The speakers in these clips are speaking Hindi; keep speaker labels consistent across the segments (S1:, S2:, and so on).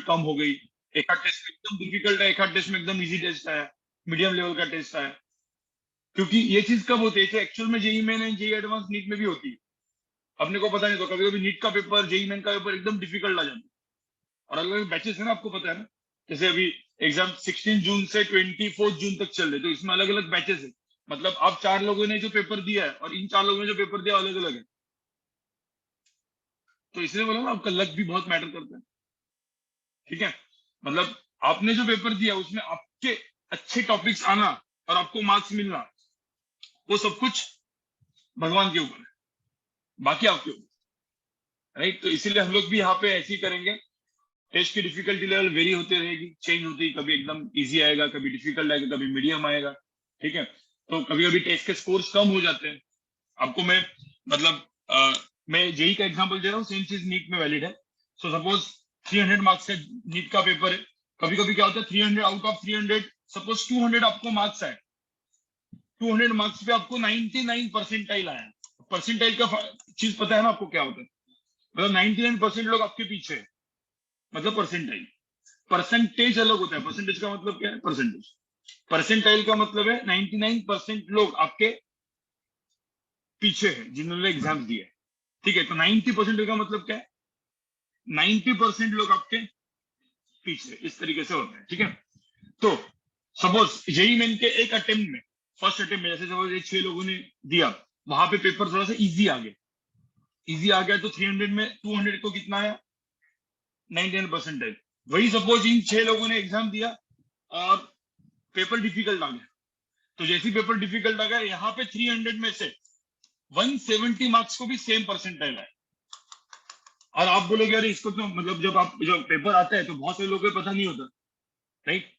S1: कम हो गई, एक आध टेस्ट में एकदम डिफिकल्ट है, एक आध टेस्ट में एकदम इजी टेस्ट है, मीडियम लेवल का टेस्ट है। क्योंकि ये चीज कब होती है, एक्चुअल में JEE Main and JEE advance NEET में भी होती है, अपने को पता नहीं। तो कभी कभी नीट का पेपर, जेई मेन का पेपर एकदम डिफिकल्ट आ जाता है, और अलग अलग बैचेस है ना, आपको पता है ना। जैसे अभी एग्जाम 16 जून से 24 जून तक चल रहे, तो इसमें अलग अलग बैचेस है। मतलब आप 4 लोगों ने जो पेपर दिया है, और इन 4 लोगों ने जो पेपर दिया अलग अलग है। तो इसलिए बोला ना, आपका लक भी बहुत मैटर करता है। ठीक है, मतलब आपने जो पेपर दिया उसमें आपके अच्छे टॉपिक्स आना और आपको मार्क्स मिलना, वो सब कुछ भगवान के ऊपर है, बाकी आपके ऊपर, राइट। तो इसीलिए हम लोग भी यहाँ पे ऐसे ही करेंगे। टेस्ट की डिफिकल्टी लेवल वेरी होती रहेगी, चेंज होती, कभी एकदम इजी आएगा, कभी डिफिकल्ट आएगा, कभी मीडियम आएगा। ठीक है, तो कभी कभी टेस्ट के स्कोर्स कम हो जाते हैं। आपको मैं मतलब मैं जेई का एग्जांपल दे रहा हूँ, सेम चीज नीट में वैलिड है। सो सपोज 300 मार्क्स का नीट का पेपर है। कभी कभी क्या होता है, 300 आउट ऑफ 300, सपोज 200 आपको मार्क्स आए, 200 मार्क्स पे आपको 99 परसेंटाइल आया। परसेंटाइल का चीज पता है ना आपको क्या होता है, मतलब 99% लोग आपके पीछे है, मतलब परसेंटाइल। परसेंटेज अलग होता है, परसेंटेज का मतलब क्या है, परसेंटेज। परसेंटाइल का मतलब है 99% लोग आपके पीछे है जिन्होंने एग्जाम दिए। ठीक है, तो 90% का मतलब क्या है, 90% लोग आपके पीछे, इस तरीके से होता है। ठीक है, तो सपोज जेई मेन के एक अटेम्प्ट में, फर्स्ट अटेम्प्ट में, जैसे सपोज 6 लोगों ने दिया, वहां पे पेपर थोड़ा सा इजी आ गया, इजी आ गया, तो 300 में 200 को कितना आया, 99%। वही सपोज इन 6 लोगों ने एग्जाम दिया और पेपर डिफिकल्ट आ गया, तो जैसे पेपर डिफिकल्ट आ गया, यहाँ पे 300 में से 170 मार्क्स को भी सेम परसेंटाइल है। और आप बोलोगे अरे इसको तो, मतलब जब पेपर आता है तो बहुत सारे लोगों को पता नहीं होता, राइट,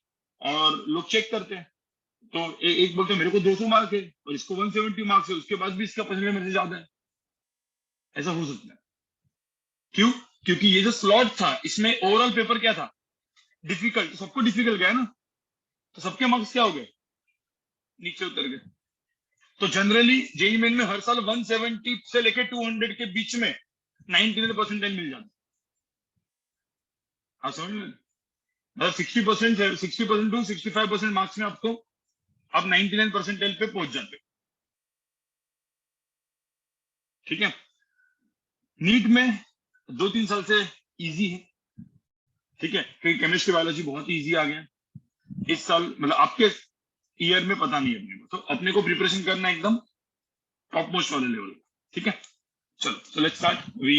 S1: और लोग चेक करते हैं। तो एक बोलते हैं मेरे को 200 मार्क है और इसको 170 मार्क्स है, उसके बाद भी इसका परसेंटेज मेरे से ज्यादा है। ऐसा हो सकता है, क्यों? क्योंकि ये जो स्लॉट था, इसमें ओवरऑल पेपर क्या था, डिफिकल्ट, तो सबको डिफिकल्ट गया ना, तो सबके मार्क्स क्या हो गए, नीचे उतर गए। तो जनरली जेई मेन में हर साल 170 से लेके 200 के बीच में 99% मिल जाता है। हाँ, समझ में, मतलब 60% 60% टू 65% मार्क्स में आपको आप 99 परसेंटाइल पे पहुंच जाते। ठीक है, नीट में 2-3 साल से इजी है। ठीक है, क्योंकि केमिस्ट्री बायोलॉजी बहुत इजी आ गया इस साल, मतलब आपके ईयर में पता नहीं है अपने को, तो अपने को प्रिपरेशन करना एकदम टॉप मोस्ट वाले लेवल। ठीक है, चलो, so let's start. We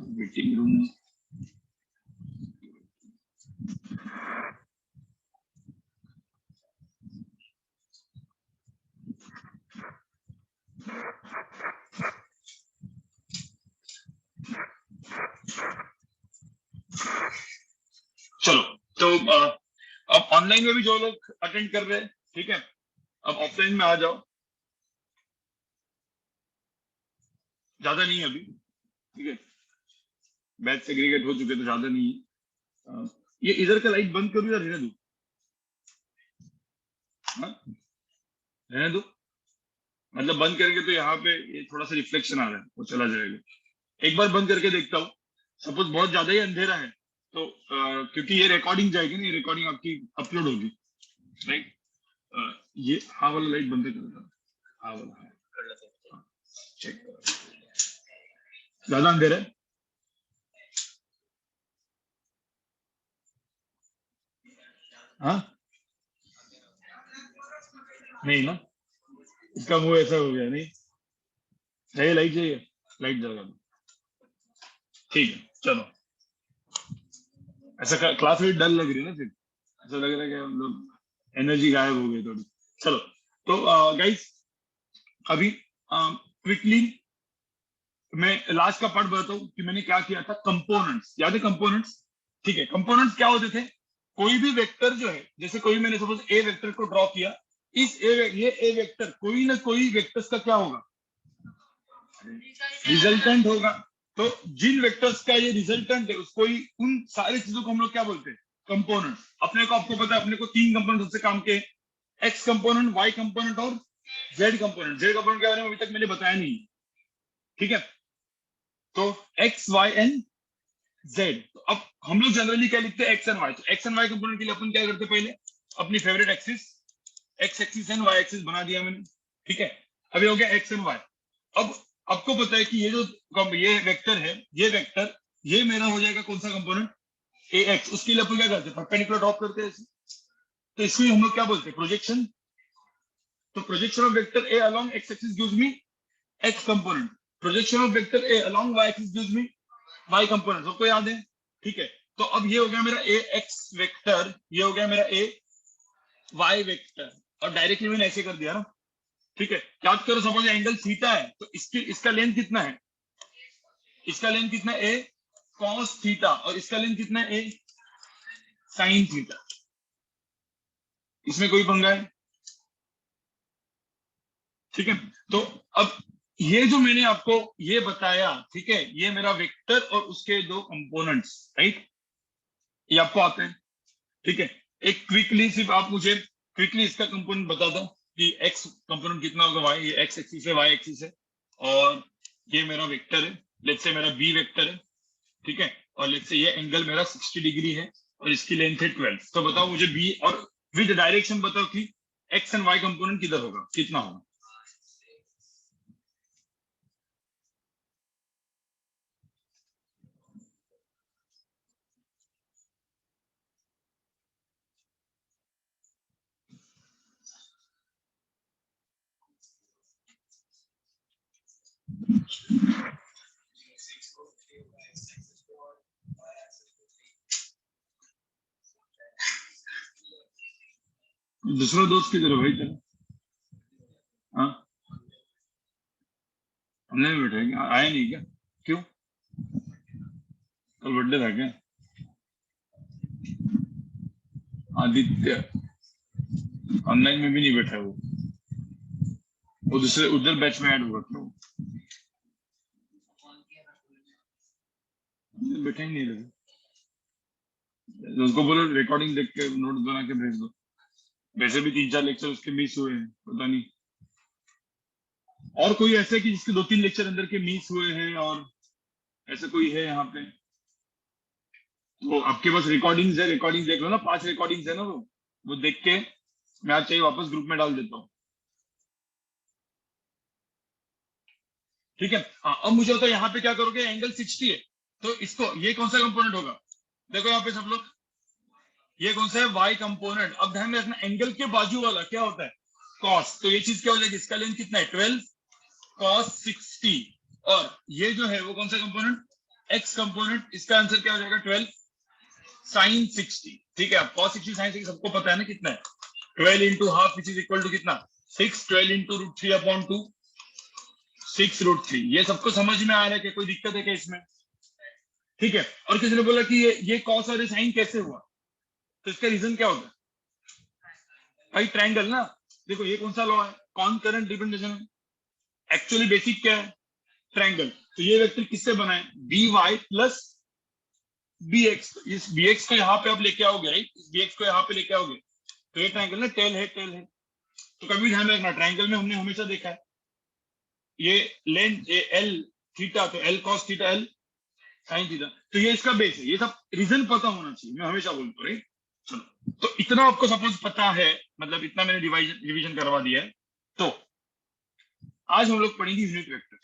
S1: meeting room. चलो, तो अब ऑनलाइन में भी जो लोग अटेंड कर रहे हैं, ठीक है, अब ऑफलाइन में आ जाओ। ज्यादा नहीं है अभी, ठीक है, बैच सेग्रीगेट हो चुके तो ज्यादा नहीं है। ये इधर का लाइट बंद करूँ या रहने दूं? रहने दो, मतलब बंद करेंगे तो यहाँ पे ये थोड़ा सा रिफ्लेक्शन आ रहा है, वो चला जाएगा। एक बार बंद करके देखता हूँ, सपोज बहुत ज्यादा ही अंधेरा है तो क्योंकि ये रिकॉर्डिंग जाएगी ना, ये रिकॉर्डिंग आपकी अपलोड होगी, राइट। ये हाँ वाला लाइट बंद कर दो, हाँ वाला, हाँ, चेक, ज्यादा अंधेरा है। हाँ, नहीं ना, इसका मुंह ऐसा हो गया, नहीं चाहिए, लाइट चाहिए, लाइट जगा दो। ठीक है, चलो, ऐसा क्लास में डर लग रही है ना, फिर ऐसा लग रहा है कि मतलब एनर्जी गायब हो गई थोड़ी। चलो, तो गाइस अभी क्विकली मैं लास्ट का पार्ट बताता हूँ कि मैंने क्या किया था। कंपोनेंट्स याद है, कंपोनेंट्स? ठीक है, कंपोनेंट्स क्या होते थे, कोई भी वेक्टर जो है, जैसे कोई मैंने सपोज ए वेक्टर को ड्रॉ किया, इस ये ए वेक्टर कोई ना कोई वेक्टर्स का क्या होगा, रिजल्टेंट होगा। तो जिन वेक्टर्स का ये रिजल्टेंट है, उसको ही, उन सारी चीजों को हम लोग क्या बोलते हैं, कंपोनेंट। अपने को, आपको पता है अपने को 3 कंपोनेंट से काम के, एक्स कंपोनेंट, वाई कंपोनेंट और जेड कंपोनेंट। जेड कंपोनेंट के बारे में अभी तक मैंने बताया नहीं, ठीक है। तो एक्स वाई एंड जेड। तो अब हम लोग जनरली क्या लिखते हैं, एक्स एंड वाई। तो एक्स एंड वाई कंपोनेंट के लिए अपन क्या करते हैं, पहले अपनी favourite axis x axis and y axis बना दिया मैंने, ठीक है। अभी हो गया एक्स एंड वाई। अब आपको पता है कि ये जो ये वेक्टर है, ये वेक्टर, ये मेरा हो जाएगा कौन सा कंपोनेंट, ए एक्स। उसके लिए अपन क्या करते हैं, परपेंडिकुलर ड्रॉप करते हैं ऐसे। तो इसको हम लोग क्या बोलते हैं, प्रोजेक्शन। तो projection of vector A along x axis gives me x component, projection of vector A along y axis gives me y component. सबको याद है, ठीक है। तो अब ये हो गया मेरा ए एक्स वेक्टर, ये हो गया मेरा ए वाई वेक्टर, और डायरेक्टली मैंने ऐसे कर दिया ना, ठीक है। याद करो, सपोज एंगल थीटा है, तो इसका लेंथ कितना है, इसका लेंथ कितना है, ए कॉस थीटा, और इसका लेंथ कितना है, ए साइन थीटा। इसमें कोई पंगा है, ठीक है। तो अब ये जो मैंने आपको ये बताया, ठीक है, ये मेरा वेक्टर और उसके दो कंपोनेंट्स, राइट, ये आपको आते हैं, ठीक है। एक क्विकली सिर्फ आप मुझे क्विकली इसका कंपोनेंट बता दो कि एक्स कंपोनेंट कितना होगा, वाई, ये एक्स एक्सिस है, वाई एक्सिस है, और ये मेरा वेक्टर है, लेट्स से मेरा बी वेक्टर है, ठीक है। और लेट्स से ये एंगल मेरा 60 डिग्री है और इसकी लेंथ है 12। तो बताओ मुझे बी और विद डायरेक्शन बताओ कि एक्स एंड वाई कंपोनेंट किधर होगा, कितना होगा। दूसरा दोस्त किधर है भाई तेरा, हाँ, हमने भी बैठा है क्या, आया नहीं क्या, क्यों, कल बर्थडे था क्या, आदित्य ऑनलाइन में भी नहीं बैठा है वो दूसरे उधर बैच में ऐड हुआ क्यों, बैठा ही नहीं लगे। उसको बोलो रिकॉर्डिंग देख के नोट बना के भेज दो। वैसे भी 3-4 लेक्चर उसके मिस हुए हैं, पता नहीं और कोई ऐसे कि जिसके 2-3 लेक्चर अंदर के मिस हुए हैं, और ऐसा कोई है यहाँ पे, तो आपके पास रिकॉर्डिंग्स है, रिकॉर्डिंग देख लो ना, 5 रिकॉर्डिंग्स है ना, वो देख के मैं आज चाहिए वापस ग्रुप में डाल देता हूँ, ठीक है। हाँ, अब मुझे होता है यहाँ पे क्या करोगे, एंगल 60 है, तो इसको ये कौन सा कंपोनेंट होगा, देखो यहाँ पे सब लोग, ये कौन सा है, वाई कंपोनेंट। अब ध्यान में रखना, एंगल के बाजू वाला क्या होता है, कॉस। तो ये चीज क्या हो जाएगी, इसका लेंथ कितना है, 12 कॉस 60, और ये जो है वो कौन सा कंपोनेंट, एक्स कंपोनेंट। इसका आंसर क्या हो जाएगा, 12 साइन 60, ठीक है। अब कॉस 60 साइन 60 सबको पता है ना कितना है, 12 into half which is equal to कितना, 6, 12 इंटू √3/2, 6√3। ये सबको समझ में आ रहा है कि कोई दिक्कत है क्या इसमें, ठीक है। और किसी ने बोला कि ये कॉस और साइन कैसे हुआ, तो इसका रीजन क्या होगा भाई, ट्रायंगल ना। देखो ये कौन सा लॉ है, कॉनकरेंट डिपेंडेंस, एक्चुअली बेसिक क्या है, ट्रायंगल। तो ये वेक्टर किससे बना है, B y plus B x. इस बी एक्स को यहाँ पे आप लेके आओगे, राइट, इस बी एक्स को यहाँ पे लेके आओगे, तो ये ट्रायंगल ना टेल है, टेल है। तो कभी ध्यान रखना, ट्रायंगल में हमने हमेशा देखा है ये लेंथ एल थीटा, तो L cos theta, L sine theta, तो ये इसका बेस है। ये सब रीजन पता होना चाहिए, मैं हमेशा बोलता हूँ, राइट। चलो, तो इतना आपको सपोज पता है, मतलब इतना मैंने रिवीजन करवा दिया है। तो आज हम लोग पढ़ेंगे यूनिट वेक्टर,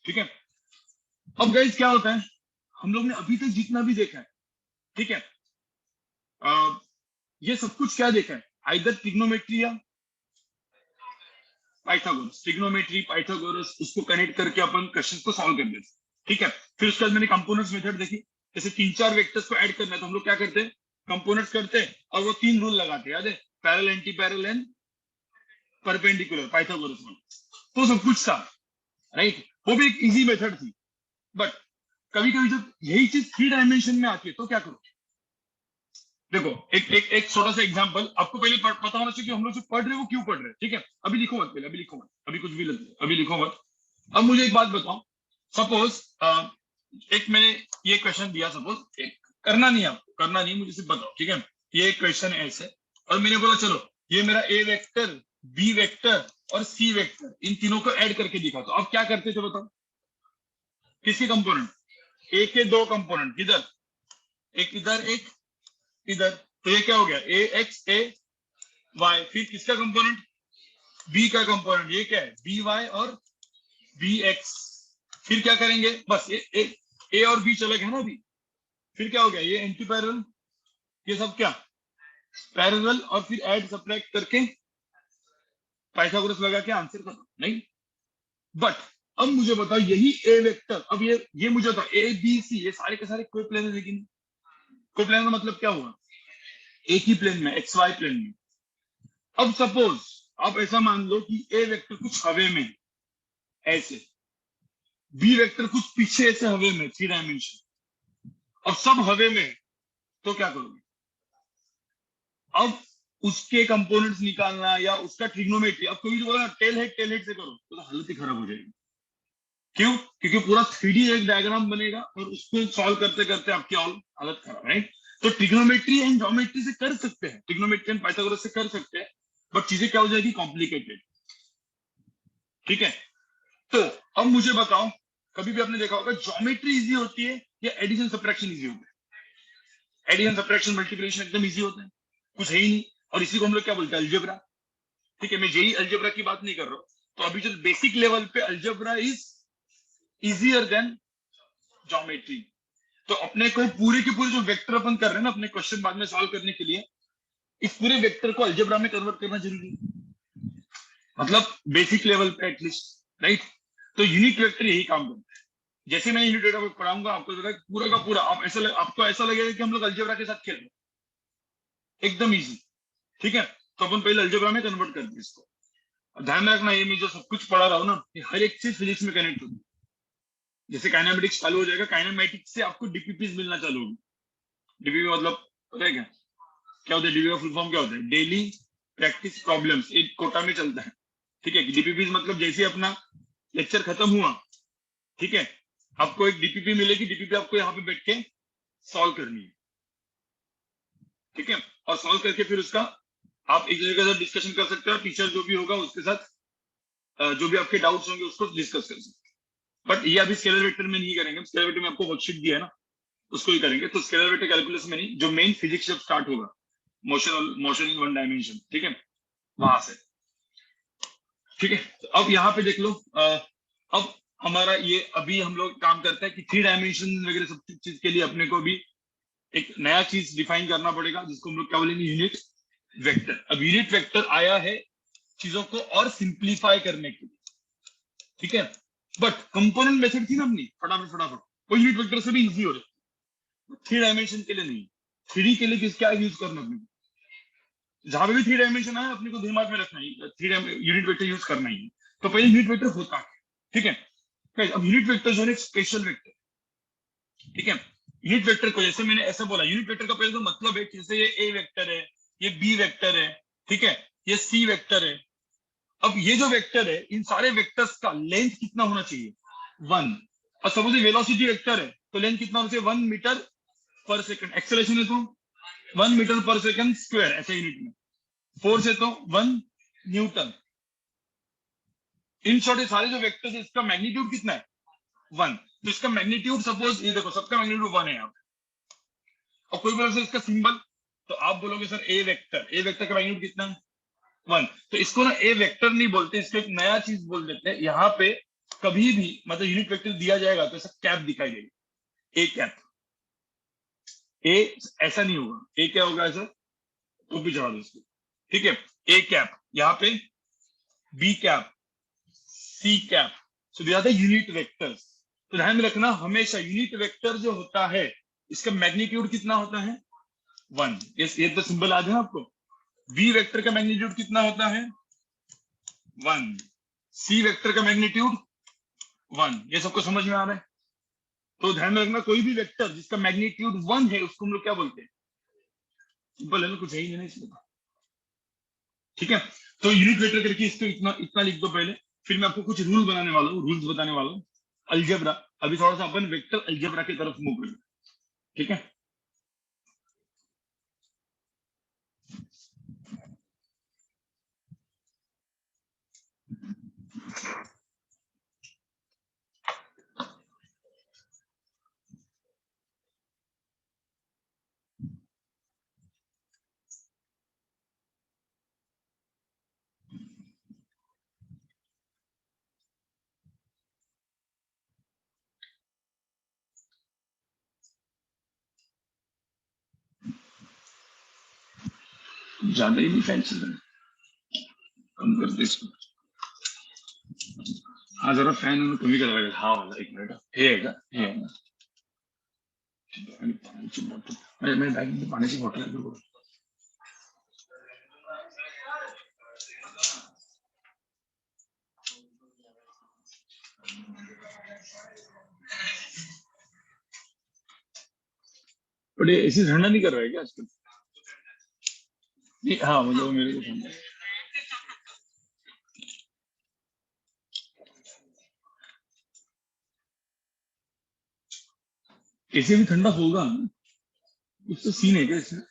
S1: ठीक है। अब गाइस क्या होता है, हम लोग ने अभी तक जितना भी देखा है, ठीक है, ये सब कुछ क्या देखा है, आइदर ट्रिग्नोमेट्री या पाइथागोरस। ट्रिग्नोमेट्री, पाइथागोरस, उसको कनेक्ट करके अपन क्वेश्चन को सॉल्व कर देते, ठीक है। फिर उसके बाद मैंने कंपोनेंट्स मेथड देखी, जैसे 3-4 वेक्टर्स को ऐड करना है तो हम लोग क्या करते हैं, कंपोनेंट्स करते हैं, और वो 3 रूल लगाते हैं, याद है, parallel, anti parallel and perpendicular, Pythagoras में। तो सब कुछ था, राइट, वो भी एक इजी मेथड थी। बट कभी कभी जब यही चीज 3 डायमेंशन में आती है तो क्या करो, देखो एक छोटा सा एग्जांपल आपको पहले पता होना चाहिए कि हम लोग जो पढ़ रहे हैं वो क्यों पढ़ रहे हैं, ठीक है। अभी लिखो मत, पहले अभी लिखो मत, अभी कुछ भी अभी लिखो मत। अब मुझे एक बात बताओ, सपोज एक मैंने ये क्वेश्चन दिया, सपोज एक, करना नहीं, आपको करना नहीं, मुझे सिर्फ बताओ, ठीक है। ये क्वेश्चन ऐसे, और मैंने बोला चलो ये मेरा ए वेक्टर, बी वेक्टर और सी वेक्टर, इन तीनों को ऐड करके दिखा, तो आप क्या करते थे बताओ, किसके कंपोनेंट, ए के दो कंपोनेंट, किधर, एक इधर एक इधर, तो ये क्या हो गया, ए एक्स ए वाई, फिर किसका कंपोनेंट, बी का कंपोनेंट, ये क्या है बी वाई और बी एक्स, फिर क्या करेंगे, बस ए और बी चले गए ना अभी, फिर क्या हो गया, ये एंटी पैरेलल, ये सब क्या पैरेलल, और फिर ऐड सब्ट्रैक्ट करके पाइथागोरस लगा के आंसर करो, नहीं। बट अब मुझे बताओ यही ए वेक्टर, अब ये मुझे बताओ ए बी सी ये सारे के सारे कोप्लेनर, लेकिन कोप्लेनर मतलब क्या हुआ, एक ही प्लेन में, एक्स वाई प्लेन में। अब सपोज आप ऐसा मान लो कि ए वेक्टर कुछ हवे में ऐसे, बी वेक्टर कुछ पीछे ऐसे हवे में 3 डायमेंशन, और सब हवे में, तो क्या करोगे, अब उसके कंपोनेंट्स निकालना या उसका ट्रिग्नोमेट्री, अब कोई बोला टेल हेड से करो तो हालत ही खराब हो जाएगी। क्यों, क्योंकि पूरा 3D एक डायग्राम बनेगा और उसको सॉल्व करते करते आपकी ऑल हालत खराब, राइट। तो ट्रिग्नोमेट्री एंड ज्योमेट्री से कर सकते हैं, ट्रिग्नोमेट्री एंड पाइथागोरस से कर सकते हैं, बट चीजें क्या हो जाएगी, कॉम्प्लिकेटेड, ठीक है। तो अब मुझे बताओ, कभी भी आपने देखा होगा ज्योमेट्री इजी होती है या एडिशन सब्ट्रैक्शन इजी होता है, एडिशन सब्ट्रैक्शन मल्टीप्लिकेशन एकदम इजी होता है, कुछ है ही नहीं, और इसी को हम लोग क्या बोलते हैं, अलजेब्रा, ठीक है। मैं यही अलजेब्रा की बात नहीं कर रहा हूं, तो अभी जो बेसिक लेवल पे algebra is easier than geometry. तो अपने को पूरे के पूरे जो वेक्टर अपन कर रहे हैं ना अपने क्वेश्चन बाद में सॉल्व करने के लिए, इस पूरे वेक्टर को अलजेब्रा में कन्वर्ट करना जरूरी है, मतलब बेसिक लेवल पे एटलीस्ट, राइट। तो यूनिट वेक्टर यही काम करता है। जैसे मैं यूनिट वेक्टर पढ़ाऊंगा आपको पूरा का पूरा, आपको ऐसा लगेगा कि हम लोग अलजेब्रा के साथ खेल रहे हैं, एकदम इजी, ठीक है। तो अपन पहले अलजेब्रा में कन्वर्ट करते हैं इसको। ध्यान में रखना, ये मैं जो सब कुछ पढ़ा रहा हूँ ना, ये हर एक चीज फिजिक्स में कनेक्ट होती है। जैसे काइनेमेटिक्स चालू हो जाएगा, काइनेमेटिक्स से आपको डीपीपीज मिलना चालू होगी। डीपीपी मतलब पता है क्या, क्या होता है डीपीपी का फुल फॉर्म क्या होता है, डेली प्रैक्टिस प्रॉब्लम्स, एक कोटा में चलता है, ठीक है। डीपीपीज मतलब जैसे अपना लेक्चर खत्म हुआ, ठीक है, आपको एक डीपीपी मिलेगी, डीपीपी आपको यहाँ पे बैठ के सॉल्व करनी है, ठीक है। और सॉल्व करके फिर उसका आप एक दूसरे के साथ डिस्कशन कर सकते हो, टीचर जो भी होगा उसके साथ जो भी आपके डाउट्स होंगे उसको डिस्कस कर सकते हैं। बट ये अभी स्केलर वेक्टर में नहीं करेंगे, स्केलर वेक्टर में आपको वर्कशीट दिया है ना, उसको ही करेंगे। तो स्केलर वेक्टर कैलकुलस में नहीं, जो मेन फिजिक्स जब स्टार्ट होगा, motion motion in one dimension, ठीक है, वहां से, ठीक है। तो अब यहाँ पे देख लो, अब हमारा ये अभी हम लोग काम करते हैं कि 3 डायमेंशन वगैरह सब चीज के लिए अपने को भी एक नया चीज डिफाइन करना पड़ेगा, जिसको हम लोग क्या बोलेंगे, यूनिट वेक्टर। अब यूनिट वेक्टर आया है चीजों को और सिंप्लीफाई करने के लिए, ठीक है। बट कंपोनेंट मेथड थी ना अपनी, फटाफट फटाफट वो यूनिट वेक्टर से भी इजी हो रहा है, 3 डायमेंशन के लिए नहीं, 3D के लिए किस क्या यूज करना अपने को, जहां पे भी 3 डायमेंशन है अपने को दिमाग में रखना है, 3 यूनिट वेक्टर यूज करना ही है। तो पहले यूनिट वेक्टर होता है, ठीक है। अब यूनिट वेक्टर जो है स्पेशल वेक्टर, ठीक है। यूनिट वेक्टर को जैसे मैंने ऐसा बोला, यूनिट वेक्टर का पहले तो मतलब है, जैसे ये ए वेक्टर है, ये बी वेक्टर है, ठीक है, ये सी वेक्टर है। अब ये जो वेक्टर है, इन सारे वेक्टर्स का लेंथ कितना होना चाहिए, 1। और सपोज ये वेलोसिटी वेक्टर है, तो लेंथ कितना होना चाहिए, 1 मीटर पर सेकंड। एक्सेलरेशन है तो 1 मीटर पर सेकंड स्क्वायर, ऐसे यूनिट में। फोर्स है तो 1 न्यूटन। इन शॉर्ट ये सारे जो वेक्टर्स है, इसका मैग्नीट्यूड कितना है, 1। तो इसका मैग्नीट्यूड सपोज ये देखो, सबका मैग्नीट्यूड 1 है यहाँ पे, और कोई बोले इसका सिंबल, तो आप बोलोगे सर ए वेक्टर का मैग्नीट्यूड कितना है, 1। तो इसको ना ए वेक्टर नहीं बोलते, इसको एक नया चीज बोल देते हैं। यहाँ पे कभी भी मतलब यूनिट वेक्टर दिया जाएगा तो ऐसा कैप दिखाई देगी, ए कैप। ए ऐसा नहीं होगा, ए क्या होगा ऐसा, तो भी जवाब इसको, ठीक है। ए कैप, यहाँ पे B cap, C cap, so this are the unit vectors. तो ध्यान में रखना, हमेशा यूनिट वेक्टर जो होता है इसका मैग्नीट्यूड कितना होता है, 1। ये तो सिंबल आ जाए आपको। बी वेक्टर का मैग्नीट्यूड कितना होता है, 1। सी वेक्टर का मैग्नीट्यूड 1। ये सबको समझ में आ रहा है। तो ध्यान में रखना, कोई भी वेक्टर जिसका मैग्नीट्यूड 1 है उसको हम लोग क्या बोलते हैं, सिंपल है ना, कुछ है ही नहीं इसमें, ठीक है। तो यूनिट वेक्टर करके इसको इतना इतना लिख दो पहले, फिर मैं आपको कुछ रूल बनाने वाला हूँ, रूल्स बताने वाला हूँ अलजेब्रा। अभी थोड़ा सा अपन वेक्टर अलजेब्रा की तरफ मूव करें, ठीक है। ज्यादा ही नहीं फैन चल रहा है, कम कर दे इसको। हाँ जरा फैन कमी करवाएगा, हाँ वाला, एक मिनट, हे है क्या, हे है ना। पानी की बोतल, मेरे बैग में पानी की बोतल है। बट ये ऐसी ठंडा नहीं कर रहा है क्या आजकल? नहीं हाँ, मतलब मेरे को ठंडा, ऐसे भी ठंडा होगा ना? कुछ तो सीन है क्या इसमें?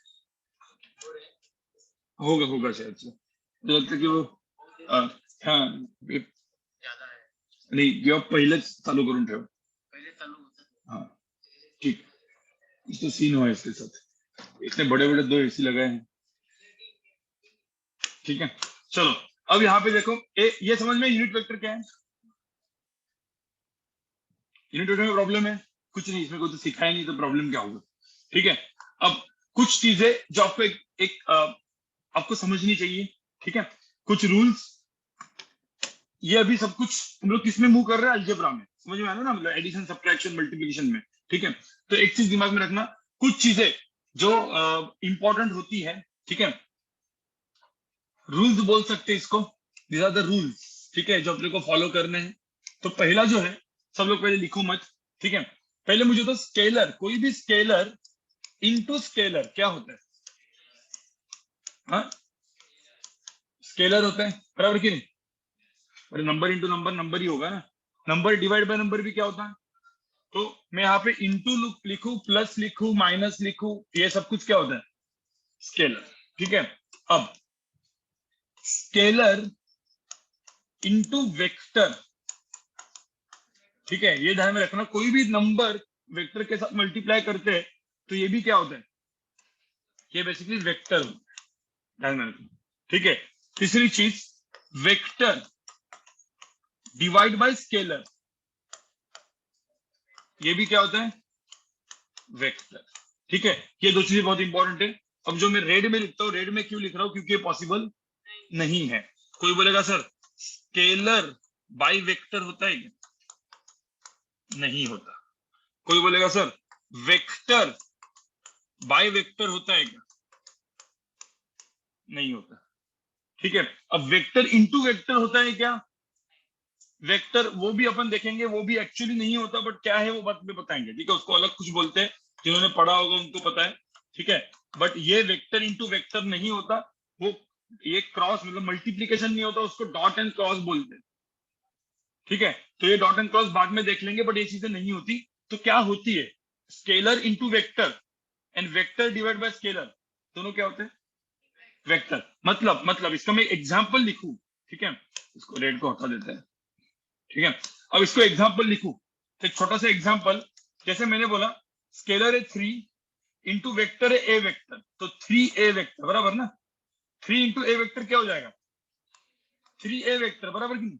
S1: होगा होगा शायद से, मुझे लगता है कि वो हाँ, ये- नहीं किंवा पहिलेच चालू करून ठेव। हाँ ठीक, कुछ तो सीन हुआ है इसके साथ, इतने बड़े बड़े दो एसी लगाए हैं। ठीक है, चलो। अब यहाँ पे देखो, ये समझ में यूनिट वेक्टर क्या है? यूनिट वेक्टर में प्रॉब्लम है कुछ नहीं, इसमें कोई तो सिखाया नहीं, तो प्रॉब्लम क्या होगा? ठीक है, अब कुछ चीजें जो आपको आपको समझनी चाहिए। ठीक है, कुछ रूल्स, ये अभी सब कुछ हम लोग किसमें मूव कर रहे हैं? अलजेब्रा में, समझ में आ रहा है ना, मतलब एडिशन सब्ट्रैक्शन मल्टीप्लिकेशन में। ठीक है, तो एक चीज दिमाग में रखना, कुछ चीजें जो इंपॉर्टेंट होती है, ठीक है, रूल्स बोल सकते हैं इसको, दीज आर द रूल्स। ठीक है, जो अपने को फॉलो करने हैं। तो पहला जो है, सब लोग पहले लिखो मत। ठीक है, पहले मुझे तो स्केलर, कोई भी स्केलर इनटू स्केलर क्या होता है? हाँ, स्केलर होता है, बराबर कि नहीं? अरे नंबर इंटू नंबर नंबर ही होगा ना, नंबर डिवाइड बाय नंबर भी क्या होता है? तो मैं यहाँ पे इंटू लिखू, प्लस लिखू, माइनस लिखू, ये सब कुछ क्या होता है? स्केलर। ठीक है, अब स्केलर इंटू वेक्टर, ठीक है, ये ध्यान में रखना, कोई भी नंबर वेक्टर के साथ मल्टीप्लाई करते हैं तो ये भी क्या होता है? ये बेसिकली वेक्टर होता है, ध्यान में रखना। ठीक है, तीसरी चीज, वेक्टर डिवाइड बाय स्केलर, ये भी क्या होता है? वेक्टर। ठीक है, ये दो चीजें बहुत इंपॉर्टेंट है। अब जो मैं रेड में लिखता हूँ, रेड में क्यों लिख रहा हूँ? क्योंकि ये पॉसिबल नहीं है। कोई बोलेगा सर स्केलर बाई वेक्टर होता है क्या? नहीं होता। कोई बोलेगा सर वेक्टर बाई वेक्टर होता है क्या? नहीं होता। ठीक है, अब वेक्टर इंटू वेक्टर होता है क्या? वेक्टर वो भी अपन देखेंगे, वो भी एक्चुअली नहीं होता, बट क्या है वो बात में बताएंगे। ठीक है, उसको अलग कुछ बोलते हैं, जिन्होंने पढ़ा होगा उनको पता है। ठीक है, बट ये वेक्टर इंटू वेक्टर नहीं होता। वो ये क्रॉस मतलब मल्टीप्लीकेशन नहीं होता, उसको डॉट एंड क्रॉस बोलते हैं। ठीक है, तो ये डॉट एंड क्रॉस बाद में देख लेंगे, बट ये चीजें नहीं होती। तो क्या होती है? Scalar into vector and vector divide by scalar, दोनों क्या होते हैं? वेक्टर। मतलब इसका मैं एग्जाम्पल लिखूं, ठीक है, इसको रेड को हटा देते हैं। ठीक है, अब इसको एग्जाम्पल लिखूं, तो एक छोटा सा एग्जाम्पल, जैसे मैंने बोला स्केलर है 3 इंटू वेक्टर है ए वेक्टर, तो 3 ए वेक्टर बराबर ना, 3 इंटू ए वेक्टर क्या हो जाएगा? 3 ए वेक्टर बराबर कि नहीं?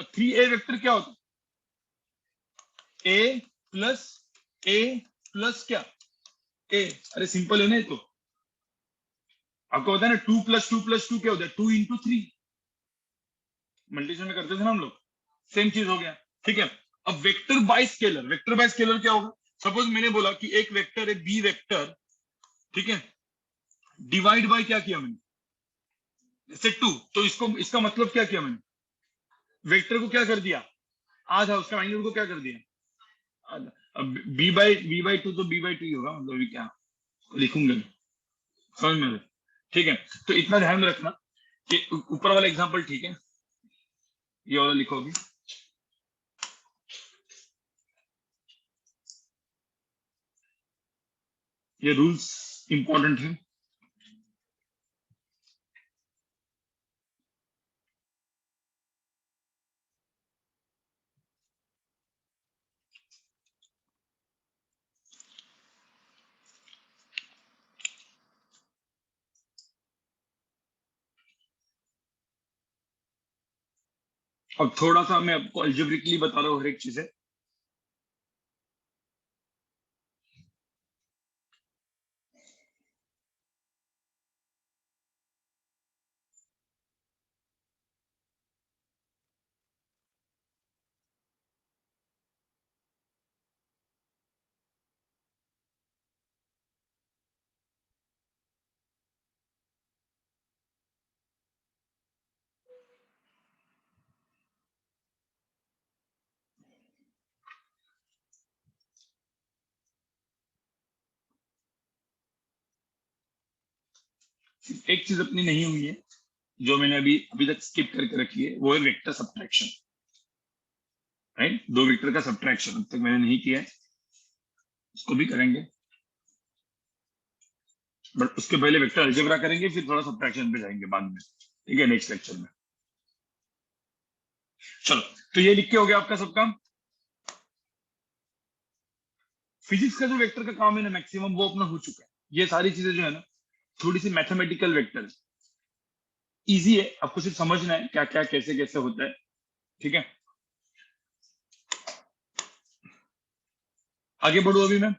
S1: तो 3 ए वेक्टर क्या होता है? ए प्लस ए प्लस क्या? ए, अरे सिंपल है ना ये तो, आपको पता है ना, 2 + 2 + 2 क्या होता है? 2 × 3, मल्टीप्लिकेशन में करते थे ना हम लोग, सेम चीज हो गया। ठीक है, अब vector by scalar, vector by scalar क्या होगा? सपोज मैंने बोला कि एक वेक्टर है बी वेक्टर, ठीक है, डिवाइड बाय क्या किया मैंने? जैसे 2, तो इसको, इसका मतलब क्या किया मैंने? वेक्टर को क्या कर दिया? आधा, उसका मैग्नीट्यूड को क्या कर दिया? आधा। अब बी बाई 2, तो बी बाई 2 ही होगा, मतलब अभी क्या लिखूंगा, समझ में आ रहा है? ठीक है, तो इतना ध्यान में रखना कि ऊपर वाला एग्जांपल, ठीक है, ये वाला लिखो अभी। ये रूल्स इंपॉर्टेंट है। अब थोड़ा सा मैं आपको अल्जेब्रिकली बता रहा हूँ हर एक चीजें। एक चीज अपनी नहीं हुई है जो मैंने अभी तक स्किप करके रखी है, वो है वेक्टर सब्ट्रैक्शन, राइट। दो वेक्टर का सब्ट्रैक्शन अब तक मैंने नहीं किया है, उसको भी करेंगे, बट उसके पहले वेक्टर अलजेब्रा करेंगे, फिर थोड़ा सब्ट्रैक्शन पे जाएंगे बाद में, ठीक है, नेक्स्ट लेक्चर में। चलो, तो ये लिख के हो गया आपका सब काम। फिजिक्स का जो वेक्टर का काम है ना मैक्सिमम, वो अपना हो चुका है। ये सारी चीजें जो है ना थोड़ी सी मैथमेटिकल वेक्टर है, इजी है, आपको सिर्फ समझना है क्या क्या कैसे कैसे होता है, ठीक है। आगे बढ़ो अभी मैं,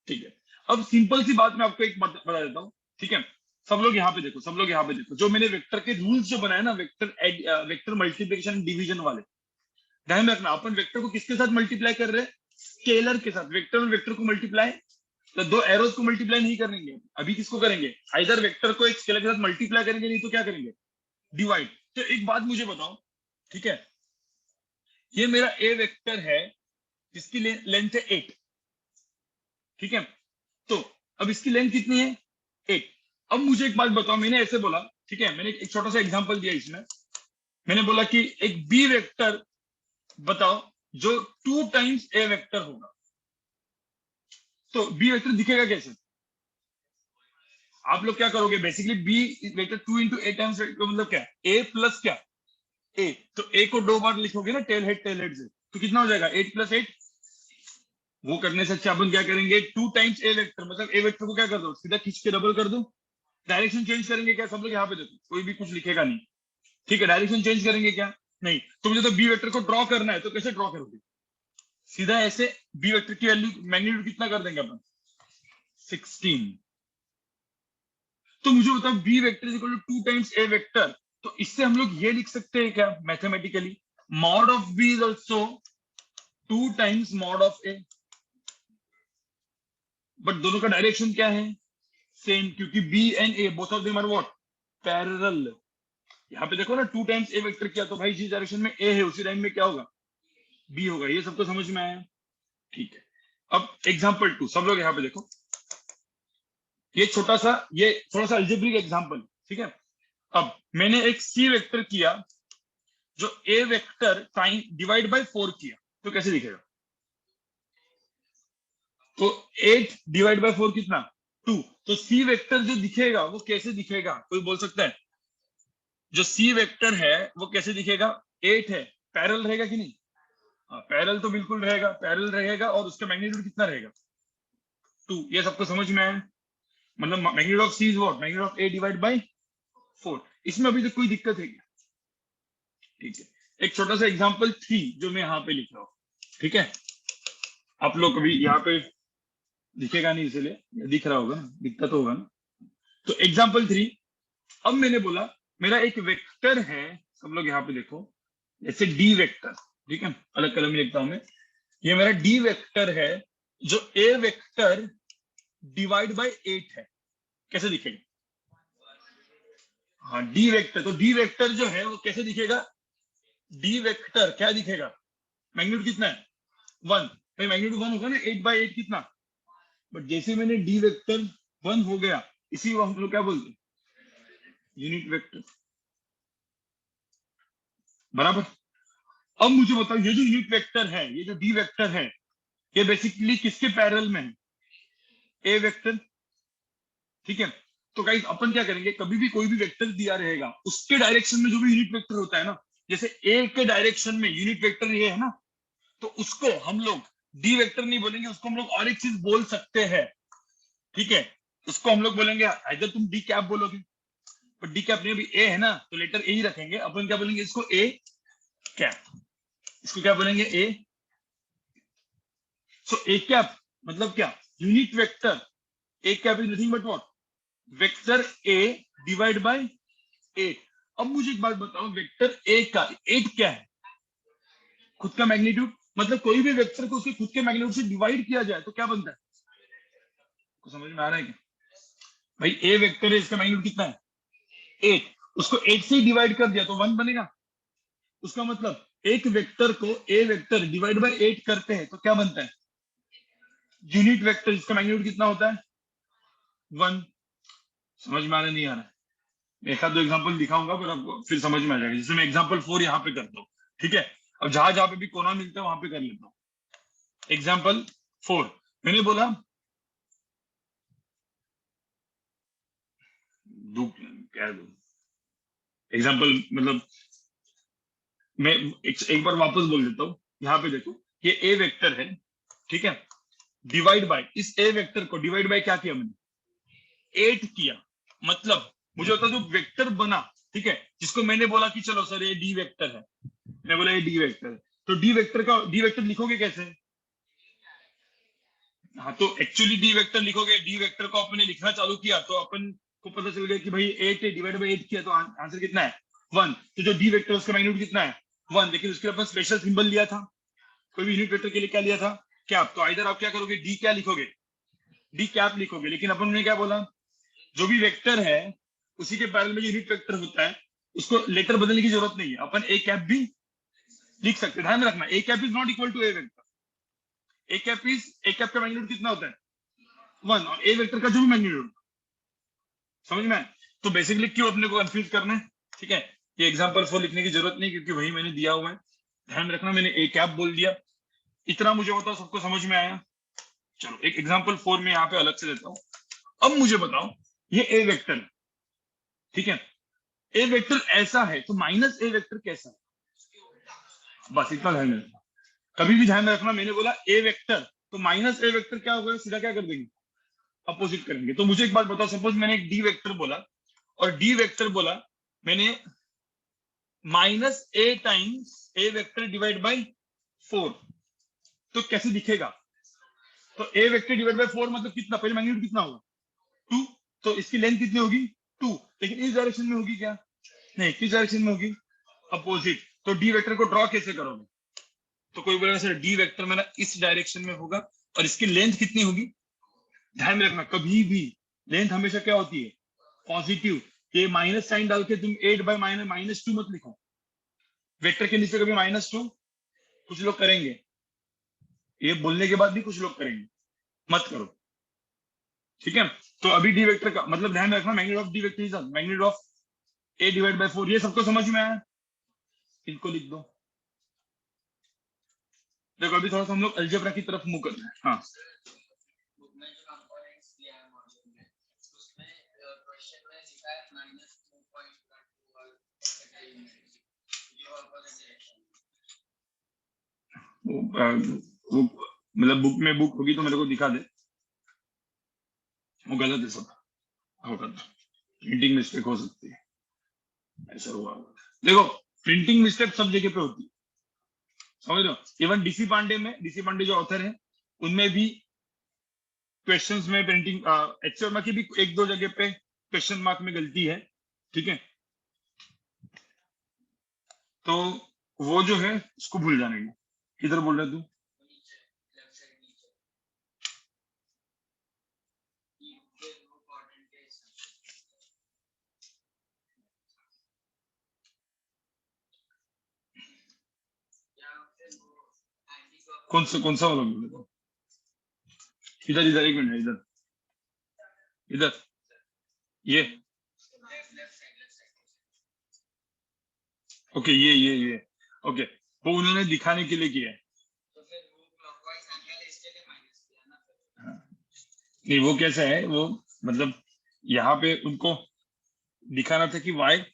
S1: ठीक है। अब सिंपल सी बात मैं आपको एक बता देता हूँ, ठीक है। सब लोग यहाँ पे देखो, सब लोग यहाँ पे देखो, जो मैंने वेक्टर के रूल्स जो बनाए ना, वेक्टर मल्टीप्लिकेशन डिवीजन वाले, ध्यान में रखना। अपन वेक्टर को किसके साथ मल्टीप्लाई कर रहे हैं? स्केलर के साथ। वेक्टर और वेक्टर को मल्टीप्लाई, तो दो एरोज को मल्टीप्लाई नहीं करेंगे अभी, किसको करेंगे? आइदर वेक्टर को एक स्केलर के साथ मल्टीप्लाई करेंगे, नहीं तो क्या करेंगे? डिवाइड। तो एक बात मुझे बताओ, ठीक है, ये मेरा ए वेक्टर है जिसकी लेंथ है 8, ठीक है। तो अब इसकी लेंथ कितनी है? 8। अब मुझे एक बात बताओ, मैंने ऐसे बोला, ठीक है, मैंने एक छोटा सा एग्जांपल दिया इसमें, मैंने बोला कि एक बी वेक्टर बताओ जो 2 टाइम्स ए वेक्टर होगा, तो बी वेक्टर दिखेगा कैसे? आप लोग क्या करोगे? बेसिकली बी वेक्टर 2 इंटू ए टाइम्स मतलब क्या? ए प्लस क्या? ए। तो ए को 2 बार लिखोगे ना टेल हेड से, तो कितना हो जाएगा? 8 प्लस 8। वो करने से अच्छा अपन क्या करेंगे, 2 टाइम्स ए वेक्टर, मतलब ए वेक्टर को क्या कर दो, सीधा खींच के डबल कर दो। डायरेक्शन चेंज करेंगे क्या? सब लोग यहाँ पे देखो, कोई भी कुछ लिखेगा नहीं, ठीक है। डायरेक्शन चेंज करेंगे क्या? नहीं। तो मुझे तो बी वेक्टर को ड्रॉ करना है, तो कैसे ड्रॉ करोगे? सीधा ऐसे बी वेक्टर की वैल्यू मैग्नीट्यूड कितना कर देंगे अपन? 16। तो मुझे बताओ B vector is equal to 2 times A vector, तो इससे हम लोग ये लिख सकते हैं क्या mathematically? Mod of B is also 2 times mod of A. But दोनों का डायरेक्शन क्या है? सेम, क्योंकि B and A both of them are what? Parallel. यहाँ पे देखो ना 2 टाइम्स ए वेक्टर किया, तो भाई जिस डायरेक्शन में ए है उसी टाइम में क्या होगा? बी होगा। ये सबको समझ में आया? ठीक है। अब एग्जाम्पल 2, सब लोग यहाँ पे देखो, ये छोटा सा, ये थोड़ा सा अल्जेब्रिक एग्जाम्पल, ठीक है। अब मैंने एक सी वेक्टर किया जो ए वेक्टर टाइम डिवाइड बाय 4 किया, तो कैसे दिखेगा? तो 8 डिवाइड बाय 4 कितना? 2। तो सी वेक्टर जो दिखेगा वो कैसे दिखेगा, कोई बोल सकता है? जो सी वेक्टर है वो कैसे दिखेगा? 8 है, पैरेलल रहेगा कि नहीं? हाँ, पैरेलल तो बिल्कुल रहेगा, पैरेलल रहेगा, और उसका मैग्नीट्यूड कितना रहेगा? 2। ये सबको समझ में आया? मतलब magnitude of C is what? Magnitude of A divide by 4। इसमें अभी तक कोई दिक्कत है क्या? ठीक है। एक छोटा सा एग्जांपल 3 जो मैं यहाँ पे लिख रहा हूँ, ठीक है। आप लोग कभी यहाँ पे दिखेगा नहीं इसलिए, दिख रहा होगा, दिखता तो होगा ना। तो एग्जांपल 3, अब मैंने बोला मेरा एक वेक्टर है, सब लोग यहाँ पे देखो, जैसे डी वेक्टर, ठीक है, अलग कलम में लिखता हूं मैं। ये मेरा डी वेक्टर है जो ए वेक्टर डिवाइड बाय 8 है, कैसे दिखेगा? हाँ, डी वेक्टर, तो डी वेक्टर जो है वो कैसे दिखेगा? डी वेक्टर क्या दिखेगा? मैग्नीट्यूड कितना है? 1। भाई मैग्नीट्यूड 1 होगा ना, 8 बाय 8 कितना? बट जैसे मैंने डी वेक्टर 1 हो गया, इसी को हम लोग क्या बोलते हैं? यूनिट वेक्टर, बराबर। अब मुझे बताओ ये जो यूनिट वेक्टर है, ये जो डी वेक्टर है, ये बेसिकली किसके पैरेलल में है? ए वेक्टर, ठीक है। तो गाइस अपन क्या करेंगे, कभी भी कोई भी वेक्टर दिया रहेगा उसके डायरेक्शन में जो भी यूनिट वेक्टर होता है ना, जैसे ए के डायरेक्शन में यूनिट वेक्टर ये है ना, तो उसको हम लोग डी वेक्टर नहीं बोलेंगे, उसको हम लोग और एक चीज बोल सकते हैं, ठीक है। उसको हम लोग बोलेंगे, इधर तुम डी कैप बोलोगे, पर डी कैप नहीं, अभी ए है ना, तो लेटर ए ही रखेंगे अपन। क्या बोलेंगे इसको? A cap. इसको क्या बोलेंगे? ए। सो ए कैप मतलब क्या? Unit vector. A cap is nothing but what? Vector A divide bye 8। अब मुझे एक बात बताओ, वेक्टर ए का 8 क्या है? खुद का मैग्नीट्यूड। मतलब कोई भी वेक्टर को उसके खुद के मैग्नीट्यूड से डिवाइड किया जाए तो क्या बनता है? को समझ में आ रहा है क्या? भाई ए वेक्टर है, इसका मैग्नीट्यूड कितना है? 8। उसको 8 से ही डिवाइड कर दिया तो 1 बनेगा। उसका मतलब एक वेक्टर को ए वेक्टर डिवाइड बाय 8 करते हैं तो क्या बनता है? यूनिट वेक्टर, जिसका मैग्नीट्यूड कितना होता है? 1। समझ में आ रहा नहीं आ रहा है? एक आध दो एग्जांपल दिखाऊंगा पर आपको फिर समझ में आ जाएगा। जैसे मैं एग्जांपल 4 यहाँ पे करता हूँ, ठीक है। अब जहां जहां पे भी कोना मिलता है वहां पे कर लेता हूँ। एग्जांपल 4 मैंने बोला दो, क्या दो एग्जांपल, मतलब मैं एक बार वापस बोल देता हूँ। यहाँ पे देखो, ये ए वेक्टर है, ठीक है। डिवाइड बाय, इस ए वेक्टर को डिवाइड बाय क्या किया मैंने, 8 किया। मतलब मुझे होता जो वेक्टर बना, ठीक है, जिसको मैंने बोला कि चलो सर ये डी वेक्टर है, मैं बोला ये डी वेक्टर है, तो डी वेक्टर लिखोगे कैसे? हाँ, तो एक्चुअली डी वेक्टर लिखोगे, डी वेक्टर को अपने लिखना चालू किया तो अपन को पता चल गया कि भाई 8 है, डिवाइड बाय 8 किया तो आंसर कितना है, 1। तो जो डी वेक्टर उसका मैग्नीट्यूड कितना है, 1। लेकिन उसके लिए अपन स्पेशल सिंबल लिया था, कोई भी यूनिट वेक्टर के लिए क्या लिया था, कैप। तो इधर आप क्या करोगे, डी क्या लिखोगे, डी कैप लिखोगे। लेकिन अपन ने क्या बोला, जो भी वेक्टर है उसी के पैरेलल में जो यूनिट वेक्टर होता है उसको लेटर बदलने की जरूरत नहीं है, अपन ए कैप भी लिख सकते हैं। ध्यान में रखना, A cap is not equal to A vector. A cap का मैग्नीट्यूड कितना होता है, 1, और ए वेक्टर का जो भी मैग्नीट्यूड, समझ में आए? तो बेसिकली क्यों अपने को कंफ्यूज करना है, ठीक है। ये एग्जांपल 4 लिखने की जरूरत नहीं, क्योंकि वही मैंने दिया हुआ है। ध्यान में रखना, मैंने ए कैप बोल दिया, इतना मुझे बताओ सबको समझ में आया? चलो एक एग्जांपल 4 में यहाँ पे अलग से देता हूँ। अब मुझे बताओ, ये ए वेक्टर है, ठीक है। ए वेक्टर ऐसा है तो माइनस ए वेक्टर कैसा है, बस इतना ध्यान में रखना। कभी भी ध्यान में रखना, मैंने बोला ए वेक्टर तो माइनस ए वेक्टर क्या होगा, सीधा क्या कर देंगे, अपोजिट करेंगे। तो मुझे एक बात बताओ, सपोज मैंने एक डी वेक्टर बोला और डी वेक्टर बोला मैंने minus A times A vector divide by 4, तो कैसे दिखेगा? तो ए वेक्टर डिवाइड बाई 4 मतलब कितना, पहले मैग्नीट्यूड कितना होगा, 2। तो इसकी लेंथ कितनी होगी, 2। लेकिन इस डायरेक्शन में होगी क्या, नहीं, किस डायरेक्शन में होगी, अपोजिट। तो डी वेक्टर को ड्रॉ कैसे करोगे? तो कोई बोलेगा सर डी वेक्टर मेरा इस डायरेक्शन में होगा और इसकी लेंथ कितनी होगी। ध्यान में रखना, कभी भी लेंथ हमेशा क्या होती है, पॉजिटिव। ये माइनस साइन डाल के तुम 8 बाय माइनस 2 मत लिखो, वेक्टर के नीचे कभी -2 कुछ लोग करेंगे, ये बोलने के बाद भी कुछ लोग करेंगे, मत करो, ठीक है। तो अभी डी वेक्टर का मतलब ध्यान में रखना, magnitude of D vector is magnitude of A divide by 4। ये सबको समझ में आया, इनको लिख दो। देखो अभी थोड़ा सा हम लोग अलजेब्रा की तरफ मुंह कर रहे हैं। हाँ, वो मतलब बुक में बुक होगी तो मेरे को दिखा दे, वो गलत है सब, होगा प्रिंटिंग मिस्टेक हो सकती है, ऐसा हुआ होगा। देखो प्रिंटिंग मिस्टेक सब जगह पे होती है, समझ रहे हो। इवन डीसी पांडे में, डीसी पांडे जो ऑथर है उनमें भी क्वेश्चंस में प्रिंटिंग, एच शर्मा की भी एक दो जगह पे क्वेश्चन मार्क में गलती है, ठीक है। तो वो जो है उसको भूल जाने का। किधर बोल रहा है तू, कौन सा वाला बोल रहा है? इधर इधर एक मिनट, इधर इधर, ये ओके, ये ओके, वो उन्होंने दिखाने के लिए किया है। हाँ, नहीं वो कैसा है वो, मतलब यहाँ पे उनको दिखाना था कि वाई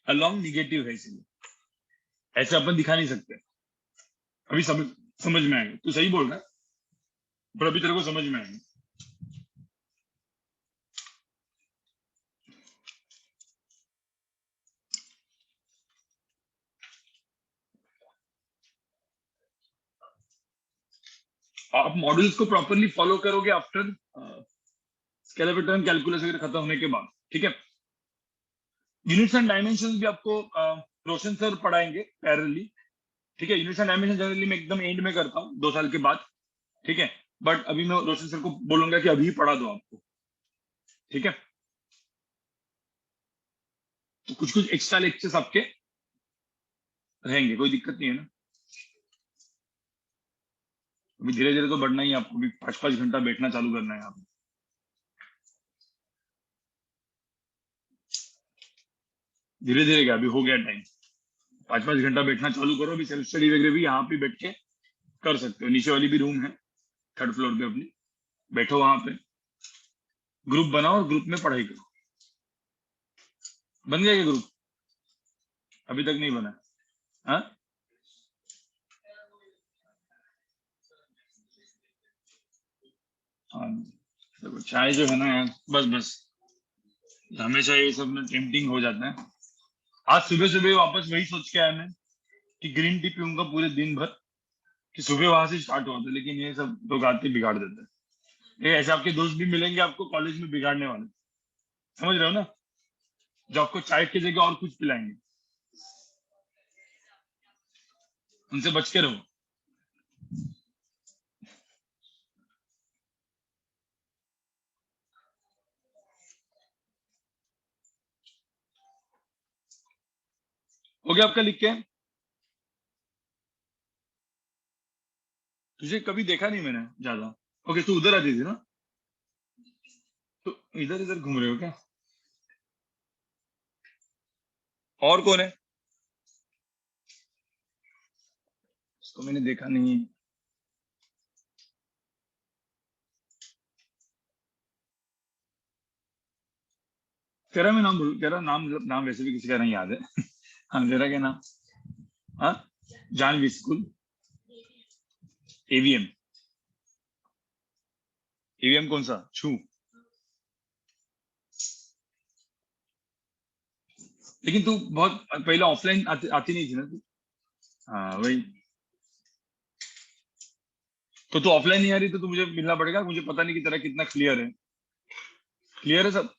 S1: अलोंग निगेटिव है, इसलिए ऐसे अपन दिखा नहीं सकते। अभी समझ में आएगा, तू सही बोल रहा है, पर अभी तेरे को समझ में आएगा। आप मॉडल्स को प्रॉपरली फॉलो करोगे आफ्टर स्केलर पैटर्न कैलकुलस वगैरह खत्म होने के बाद, ठीक है। यूनिट्स एंड डायमेंशन भी आपको रोशन सर पढ़ाएंगे पैरेलली, ठीक है। यूनिट्स एंड डायमेंशन जनरली मैं एकदम एंड में करता हूँ 2 साल के बाद, ठीक है। बट अभी मैं रोशन सर को बोलूंगा कि अभी पढ़ा दो आपको, ठीक है। तो कुछ कुछ एक्स्ट्रा लेक्चर्स आपके रहेंगे, कोई दिक्कत नहीं है ना। अभी धीरे धीरे तो बढ़ना ही है, आपको भी 5-5 घंटा बैठना चालू करना है आपको। धीरे धीरे क्या, अभी हो गया टाइम, 5-5 घंटा बैठना चालू करो। अभी सेल्फ स्टडी वगैरह भी यहाँ पे बैठ के कर सकते हो, नीचे वाली भी रूम है 3rd फ्लोर पे अपनी, बैठो वहां पे, ग्रुप बनाओ और ग्रुप में पढ़ाई करो। बन गया क्या ग्रुप? अभी तक नहीं बना? हाँ, हाँ, देखो चाय जो है ना यार, बस बस हमेशा ये सब में टेम्पटिंग हो जाता है। आज सुबह सुबह वापस वही सोच के आया मैं कि ग्रीन टी पीऊंगा पूरे दिन भर, कि सुबह वहां से स्टार्ट हुआ था, लेकिन ये सब लोग आते बिगाड़ देते हैं। ये ऐसे आपके दोस्त भी मिलेंगे आपको कॉलेज में बिगाड़ने वाले, समझ रहे हो ना, जो आपको चाय की जगह और कुछ पिलाएंगे, उनसे बच के रहो। हो गया आपका लिख के? तुझे कभी देखा नहीं मैंने ज्यादा। ओके, तू उधर आती थी ना, तो इधर इधर घूम रहे हो क्या? और कौन है? उसको मैंने देखा नहीं। तेरा मैं नाम बोल, तेरा नाम, नाम वैसे भी किसी का नहीं याद है। हाँ, तेरा क्या नाम? हाँ, जानवी स्कूल, एवीएम। एवीएम कौन सा? छू। लेकिन तू बहुत पहले ऑफलाइन आती नहीं थी ना तू? हाँ वही। तो तू ऑफलाइन नहीं आ रही तो मुझे मिलना पड़ेगा, मुझे पता नहीं कि तेरा कितना क्लियर है। क्लियर है सब?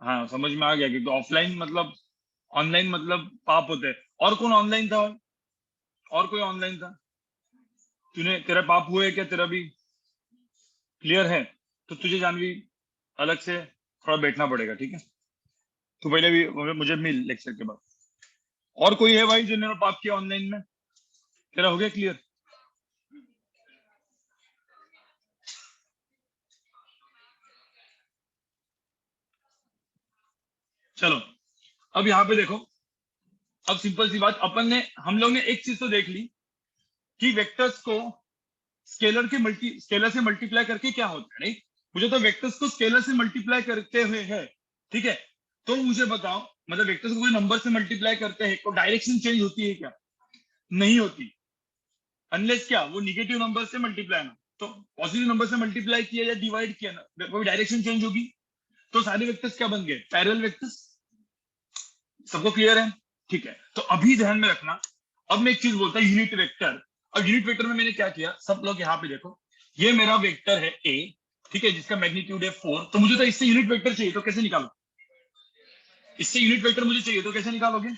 S1: हाँ, समझ में आ गया कि तो ऑफलाइन मतलब, ऑनलाइन मतलब पाप होते हैं। और कौन ऑनलाइन था? और कोई ऑनलाइन था? तूने, तेरा पाप हुए क्या तेरा भी? क्लियर है? तो तुझे जानवी अलग से थोड़ा बैठना पड़ेगा, ठीक है? तू पहले भी मुझे मिल लेक्चर के बाद। और कोई है भाई जिन्होंने पाप किया ऑनलाइन में? तेरा हो गया क्लियर? चलो, अब यहाँ पे देखो। अब सिंपल सी बात, अपन ने, हम लोग ने एक चीज तो देख ली कि वेक्टर्स को स्केलर से मल्टीप्लाई करके क्या होता है, नहीं? मुझे तो वेक्टर्स को स्केलर से मल्टीप्लाई करते हुए है, ठीक है? तो मुझे बताओ, मतलब वेक्टर्स को कोई नंबर से मल्टीप्लाई करते हैं तो डायरेक्शन चेंज होती है क्या? नहीं होती, अनलेस क्या वो निगेटिव नंबर से मल्टीप्लाई ना, तो पॉजिटिव नंबर से मल्टीप्लाई किया या डिवाइड किया ना, कोई डायरेक्शन चेंज होगी। तो सारे वेक्टर्स क्या बन गए? Parallel vectors. सबको क्लियर है? ठीक है, तो अभी ध्यान में रखना। अब मैं एक चीज बोलता हूँ, यूनिट वेक्टर। अब यूनिट वेक्टर में मैंने क्या किया, सब लोग यहाँ पे देखो, ये मेरा वेक्टर है ए, ठीक है, जिसका मैग्नीट्यूड है 4। तो मुझे तो इससे यूनिट वेक्टर चाहिए, तो कैसे निकालो? इससे यूनिट वेक्टर मुझे चाहिए तो कैसे निकालोगे?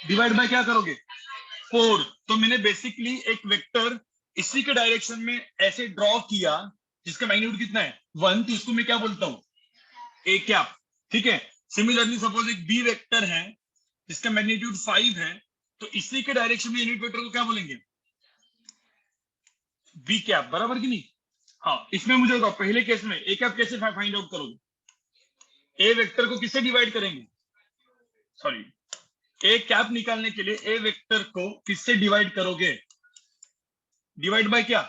S1: डिवाइड बाय क्या करोगे? 4। तो मैंने बेसिकली एक वेक्टर इसी के डायरेक्शन में ऐसे ड्रॉ किया, जिसका मैग्नीट्यूड कितना है 1, तो इसको मैं क्या बोलता हूँ? ए कैप, ठीक है? सिमिलरली सपोज एक बी वेक्टर है जिसका मैग्नीट्यूड 5 है, तो इसी के डायरेक्शन में यूनिट वेक्टर को क्या बोलेंगे? बी कैप, बराबर कि नहीं? हाँ, इसमें मुझे बताओ, पहले केस में ए कैप कैसे फाइंड आउट करोगे? ए वेक्टर को किससे डिवाइड करेंगे? सॉरी, ए कैप निकालने के लिए ए वेक्टर को किससे डिवाइड करोगे? डिवाइड बाय क्या?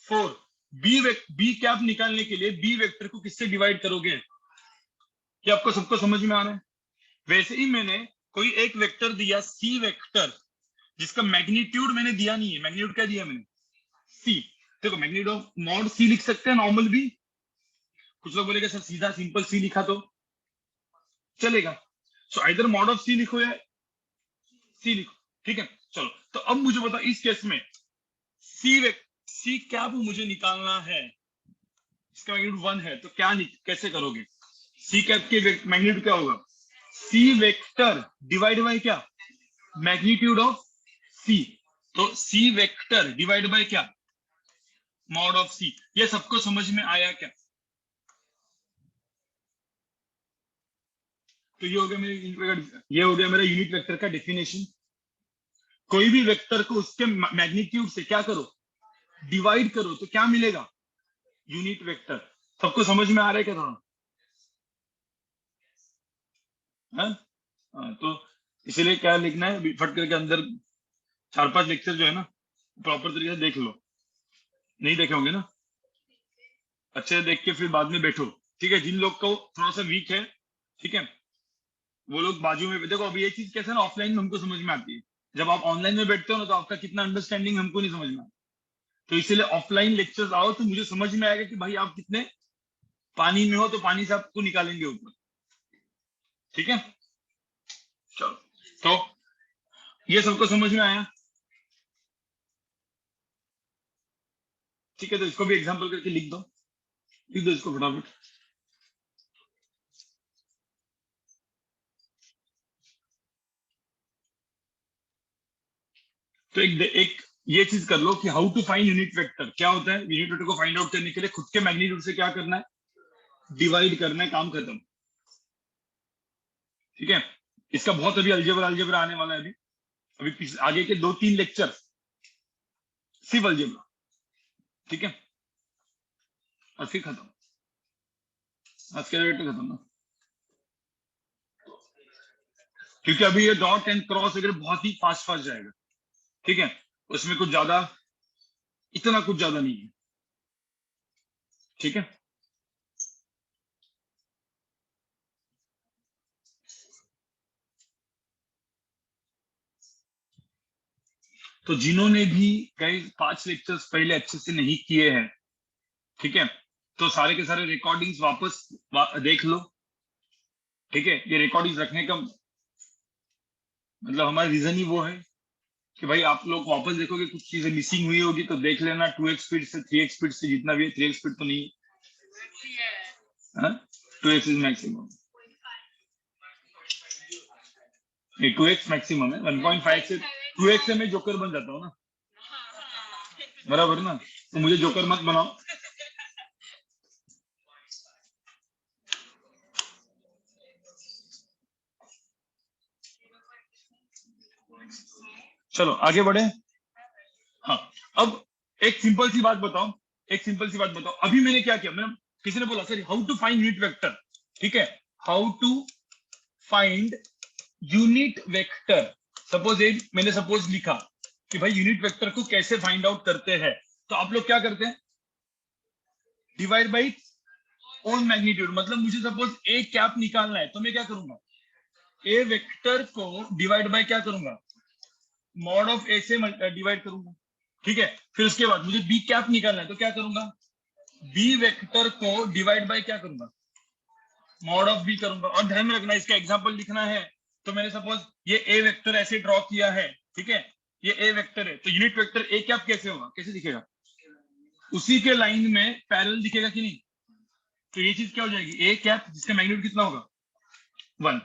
S1: 4। बी कैप निकालने के लिए बी वेक्टर को किससे डिवाइड करोगे? क्या आपको सबको समझ में आ रहा है? वैसे ही मैंने कोई एक वेक्टर दिया सी वेक्टर, जिसका मैग्नीट्यूड मैंने दिया नहीं है। मैग्नीट्यूड क्या दिया मैंने? सी। देखो, मैग्नीट्यूड ऑफ मॉड सी लिख सकते हैं नॉर्मल भी। कुछ लोग बोलेंगे सर सीधा सिंपल सी लिखा तो चलेगा। सो आइदर मॉड ऑफ सी लिखो या सी लिखो, ठीक है? चलो, तो अब मुझे बताओ, इस केस में सी क्या वो मुझे निकालना है, इसका मैग्नीट्यूड 1 है, तो क्या कैसे करोगे? सी कैप के मैग्नीट्यूड क्या होगा? सी वेक्टर डिवाइड बाय क्या? मैग्नीट्यूड ऑफ सी। तो सी वेक्टर डिवाइड बाय क्या? मॉड ऑफ सी। ये सबको समझ में आया क्या? तो ये हो गया ये हो गया मेरा यूनिट वेक्टर का डेफिनेशन। कोई भी वेक्टर को उसके मैग्नीट्यूड से क्या करो? डिवाइड करो, तो क्या मिलेगा? Unit vector. सबको समझ में आ रहा है क्या थोड़ा? हाँ? तो इसीलिए क्या लिखना है, फट करके अंदर 4-5 लेक्चर जो है ना प्रॉपर तरीके से देख लो। नहीं देखे होंगे ना, अच्छे से देख के फिर बाद में बैठो। ठीक है, जिन लोग को थोड़ा सा वीक है, ठीक है, वो लोग बाजू में देखो। अभी ये चीज कैसे ना ऑफलाइन में हमको समझ में आती है, जब आप ऑनलाइन में बैठते हो ना तो आपका कितना अंडरस्टैंडिंग हमको नहीं समझ में आता। तो इसीलिए ऑफलाइन लेक्चर्स आओ तो मुझे समझ में आएगा कि भाई आप कितने पानी में हो, तो पानी से आपको निकालेंगे ऊपर। ठीक है, चलो, तो ये सबको समझ में आया। ठीक है, तो इसको भी एग्जांपल करके लिख दो इसको फटाफट। तो एक ये चीज कर लो कि how to find unit vector. क्या होता है, यूनिट वेक्टर को फाइंड आउट करने के लिए खुद के मैग्नीट्यूड से क्या करना है, डिवाइड करना है, काम खत्म। ठीक है, इसका बहुत अभी अलजेब्रा आने वाला है। अभी आगे के 2-3 लेक्चर सिर्फ अलजेब्रा। ठीक है, और फिर खत्म, आज के वेक्टर खत्म ना। क्योंकि अभी ये डॉट एंड क्रॉस वगैरह बहुत ही फास्ट फास्ट जाएगा। ठीक है, उसमें कुछ ज्यादा, इतना कुछ ज्यादा नहीं है। ठीक है, तो जिन्होंने भी कई 5 लेक्चर्स पहले अच्छे से नहीं किए हैं, ठीक है, तो सारे के सारे रिकॉर्डिंग्स वापस देख लो। ठीक है, ये रिकॉर्डिंग्स रखने का मतलब हमारा रीजन ही वो है कि भाई आप लोग वापस देखोगे, कुछ चीजें मिसिंग हुई होगी तो देख लेना। 2x स्पीड से, 3x स्पीड से, जितना भी है। 3x स्पीड तो नहीं है, 2x इज मैक्सिमम। ये 2x मैक्सिमम है, 1.5 से 2x से मैं जोकर बन जाता हूँ ना, बराबर ना। तो मुझे जोकर मत बनाओ। चलो आगे बढ़े। हाँ, अब एक सिंपल सी बात बताओ। अभी मैंने क्या किया, मैंने, किसी ने बोला sir how to find unit vector. ठीक है, how to find unit vector. Suppose मैंने सपोज लिखा कि भाई यूनिट वेक्टर को कैसे फाइंड आउट करते हैं, तो आप लोग क्या करते हैं, डिवाइड बाई ओन मैग्नीट्यूड। मतलब मुझे सपोज ए कैप निकालना है तो मैं क्या करूंगा, ए वेक्टर को डिवाइड बाय क्या करूंगा, मॉड ऑफ ए से डिवाइड करूंगा। ठीक है, फिर उसके बाद मुझे बी कैप निकालना है तो क्या करूंगा, बी वेक्टर को डिवाइड बाय क्या करूंगा, मॉड ऑफ बी करूंगा। और ध्यान में रखना, इसका एग्जांपल लिखना है तो मैंने सपोज ये ए वेक्टर ऐसे ड्रॉ किया है। ठीक है, ये ए वेक्टर है, तो यूनिट वेक्टर ए कैप कैसे होगा, कैसे दिखेगा, उसी के लाइन में पैरेलल दिखेगा कि नहीं। तो ये चीज क्या हो जाएगी, ए कैप जिसका मैग्नीट्यूड कितना होगा, 1।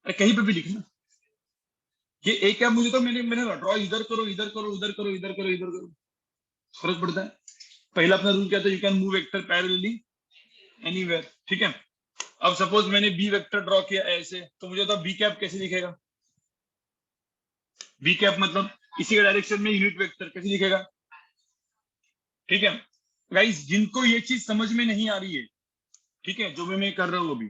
S1: कहीं पे भी लिखना, ये ए कैप मुझे तो मैंने मैंने ड्रॉ इधर करो, इधर करो, उधर करो, इधर करो, इधर करो, फर्क पड़ता है। पहला अपना रूल क्या था, you can move vector parallelly anywhere. ठीक है, अब सपोज मैंने बी वेक्टर ड्रॉ किया ऐसे, तो मुझे तो बी कैप कैसे दिखेगा, बी कैप मतलब इसी के डायरेक्शन में यूनिट वेक्टर कैसे दिखेगा। ठीक है गाइस, जिनको ये चीज समझ में नहीं आ रही है, ठीक है, जो मैं कर रहा हूँ अभी,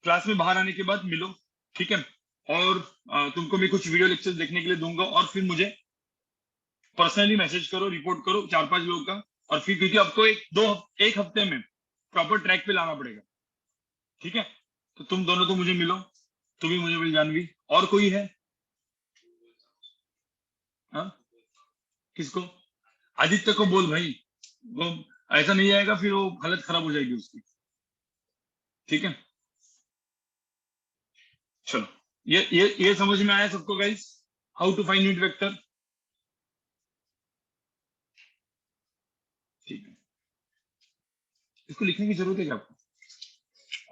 S1: क्लास में बाहर आने के बाद मिलो। ठीक है, और तुमको मैं कुछ वीडियो लेक्चर देखने के लिए दूंगा, और फिर मुझे पर्सनली मैसेज करो, रिपोर्ट करो 4-5 लोगों का। और फिर क्योंकि आपको एक हफ्ते में प्रॉपर ट्रैक पे लाना पड़ेगा। ठीक है, तो तुम दोनों तो मुझे मिलो, तुम भी मुझे मिल, जानवी, और कोई है, हाँ, किसको, आदित्य को बोल भाई, वो ऐसा नहीं आएगा फिर वो हालत खराब हो जाएगी उसकी। ठीक है, चलो, ये समझ में आया सबको guys, how to find unit vector. ठीक है, इसको लिखने की जरूरत है क्या आपको,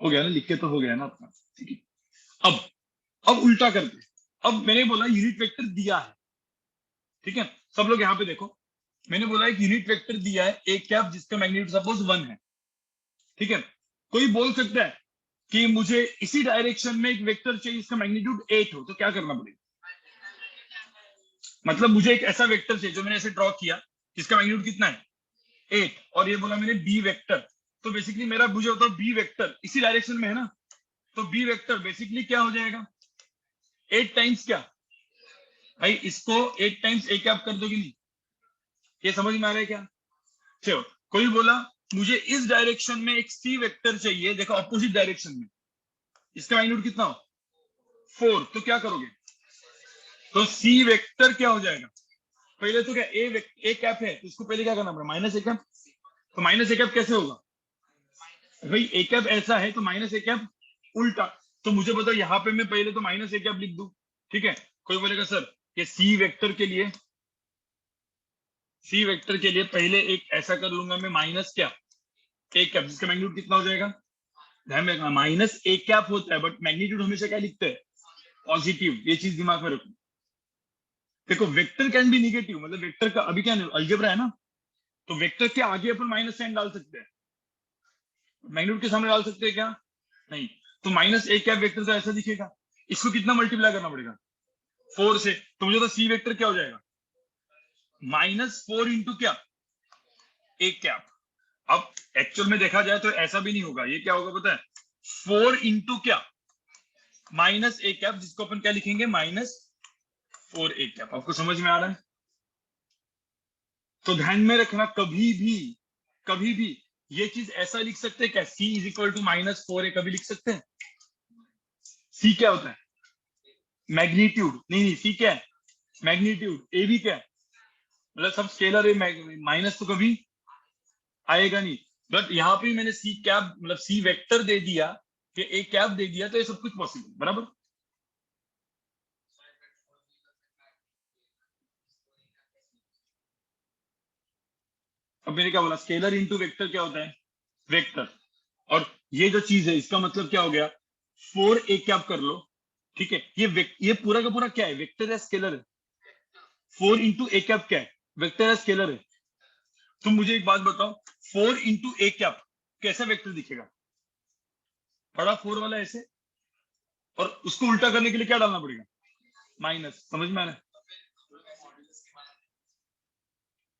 S1: हो गया ना, लिख के तो हो गया ना अपना। ठीक है, अब उल्टा करते, अब मैंने बोला यूनिट वेक्टर दिया है। ठीक है, सब लोग यहाँ पे देखो, मैंने बोला एक यूनिट वेक्टर दिया है एक कैप जिसका मैग्नीट्यूड सपोज 1 है। ठीक है, कोई बोल सकता है कि मुझे इसी डायरेक्शन में एक वेक्टर चाहिए जिसका मैग्नीट्यूड 8 हो, तो क्या करना पड़ेगा, मतलब मुझे एक ऐसा वेक्टर चाहिए जो मैंने ऐसे ड्रॉ किया जिसका मैग्नीट्यूड कितना है, 8, और ये बोला मैंने बी वेक्टर, तो बेसिकली मेरा मुझे होता है बी वेक्टर इसी डायरेक्शन में है ना, तो बी वेक्टर बेसिकली क्या हो जाएगा, 8 टाइम्स क्या भाई, इसको 8 टाइम्स ए कैप कर दोगे नहीं, ये समझ में आ रहा है क्या। चलो कोई बोला मुझे इस डायरेक्शन में एक सी वेक्टर चाहिए, देखो अपोजिट डायरेक्शन में, इसका मैग्नीट्यूड कितना हो 4, तो क्या करोगे, तो सी वेक्टर क्या हो जाएगा, पहले तो क्या ए कैप है तो इसको पहले क्या करना पड़ेगा माइनस ए कैप, तो माइनस ए कैप कैसे होगा भाई, ए कैप ऐसा है तो माइनस ए कैप उल्टा, तो मुझे बताओ यहाँ पे मैं पहले तो माइनस ए कैप लिख दूं, ठीक है। कोई बोलेगा सर ये सी वेक्टर के लिए, सी वेक्टर के लिए पहले एक ऐसा कर लूंगा मैं माइनस क्या ए कैप, जिसका मैग्नीट्यूड कितना हो जाएगा, ध्यान में रखना माइनस ए कैप होता है बट मैग्नीट्यूड हमेशा क्या लिखते हैं पॉजिटिव, ये चीज दिमाग में रखो। देखो वेक्टर कैन बी निगेटिव, मतलब वेक्टर का अभी क्या अलजेब्रा है ना, तो वेक्टर के आगे अपन माइनस साइन डाल सकते हैं, मैग्नीट्यूड के सामने डाल सकते हैं क्या, नहीं, तो माइनस ए कैप वेक्टर तो ऐसा दिखेगा, इसको कितना मल्टीप्लाई करना पड़ेगा 4 से, तो मुझे तो सी वेक्टर क्या हो जाएगा -4 इंटू क्या ए कैप। अब एक्चुअल में देखा जाए तो ऐसा भी नहीं होगा, ये क्या होगा पता है 4 इंटू क्या माइनस ए कैप, जिसको अपन क्या लिखेंगे -4 ए कैप। आपको समझ में आ रहा है, तो ध्यान में रखना कभी भी ये चीज ऐसा लिख सकते हैं क्या, C इज इक्वल टू -4 ए, कभी लिख सकते हैं, C क्या होता है मैग्नीट्यूड, नहीं C क्या है मैग्नीट्यूड, ए भी क्या है, मतलब सब स्केलर है, माइनस तो कभी आएगा नहीं, बट यहाँ पे मैंने सी कैप मतलब सी वेक्टर दे दिया कि ए कैप दे दिया, तो ये सब कुछ पॉसिबल बराबर। अब मैंने क्या बोला स्केलर इंटू वेक्टर क्या होता है वेक्टर, और ये जो चीज है इसका मतलब क्या हो गया 4 ए कैप कर लो, ठीक है, ये पूरा का पूरा क्या है वेक्टर है स्केलर है, 4 इंटू ए कैप क्या है वेक्टर है स्केलर है। तुम मुझे एक बात बताओ 4 इंटू ए कैप कैसा वेक्टर दिखेगा, बड़ा 4 वाला ऐसे, और उसको उल्टा करने के लिए क्या डालना पड़ेगा माइनस, समझ में आ रहा है।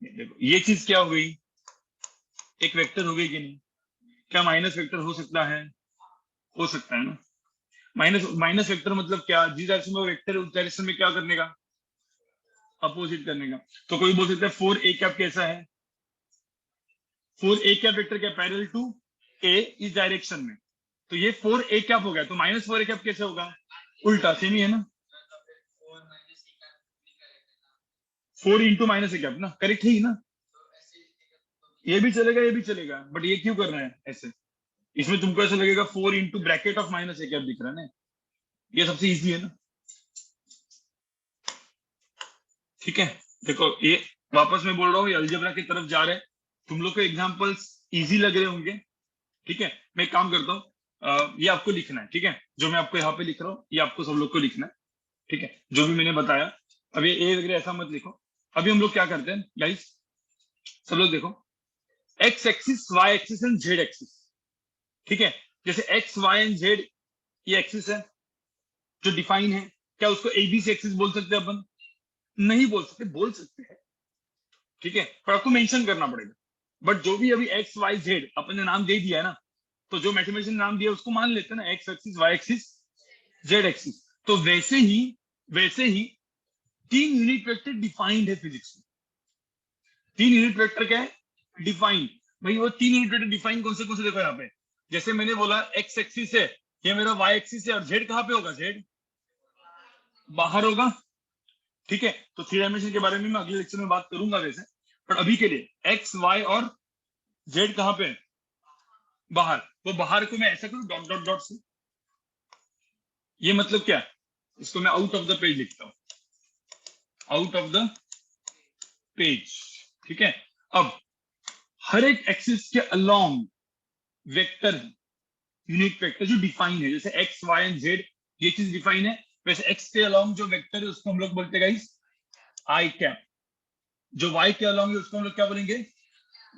S1: देखो ये चीज क्या हो गई, एक वेक्टर हो गई कि नहीं, क्या माइनस वेक्टर हो सकता है, हो सकता है ना, माइनस माइनस वेक्टर मतलब क्या, जिस डायरेक्शन में वेक्टर है उस डायरेक्शन में क्या करने का अपोजिट करने का। तो कोई बोल सकता है 4 ए कैप कैसा है, 4 ए कैप वेक्टर क्या पैरेलल टू ए इस डायरेक्शन में, तो ये 4 ए कैप हो गया, तो -4 ए कैप कैसे होगा उल्टा, सेम ही है ना, 4 इंटू माइनस ए कैप ना, करेक्ट है ही ना, ये भी चलेगा ये भी चलेगा, बट ये क्यों कर रहे हैं ऐसे, इसमें तुमको ऐसा लगेगा 4 into bracket of minus A cap दिख रहा है ना, ये सबसे इजी है ना, ठीक है। देखो ये वापस मैं बोल रहा हूँ ये अलजेब्रा की तरफ जा रहे हैं, तुम लोग को एग्जांपल्स इजी लग रहे होंगे, ठीक है। मैं एक काम करता हूँ ये आपको लिखना है, ठीक है, जो मैं आपको यहाँ पे लिख रहा हूँ ये आपको सब लोग को लिखना है, ठीक है, जो भी मैंने बताया। अब ये ए वगैरह ऐसा मत लिखो, अभी हम लोग क्या करते हैं गाइस, सब लोग देखो x axis y axis and z axis, ठीक है, जैसे एक्स वाई एंड जेड ये एक्सिस है जो डिफाइन है, क्या उसको एबीसी एक्सिस बोल सकते हैं अपन, नहीं बोल सकते, बोल सकते हैं, ठीक है, पर आपको मेंशन करना पड़ेगा, बट जो भी अभी एक्स वाई जेड अपन ने नाम दे दिया है ना, तो जो मैथमेटिशियन नाम दिया उसको मान लेते हैं ना, x axis y axis z axis, तो वैसे ही 3 यूनिट वेक्टर डिफाइंड है फिजिक्स में, 3 यूनिट वेक्टर क्या है डिफाइंड, भाई वो 3 यूनिट वेक्टर डिफाइन कौन से देखो यहाँ पे, जैसे मैंने बोला एक्स एक्सिस है, ये मेरा वाई एक्सिस है, और जेड कहाँ पे होगा, जेड बाहर होगा, ठीक है। तो 3 डायमेंशन के बारे में मैं अगले लेक्चर में बात करूंगा वैसे, पर अभी के लिए एक्स वाई और जेड कहाँ पे है बाहर, वो बाहर को मैं ऐसा करूं डॉट डॉट डॉट से, ये मतलब क्या है, इसको मैं आउट ऑफ द पेज लिखता हूं, आउट ऑफ द पेज, ठीक है। अब हर एक एक्सिस के अलोंग वेक्टर यूनिट वेक्टर जो डिफाइन है, जैसे एक्स वाई एंड जेड ये चीज डिफाइन है, वैसे एक्स के अलोंग जो वेक्टर है उसको हम लोग बोलते हैं गाइस आई कैप, जो वाई के अलोंग है उसको हम लोग क्या बोलेंगे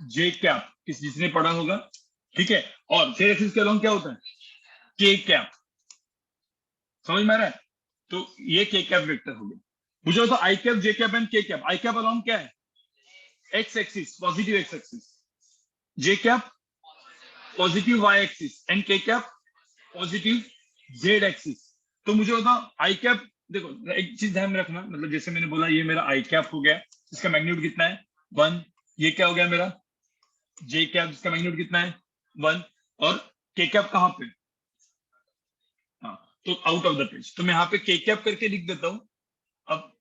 S1: जे कैप, किस जिसने पढ़ा होगा, ठीक है, और जेड एक्सिस के अलोंग क्या होता है के कैप, समझ में आ रहा है, तो ये के कैप वेक्टर हो गया। मुझे तो i cap j cap and k cap, i cap along क्या है x axis positive x axis, j cap positive y axis and k cap positive z axis. तो मुझे बताओ आई कैप, देखो एक चीज ध्यान में रखना, मतलब जैसे मैंने बोला ये मेरा आई कैप हो गया, इसका मैग्नीट्यूड कितना है 1। ये क्या हो गया मेरा जे कैप, इसका मैग्नीट्यूड कितना है 1। और के कैप कहाँ पे, हाँ तो आउट ऑफ द पेज, तो मैं यहाँ पे के कैप करके लिख देता हूँ। अब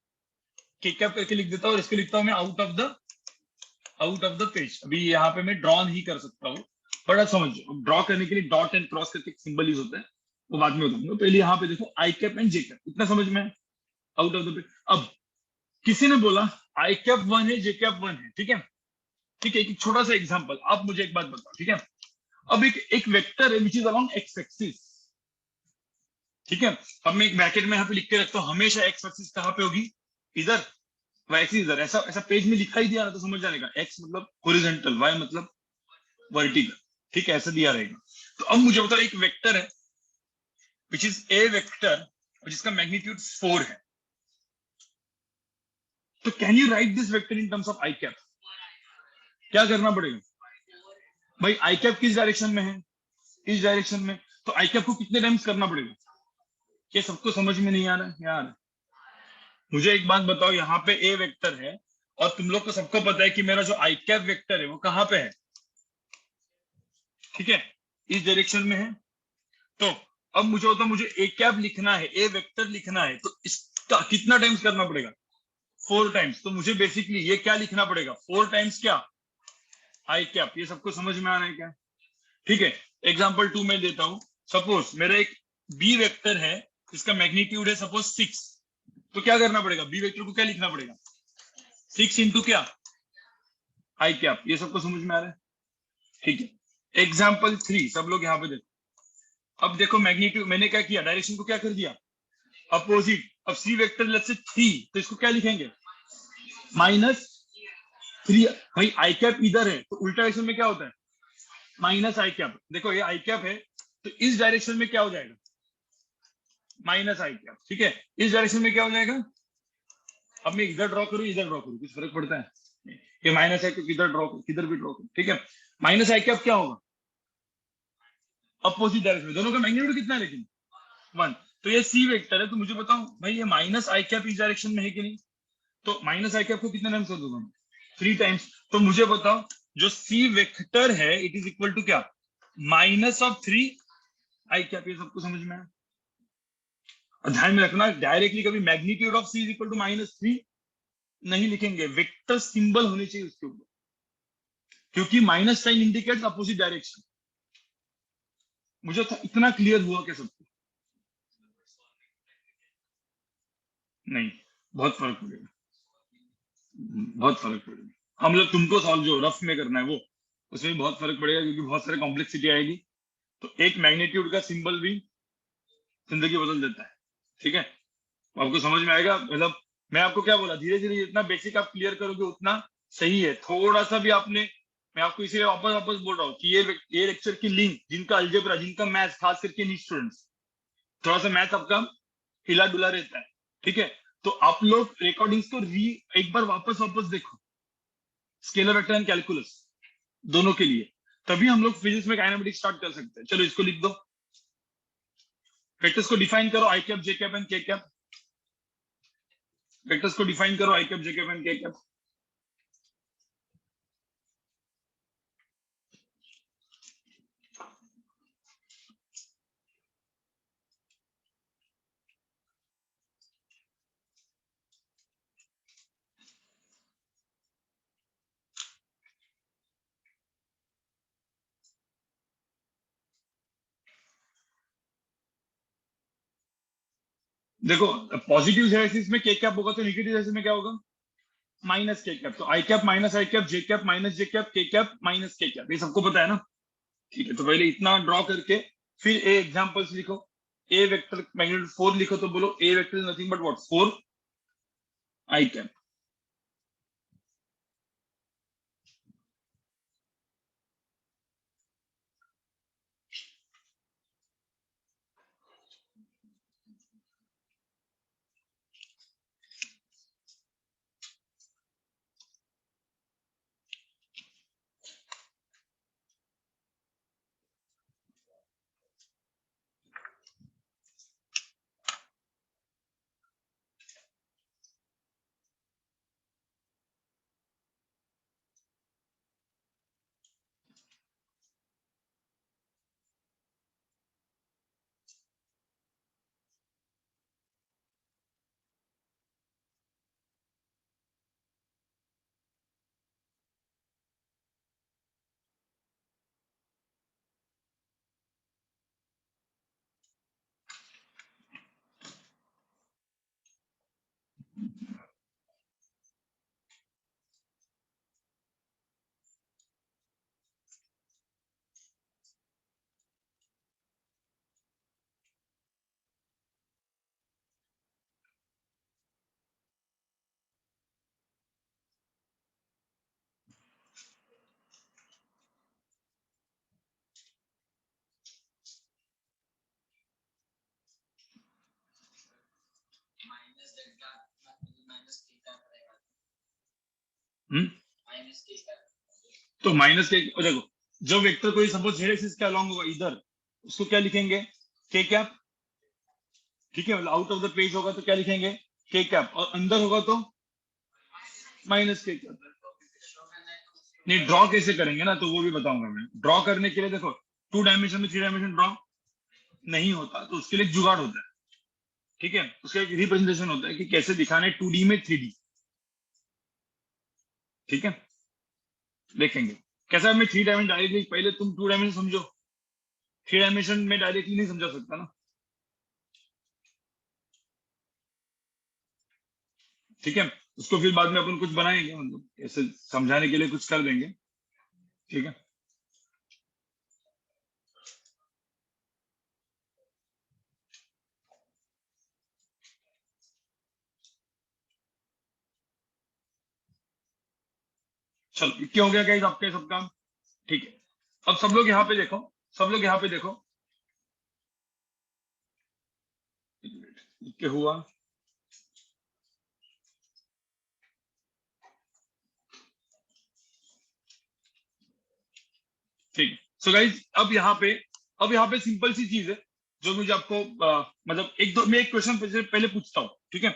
S1: के कैप करके लिख देता हूँ और इसको लिखता हूँ मैं आउट ऑफ द पेज। अभी यहाँ पे मैं ड्रॉ नहीं कर सकता हूँ, बड़ा समझो, ड्रॉ करने के लिए डॉट एंड क्रॉस करके सिंबल यूज होता है, वो बाद में बताऊंगा। पहले यहाँ पे देखो आई कैप एंड जे कैप, इतना समझ में आउट ऑफ द पेज। अब किसी ने बोला आई कैप 1 है जे कैप 1 है, ठीक है, ठीक है, एक छोटा सा एग्जांपल, आप मुझे एक बात बताओ, ठीक है। अब एक वेक्टर है which is along x axis, ठीक है। अब मैं एक ब्रैकेट में यहाँ पे लिख के रखता हूँ, हमेशा एक्स एक्सिस कहाँ पे होगी, इधर, वाई एक्सिस इधर, ऐसा ऐसा पेज में लिखा ही दिया ना तो समझ जाने का, एक्स मतलब हॉरिजॉन्टल, वाई मतलब वर्टिकल, ठीक है, ऐसा दिया रहेगा। तो अब मुझे बताओ एक वेक्टर है विच इज ए वेक्टर और जिसका मैग्नीट्यूड 4 है, तो can you right this vector in terms of i cap? क्या करना पड़ेगा भाई, आई कैप किस डायरेक्शन में है, इस डायरेक्शन में, तो आई कैप को कितने टाइम्स करना पड़ेगा? ये सबको समझ में नहीं आ रहा है यार? मुझे एक बात बताओ, यहाँ पे ए वेक्टर है और तुम लोग को सबको पता है कि मेरा जो आई कैप वेक्टर है वो कहाँ पे है, ठीक है, इस डायरेक्शन में है। तो अब मुझे होता, मुझे ए कैप लिखना है, ए वेक्टर लिखना है, तो इसका कितना टाइम्स करना पड़ेगा, 4 टाइम्स। तो मुझे बेसिकली ये क्या लिखना पड़ेगा, 4 टाइम्स क्या, आई कैप। ये सबको समझ में आ रहा है क्या? ठीक है, एग्जाम्पल 2 में देता हूं। सपोज मेरा एक बी वेक्टर है जिसका मैग्नीट्यूड है सपोज 6, तो क्या करना पड़ेगा, बी वेक्टर को क्या लिखना पड़ेगा, 6 इंटू क्या, आई कैप। ये सबको समझ में आ रहा है? ठीक है, एग्जाम्पल 3, सब लोग यहाँ पे देखो। अब देखो मैग्नीट्यूड मैंने क्या किया, डायरेक्शन को क्या कर दिया, अपोजिट। अब सी वेक्टर लेट्स से 3, तो इसको क्या लिखेंगे, -3। भाई आई कैप इधर है तो उल्टा डायरेक्शन में क्या होता है, माइनस आई कैप। देखो ये आई कैप है तो इस डायरेक्शन में क्या हो जाएगा, माइनस आई कैप, ठीक है। इस डायरेक्शन में क्या हो जाएगा, अब मैं इधर ड्रॉ करूं इधर ड्रॉ करूं कुछ फर्क पड़ता है नहीं। ये माइनस आई कैप किधर ड्रॉ करूं किधर भी ड्रॉ करूं, ठीक है। माइनस आई कैप क्या होगा, अपोजिट डायरेक्शन में, दोनों का मैग्नीट्यूड कितना है लेकिन 1। तो ये सी वेक्टर है, तो मुझे बताओ भाई ये माइनस आई कैप इस डायरेक्शन में है कि नहीं, तो माइनस आई कैप को कितने टाइम्स कर दूंगा, 3 टाइम्स। तो मुझे बताओ जो सी वेक्टर है इट इज इक्वल टू क्या, -3 आई कैप। ये सबको समझ में आया? और ध्यान में रखना डायरेक्टली कभी magnitude of C is equal to -3 नहीं लिखेंगे, वेक्टर सिंबल होनी चाहिए उसके ऊपर, क्योंकि minus sign indicates opposite direction. मुझे इतना क्लियर हुआ क्या सबको? नहीं, बहुत फर्क पड़ेगा, बहुत फर्क पड़ेगा। हम लोग तुमको सॉल्व जो रफ में करना है वो, उसमें भी बहुत फर्क पड़ेगा क्योंकि बहुत सारे कॉम्प्लेक्सिटी आएगी। तो एक मैग्नीट्यूड का सिंबल भी जिंदगी बदल देता है, ठीक है। आपको समझ में आएगा, मतलब मैं आपको क्या बोला, धीरे धीरे जितना बेसिक आप क्लियर करोगे उतना सही है। थोड़ा सा भी आपने, मैं आपको इसीलिए वापस वापस बोल रहा हूँ कि ये लेक्चर की लिंक, जिनका अलजेब्रा, जिनका मैथ्स, खास करके नी स्टूडेंट्स, थोड़ा सा मैथ आपका हिला डुला रहता है, ठीक है। तो आप लोग रिकॉर्डिंग्स को एक बार वापस वापस देखो, स्केलर वेक्टर एंड कैलकुलस दोनों के लिए, तभी हम लोग फिजिक्स में काइनेमेटिक्स स्टार्ट कर सकते हैं। चलो इसको लिख दो, वेक्टर्स को डिफाइन करो, आई cap j cap and k cap. Vectors को डिफाइन करो, आई cap j cap and k cap. देखो पॉजिटिव एक्सिस में के कैप होगा तो नेगेटिव एक्सिस में क्या होगा, माइनस के कैप। तो i cap minus i cap, j cap minus j cap, के कैप माइनस के कैप, ये सबको पता है ना? ठीक है, तो पहले इतना ड्रॉ करके फिर ए एग्जांपल्स लिखो। ए वेक्टर मैग्नीट्यूड 4 लिखो तो बोलो A vector is nothing but what, 4 I cap. तो माइनस के देखो, जो वेक्टर कोई सपोज जेड एक्सिस के अलोंग होगा इधर, उसको क्या लिखेंगे, के कैप। ठीक है, मतलब आउट ऑफ द पेज होगा तो क्या लिखेंगे, के कैप, और अंदर होगा तो माइनस के कैप। नहीं, ड्रॉ कैसे करेंगे ना, तो वो भी बताऊंगा मैं। ड्रॉ करने के लिए देखो, 2 डायमेंशन में 3 डायमेंशन ड्रॉ नहीं होता, तो उसके लिए एक जुगाड़ होता है। ठीक है, उसका एक रिप्रेजेंटेशन होता है कि कैसे दिखाना है 2D में 3D। ठीक है, देखेंगे कैसा। मैं 3 डायमेंशन डायरेक्टली, पहले तुम 2 डायमेंशन समझो, 3 डायमेंशन में डायरेक्टली नहीं समझा सकता ना। ठीक है, उसको फिर बाद में अपन कुछ बनाएंगे, मतलब ऐसे समझाने के लिए कुछ कर देंगे। ठीक है, चलो क्या हो गया गाइस आपके सब काम। ठीक है, अब सब लोग यहाँ पे देखो, सब लोग यहाँ पे देखो, क्या हुआ। ठीक है, सो गाइस अब यहाँ पे सिंपल सी चीज है, जो मुझे आपको मतलब एक दो, मैं एक क्वेश्चन पहले पूछता हूँ। ठीक है,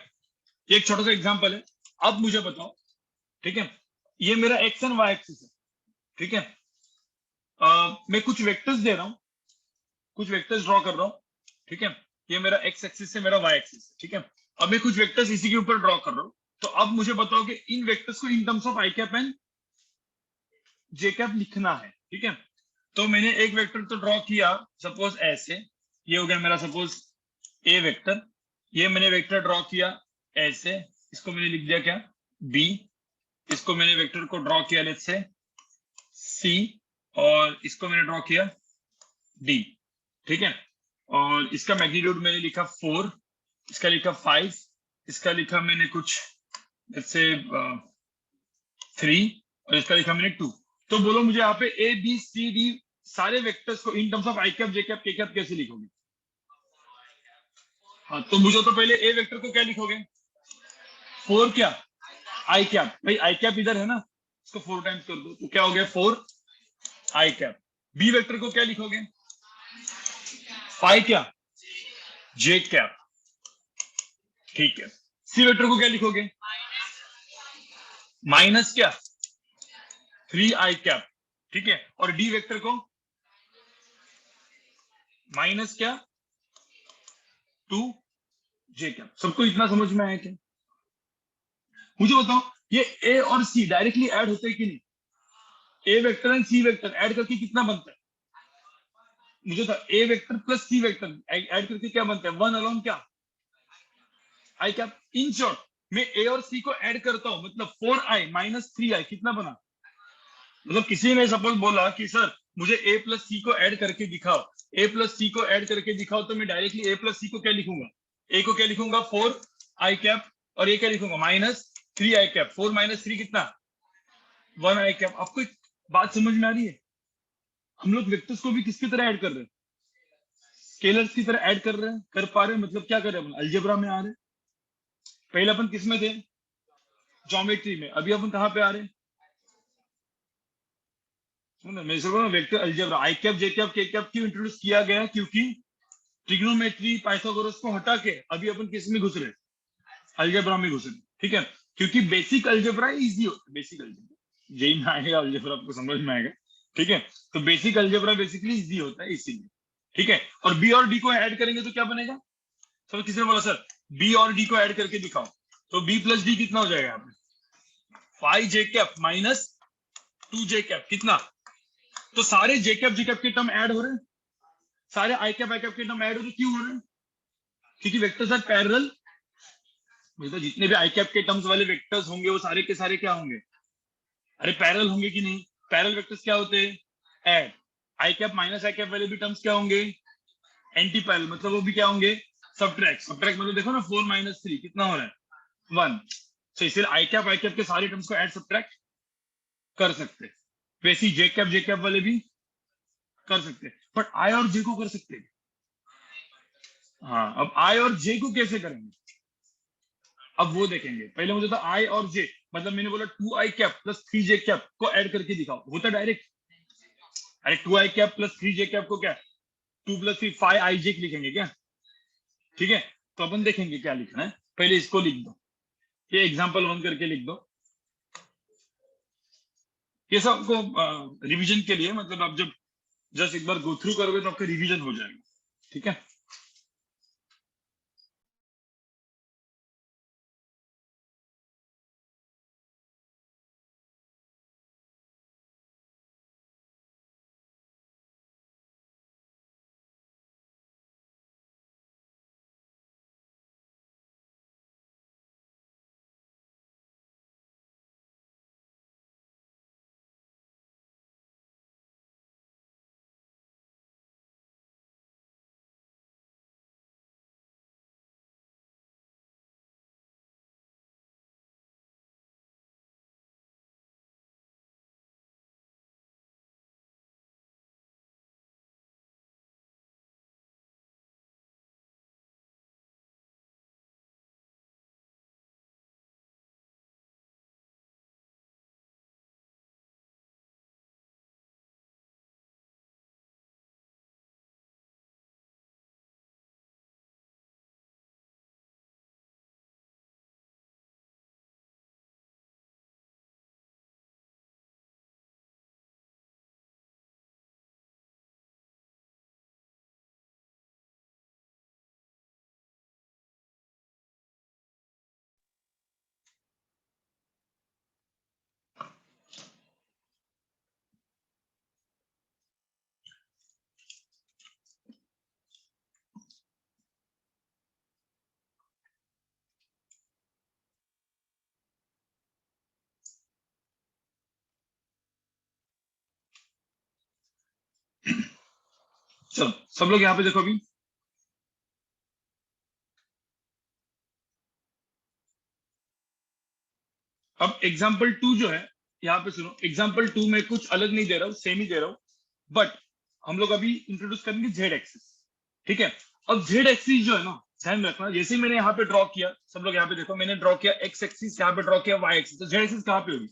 S1: ये एक छोटा सा एग्जांपल है। अब मुझे बताओ, ठीक है, ये मेरा एक्स एंड वाई एक्सिस है। ठीक है, मैं कुछ वेक्टर्स दे रहा हूँ, कुछ वेक्टर्स ड्रॉ कर रहा हूँ। ठीक है, ये मेरा एक्स एक्सिस है, मेरा वाई एक्सिस है। ठीक है, अब मैं कुछ वेक्टर्स इसी के ऊपर ड्रॉ कर रहा हूँ। तो अब मुझे बताओ कि इन वेक्टर्स को इन terms of i cap and j cap लिखना है। ठीक है, तो मैंने एक वेक्टर तो ड्रॉ किया, सपोज ऐसे, ये हो गया मेरा सपोज ए वेक्टर। ये मैंने वेक्टर ड्रॉ किया ऐसे, इसको मैंने लिख दिया क्या, बी। इसको मैंने वेक्टर को ड्रॉ किया लेट्स से सी, और इसको मैंने ड्रॉ किया डी। ठीक है, और इसका मैग्नीट्यूड मैंने लिखा 4, इसका लिखा 5, इसका लिखा मैंने कुछ जैसे 3, और इसका लिखा मैंने 2। तो बोलो मुझे यहाँ पे ए बी सी डी सारे वेक्टर्स को इन terms of i cap j cap के कैप कैसे लिखोगे। हाँ, तो मुझे तो पहले ए वेक्टर को क्या लिखोगे, 4 क्या, आई कैप। भाई आई कैप इधर है ना, इसको 4 टाइम्स कर दो तो क्या हो गया, 4 आई कैप। बी वेक्टर को क्या लिखोगे, 5 क्या, जे कैप। ठीक है, सी वेक्टर को क्या लिखोगे, माइनस क्या, 3 आई कैप। ठीक है, और डी वेक्टर को माइनस क्या, 2 जे कैप। सबको इतना समझ में आया क्या। मुझे बताओ, ये ए और सी डायरेक्टली ऐड होते हैं कि नहीं, A vector and C vector add करके कितना बनता है, मुझे तो A vector plus C vector add करके क्या बनता है, 1 अलॉन्ग क्या, आई कैप। इन शॉर्ट, मैं ए और सी को ऐड करता हूं, मतलब 4i माइनस 3i कितना बना। मतलब किसी ने सपोज बोला कि सर मुझे ए प्लस सी को ऐड करके दिखाओ, ए प्लस सी को ऐड करके दिखाओ, तो मैं डायरेक्टली ए प्लस सी को क्या लिखूंगा, ए को क्या लिखूंगा 4 आई कैप, और ए क्या लिखूंगा माइनस 3 आई कैप। 4 माइनस 3 कितना, 1 आई कैप। आपको एक बात समझ में आ रही है, हम लोग वेक्टर्स को भी किसकी तरह ऐड कर रहे हैं, स्केलर्स की तरह ऐड कर रहे हैं, कर पा रहे हैं, मतलब क्या कर रहे हैं अपन, अलजेब्रा में आ रहे हैं। पहले अपन किस में थे, ज्योमेट्री में, अभी अपन कहाँ पे आ रहे हैं, मैं से वेक्टर अलजेब्रा। आई कैप जे कैप के कैप क्यों इंट्रोड्यूस किया गया, क्योंकि ट्रिग्नोमेट्री पाइथागोरस को हटा के अभी अपन किस में घुस रहे, अलजेब्रा में घुस रहे। ठीक है, क्योंकि बेसिक अलजेब्रा इजी होता है, बेसिक अलजेब्रा जेई में आएगा, अलजेब्रा आपको समझ में आएगा। ठीक है, तो बेसिक अलजेब्रा बेसिकली इजी होता है इसीलिए। ठीक है, और बी और डी को ऐड करेंगे तो क्या बनेगा, सर किसी ने बोला सर बी और डी को ऐड करके दिखाओ, तो बी प्लस डी कितना हो जाएगा यहाँ पे, 5 जे कैप माइनस 2 जे कैप कितना। तो सारे जे कैप के टर्म ऐड हो रहे हैं, सारे आई कैप के टर्म ऐड हो रहे हैं, क्यों हो रहे हैं, क्योंकि वेक्टर्स आर पैरेलल। मतलब जितने भी आई कैप के टर्म्स वाले वेक्टर्स होंगे वो सारे के सारे क्या होंगे, अरे पैरेलल होंगे कि नहीं। पैरेलल वेक्टर्स क्या होते हैं, add. I cap minus i cap वाले भी टर्म्स क्या होंगे, एंटी पैरेलल, मतलब वो भी क्या होंगे, सब्ट्रैक्ट। सब्ट्रैक्ट मतलब देखो ना 4 माइनस 3 कितना हो रहा है, 1। तो इसलिए आई कैप के सारे टर्म्स को ऐड सब्ट्रैक्ट कर सकते हैं, वैसे ही जे कैप वाले भी कर सकते हैं, बट आई और जे को कर सकते हैं। हाँ, अब आई और जे को कैसे करेंगे, अब वो देखेंगे। पहले मुझे था आई और जे, मतलब मैंने बोला 2i cap plus 3j cap को ऐड करके दिखाओ, होता डायरेक्ट। अरे 2i cap plus 3j cap को क्या 2 प्लस 3 5i j लिखेंगे क्या? ठीक है, तो अपन देखेंगे क्या लिखना है। पहले इसको लिख दो, ये एग्जाम्पल 1 करके लिख दो। ये सबको रिवीजन के लिए, मतलब आप जब जस्ट एक बार गो थ्रू करोगे तो आपका रिवीजन हो जाएगा। ठीक है, चलो सब लोग यहाँ पे देखो अभी। अब एग्जाम्पल 2 जो है, यहाँ पे सुनो, एग्जाम्पल 2 में कुछ अलग नहीं दे रहा हूँ, सेम ही दे रहा हूँ, बट हम लोग अभी इंट्रोड्यूस करेंगे जेड एक्सिस। ठीक है, अब जेड एक्सिस जो है ना, ध्यान में रखना, जैसे मैंने यहाँ पे ड्रॉ किया, सब लोग यहाँ पे देखो, मैंने ड्रॉ किया एक्स एक्सिस, यहाँ पे ड्रॉ किया वाई एक्सिस, तो जेड एक्सिस कहाँ पे होगी?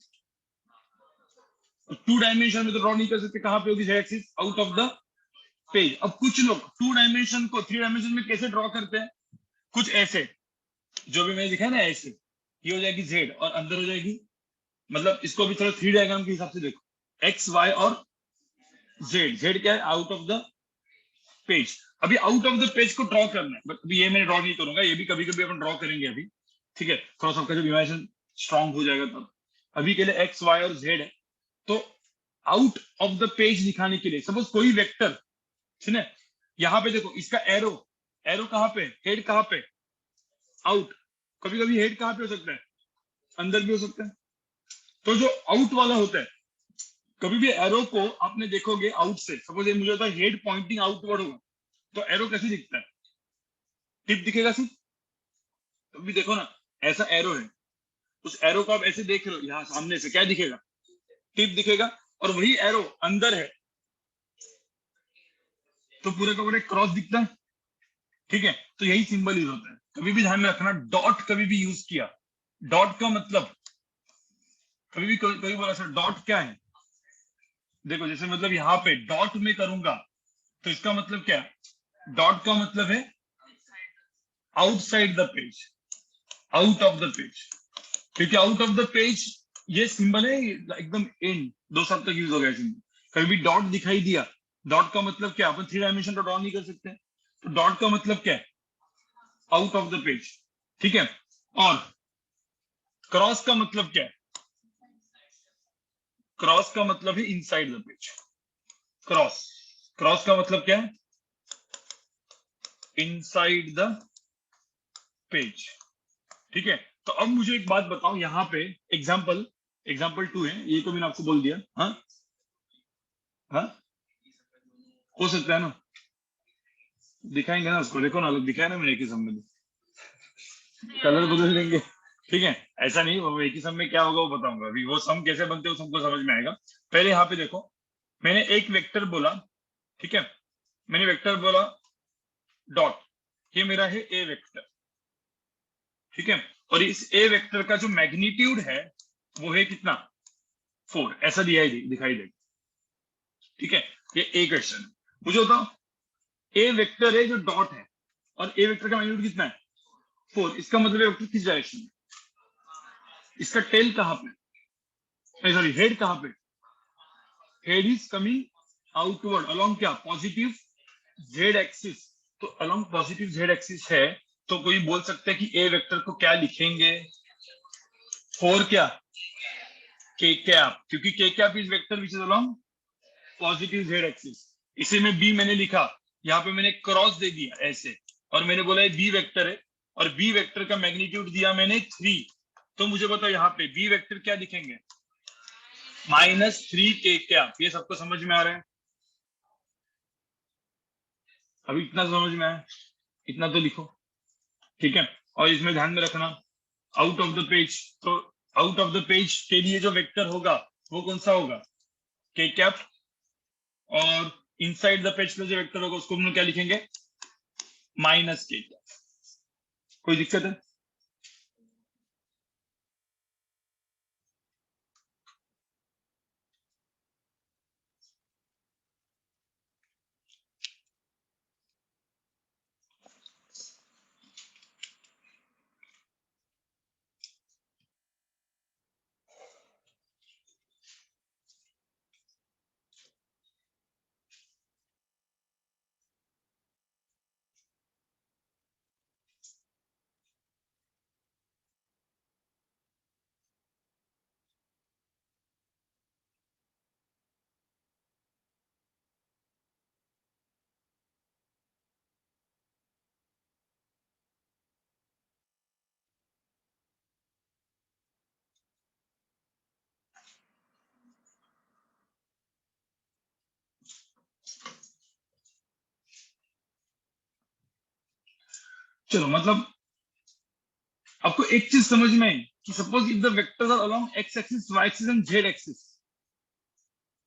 S1: 2 डायमेंशन में तो ड्रॉ नहीं कर सकते, कहाँ पे होगी Z axis? Out of the page. अब कुछ लोग 2 डायमेंशन को 3 डायमेंशन में कैसे ड्रॉ करते हैं? कुछ ऐसे, जो भी मैंने दिखाया ना ऐसे, ये हो जाएगी जेड और अंदर हो जाएगी, मतलब इसको भी थोड़ा 3 डायग्राम के हिसाब से देखो, एक्स वाई और जेड। जेड क्या है? Out of the page. अभी आउट ऑफ द पेज को ड्रॉ करना है, बट अभी ये मैं ड्रॉ नहीं करूंगा, ये भी कभी कभी अपन ड्रॉ करेंगे अभी। ठीक है, थोड़ा सा आपका जब इमेजिनेशन स्ट्रांग हो जाएगा तब। अभी के लिए एक्स वाई और जेड है, तो आउट ऑफ द पेज दिखाने के लिए सपोज कोई वेक्टर, सुने यहाँ पे देखो, इसका एरो, एरो कहाँ पे, हेड कहाँ पे? आउट। कभी कभी हेड कहाँ पे हो सकता है? अंदर भी हो सकता है। तो जो आउट वाला होता है, कभी भी एरो को आपने देखोगे आउट से, सपोज ये मुझे होता है हेड पॉइंटिंग आउटवर्ड होगा, तो एरो कैसे दिखता है? टिप दिखेगा सिर्फ। तो भी देखो ना, ऐसा एरो है, उस एरो को आप ऐसे देख रहे हो, यहाँ सामने से क्या दिखेगा? टिप दिखेगा। और वही एरो अंदर है तो पूरे का पूरे क्रॉस दिखता है। ठीक है, तो यही सिंबल यूज होता है। कभी भी ध्यान में रखना, डॉट कभी भी यूज किया, डॉट का मतलब, कभी भी कभी बोला सर डॉट क्या है, देखो जैसे मतलब यहाँ पे डॉट में करूंगा तो इसका मतलब क्या है? डॉट का मतलब है outside the page, out of the page. क्योंकि आउट ऑफ द पेज ये सिंबल है, एकदम एंड, 2 साल तक यूज हो गया सिंबल। कभी भी डॉट दिखाई दिया, डॉट का मतलब क्या, अपन 3 डायमेंशन को ड्रॉ नहीं कर सकते, तो डॉट का मतलब क्या है? Out of the page. ठीक है, और क्रॉस का मतलब क्या है? क्रॉस का मतलब है inside the page. Cross, cross का मतलब क्या है? Inside the page. ठीक है, तो अब मुझे एक बात बताओ, यहाँ पे एग्जाम्पल, एग्जाम्पल 2 है, ये तो मैंने आपको बोल दिया। हाँ हाँ, हो सकता है ना, दिखाएंगे ना उसको, देखो ना, लोग दिखाए ना मैंने एक ही समय में, कलर बदल देंगे। ठीक है, ऐसा नहीं, वो एक ही सम में क्या होगा वो बताऊंगा, अभी वो सम कैसे बनते हैं वो सबको समझ में आएगा। पहले यहाँ पे देखो, मैंने एक वेक्टर बोला, ठीक है, मैंने वेक्टर बोला डॉट, ये मेरा है ए वेक्टर। ठीक है, और इस ए वेक्टर का जो मैग्नीट्यूड है वो है कितना 4, ऐसा दिखाई दे। ठीक है, ये ए क्वेश्चन। मुझे बताओ ए वेक्टर है जो डॉट है और ए वेक्टर का मैग्नीट्यूड कितना है 4, इसका मतलब वेक्टर किस डायरेक्शन में, इसका टेल कहां पे, सॉरी हेड कहां पे, head is coming outward along क्या पॉजिटिव जेड एक्सिस। तो अलोंग पॉजिटिव जेड एक्सिस है तो कोई बोल सकता है कि ए वेक्टर को क्या लिखेंगे 4 क्या के कैप, क्योंकि के cap is vector which is along positive z axis. इसे में बी मैंने लिखा, यहाँ पे मैंने क्रॉस दे दिया ऐसे और मैंने बोला बी वेक्टर है और बी वेक्टर का मैग्नीट्यूड दिया मैंने 3। तो मुझे बताओ यहाँ पे बी वेक्टर क्या लिखेंगे -3 के कैप। ये सबको समझ में आ रहा है? अभी इतना समझ में आया, इतना तो लिखो। ठीक है, और इसमें ध्यान में रखना आउट ऑफ द पेज, तो आउट ऑफ द पेज के लिए जो वेक्टर होगा वो कौन सा होगा के कैप, और इनसाइड द पेज पे जो वेक्टर होगा उसको हम लोग क्या लिखेंगे -के कैप। कोई दिक्कत है? चलो, मतलब आपको एक चीज समझ में आई कि suppose if the vectors are along x axis y axis and z axis,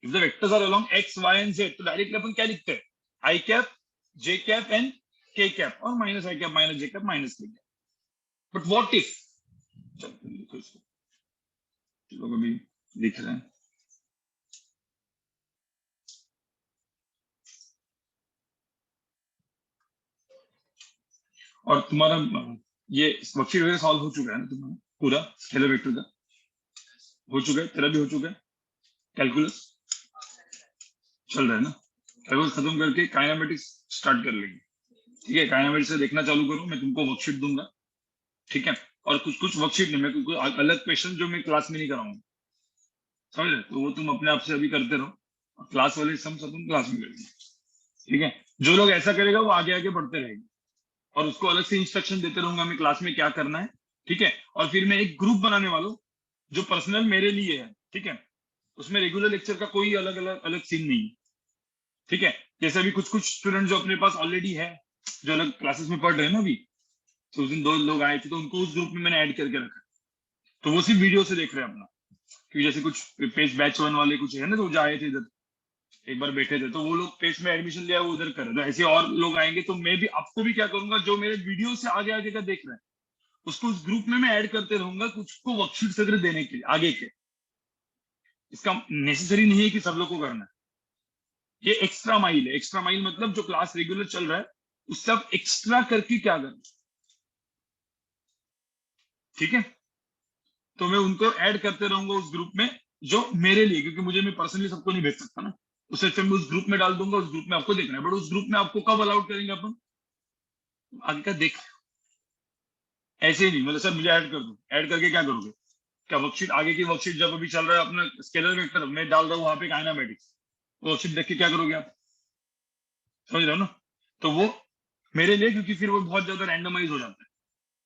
S1: if the vectors are along x y and z, तो डायरेक्टली अपन क्या लिखते हैं i cap j cap and k cap और minus i cap minus j cap minus k cap. But what if, चलो लिखो इसको, लोग अभी लिख रहे हैं। और तुम्हारा ये वर्कशीट वगैरह सॉल्व हो चुका है ना तुम्हारा पूरा स्केलर वेक्टर का? हो चुका है, तेरा भी हो चुका है, कैलकुलस चल रहा है ना? कैलकुलस खत्म करके काइनेमेटिक्स स्टार्ट कर लेंगे। ठीक है, काइनेमेटिक्स से देखना चालू करो, मैं तुमको वर्कशीट दूंगा। ठीक है, और कुछ कुछ वर्कशीट नहीं, मैं तुमको अलग क्वेश्चन जो मैं क्लास में नहीं कराऊंगा, समझ रहे? तो वो तुम अपने आप से अभी करते रहो, और क्लास वाले सम सब तुम क्लास में करेंगे। ठीक है, जो लोग ऐसा करेगा वो आगे आगे बढ़ते रहेंगे और उसको अलग से इंस्ट्रक्शन देते रहूंगा मैं क्लास में क्या करना है। ठीक है, और फिर मैं एक ग्रुप बनाने वाला हूँ जो पर्सनल मेरे लिए है। ठीक है, उसमें रेगुलर लेक्चर का कोई अलग अलग अलग सीन नहीं है। ठीक है, जैसे अभी कुछ कुछ स्टूडेंट जो अपने पास ऑलरेडी है, जो अलग क्लासेस में पढ़ रहे हैं ना अभी, तो उस दिन 2 लोग आए थे तो उनको उस ग्रुप में मैंने ऐड करके रखा, तो वो सिर्फ वीडियो से देख रहे हैं अपना। क्योंकि जैसे कुछ पेज बैच 1 वाले कुछ है ना, तो जो आए थे इधर एक बार बैठे थे, तो वो लोग पेज में एडमिशन लिया वो उधर कर रहे, तो ऐसे और लोग आएंगे तो मैं भी आपको भी क्या करूंगा, जो मेरे वीडियो से आगे आगे का देख रहे हैं उसको उस ग्रुप में मैं ऐड करते रहूंगा कुछ को वर्कशीट वगैरह देने के लिए आगे के। इसका नेसेसरी नहीं है कि सब लोग को करना है, ये एक्स्ट्रा माइल है। एक्स्ट्रा माइल मतलब जो क्लास रेगुलर चल रहा है उससे आप एक्स्ट्रा करके क्या करना। ठीक है, तो मैं उनको ऐड करते रहूंगा उस ग्रुप में जो मेरे लिए, क्योंकि मुझे मैं पर्सनली सबको नहीं भेज सकता ना, उससे अच्छा मैं उस ग्रुप में डाल दूंगा, उस ग्रुप में आपको देखना है। बट उस ग्रुप में आपको कब अलाउड करेंगे अपन आगे का देख, ऐसे ही नहीं मतलब सर मुझे ऐड कर दो, ऐड करके क्या करोगे, क्या वर्कशीट आगे की वर्कशीट जब अभी चल रहा है अपना स्केलर वेक्टर मैं डाल रहा हूँ वहां पे काइनेमेटिक्स, वर्कशीट देख के क्या करोगे आप, समझ रहे हो ना? तो वो मेरे लिए, क्योंकि फिर वो बहुत ज्यादा रैंडमाइज हो जाता है।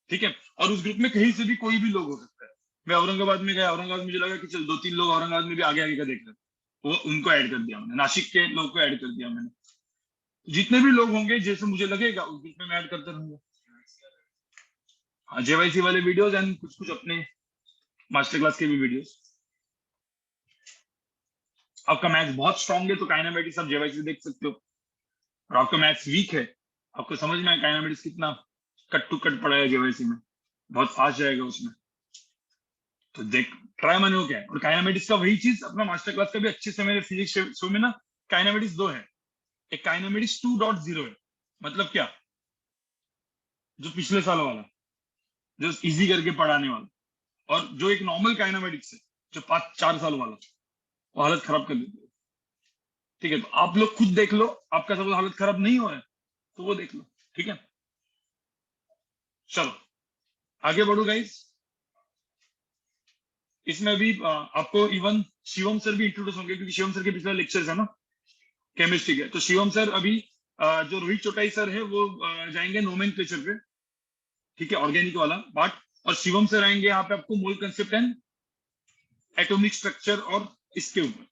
S1: ठीक है, और उस ग्रुप में कहीं से भी कोई भी लोग हो सकता है। मैं औरंगाबाद में गया, औरंगाबाद मुझे लगा कि चल 2-3 लोग औरंगाबाद में भी आगे आगे का देख रहे हैं, वो उनको ऐड कर दिया मैंने, नासिक के लोग को ऐड कर दिया मैंने। जितने भी लोग होंगे जैसे मुझे लगेगा उस ग्रुप में मैं ऐड करता रहूंगा। हाँ, जेवाईसी वाले वीडियोस एंड कुछ कुछ अपने मास्टर क्लास के भी वीडियोस। आपका मैथ्स बहुत स्ट्रांग है तो काइनेमेटिक्स आप जेवाईसी देख सकते हो, और आपका मैथ्स वीक है, आपको समझ में आए काइनेमेटिक्स कितना कट टू कट पड़ा है जेवाईसी में, बहुत फास्ट जाएगा उसमें। तो देख, ट्राई माने वो क्या है, और काइनेमेटिक्स का वही चीज अपना मास्टर क्लास का भी अच्छे से मेरे फिजिक्स शो में ना, काइनेमेटिक्स दो है। एक काइनेमेटिक्स 2.0 है, मतलब क्या, जो पिछले साल वाला, जो इजी करके पढ़ाने वाला, और जो एक नॉर्मल काइनेमेटिक्स है, जो 5-4 साल वाला, वो हालत खराब कर देती है। ठीक है, तो आप लोग खुद देख लो, आपका सब हालत खराब नहीं हो रहा है तो वो देख लो। ठीक है, चलो आगे बढ़ो गाइस। इसमें अभी आपको इवन शिवम सर भी इंट्रोड्यूस होंगे, क्योंकि शिवम सर के पिछले लेक्चर्स है ना केमिस्ट्री के। तो शिवम सर अभी जो रोहित चोटाई सर है वो जाएंगे नोमेनक्लेचर पे, ठीक है, ऑर्गेनिक वाला पार्ट। और शिवम सर आएंगे यहाँ पे आपको मोल कंसेप्ट एंड एटॉमिक स्ट्रक्चर, और इसके ऊपर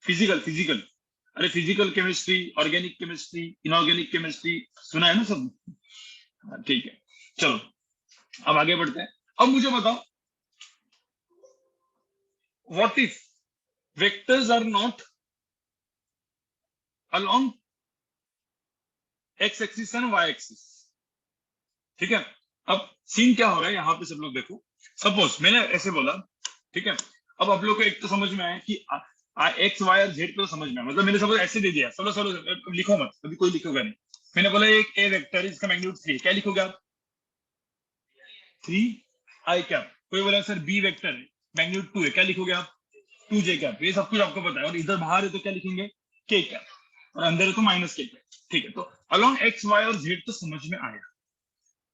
S1: फिजिकल फिजिकल, अरे physical chemistry, organic chemistry, inorganic chemistry, सुना है ना सब। हाँ, ठीक है, चलो अब आगे बढ़ते हैं। अब मुझे बताओ, what if vectors are not along x axis and y axis. ठीक है, अब सीन क्या हो रहा है यहाँ पे, सब लोग देखो। सपोज मैंने ऐसे बोला, ठीक है, अब आप लोग को एक तो समझ में आया कि एक्स वाई और जेड तो समझ में आया, मतलब मैंने सपोज ऐसे दे दिया, चलो चलो लिखो मत, अभी कोई लिखोगा नहीं। मैंने बोला एक ए वेक्टर, इसका मैग्नीट्यूड 3, क्या लिखोगे आप? 3 i कैप। कोई बोला सर बी वेक्टर है, मैग्नीट्यूड 2 है, क्या लिखोगे आप? 2j cap. ये सब कुछ आपको पता है, और इधर बाहर है तो क्या लिखेंगे? k कैप, और अंदर है तो -k कैप। ठीक है, तो अलोंग एक्स वाई और जेड तो समझ में आया,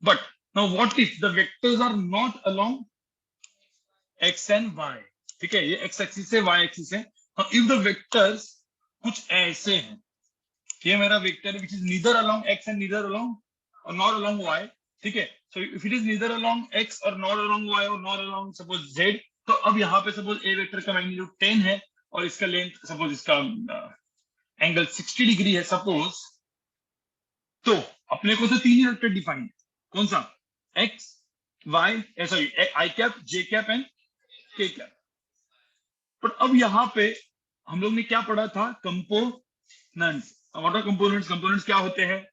S1: but now what if the vectors are not along x and y? ठीक है, ये एक्स एक्सिस है, वाई एक्सिस है। इफ द वेक्टर्स कुछ ऐसे हैं, ये मेरा वेक्टर है which is neither along x and neither along और नॉट अलोंग वाई। ठीक है, so if it is neither along x और नॉट अलोंग वाई और नॉट अलोंग सपोज जेड, तो अब यहाँ पे सपोज ए वेक्टर का मैग्नीट्यूड 10 है, और इसका लेंथ सपोज इसका एंगल 60 डिग्री है सपोज। तो अपने को तो तीन ही वेक्टर डिफाइन है, कौन सा? X y, sorry i cap, j cap and k cap. पर अब यहाँ पे हम लोग ने क्या पढ़ा था? Components. What are components? Components क्या होते हैं?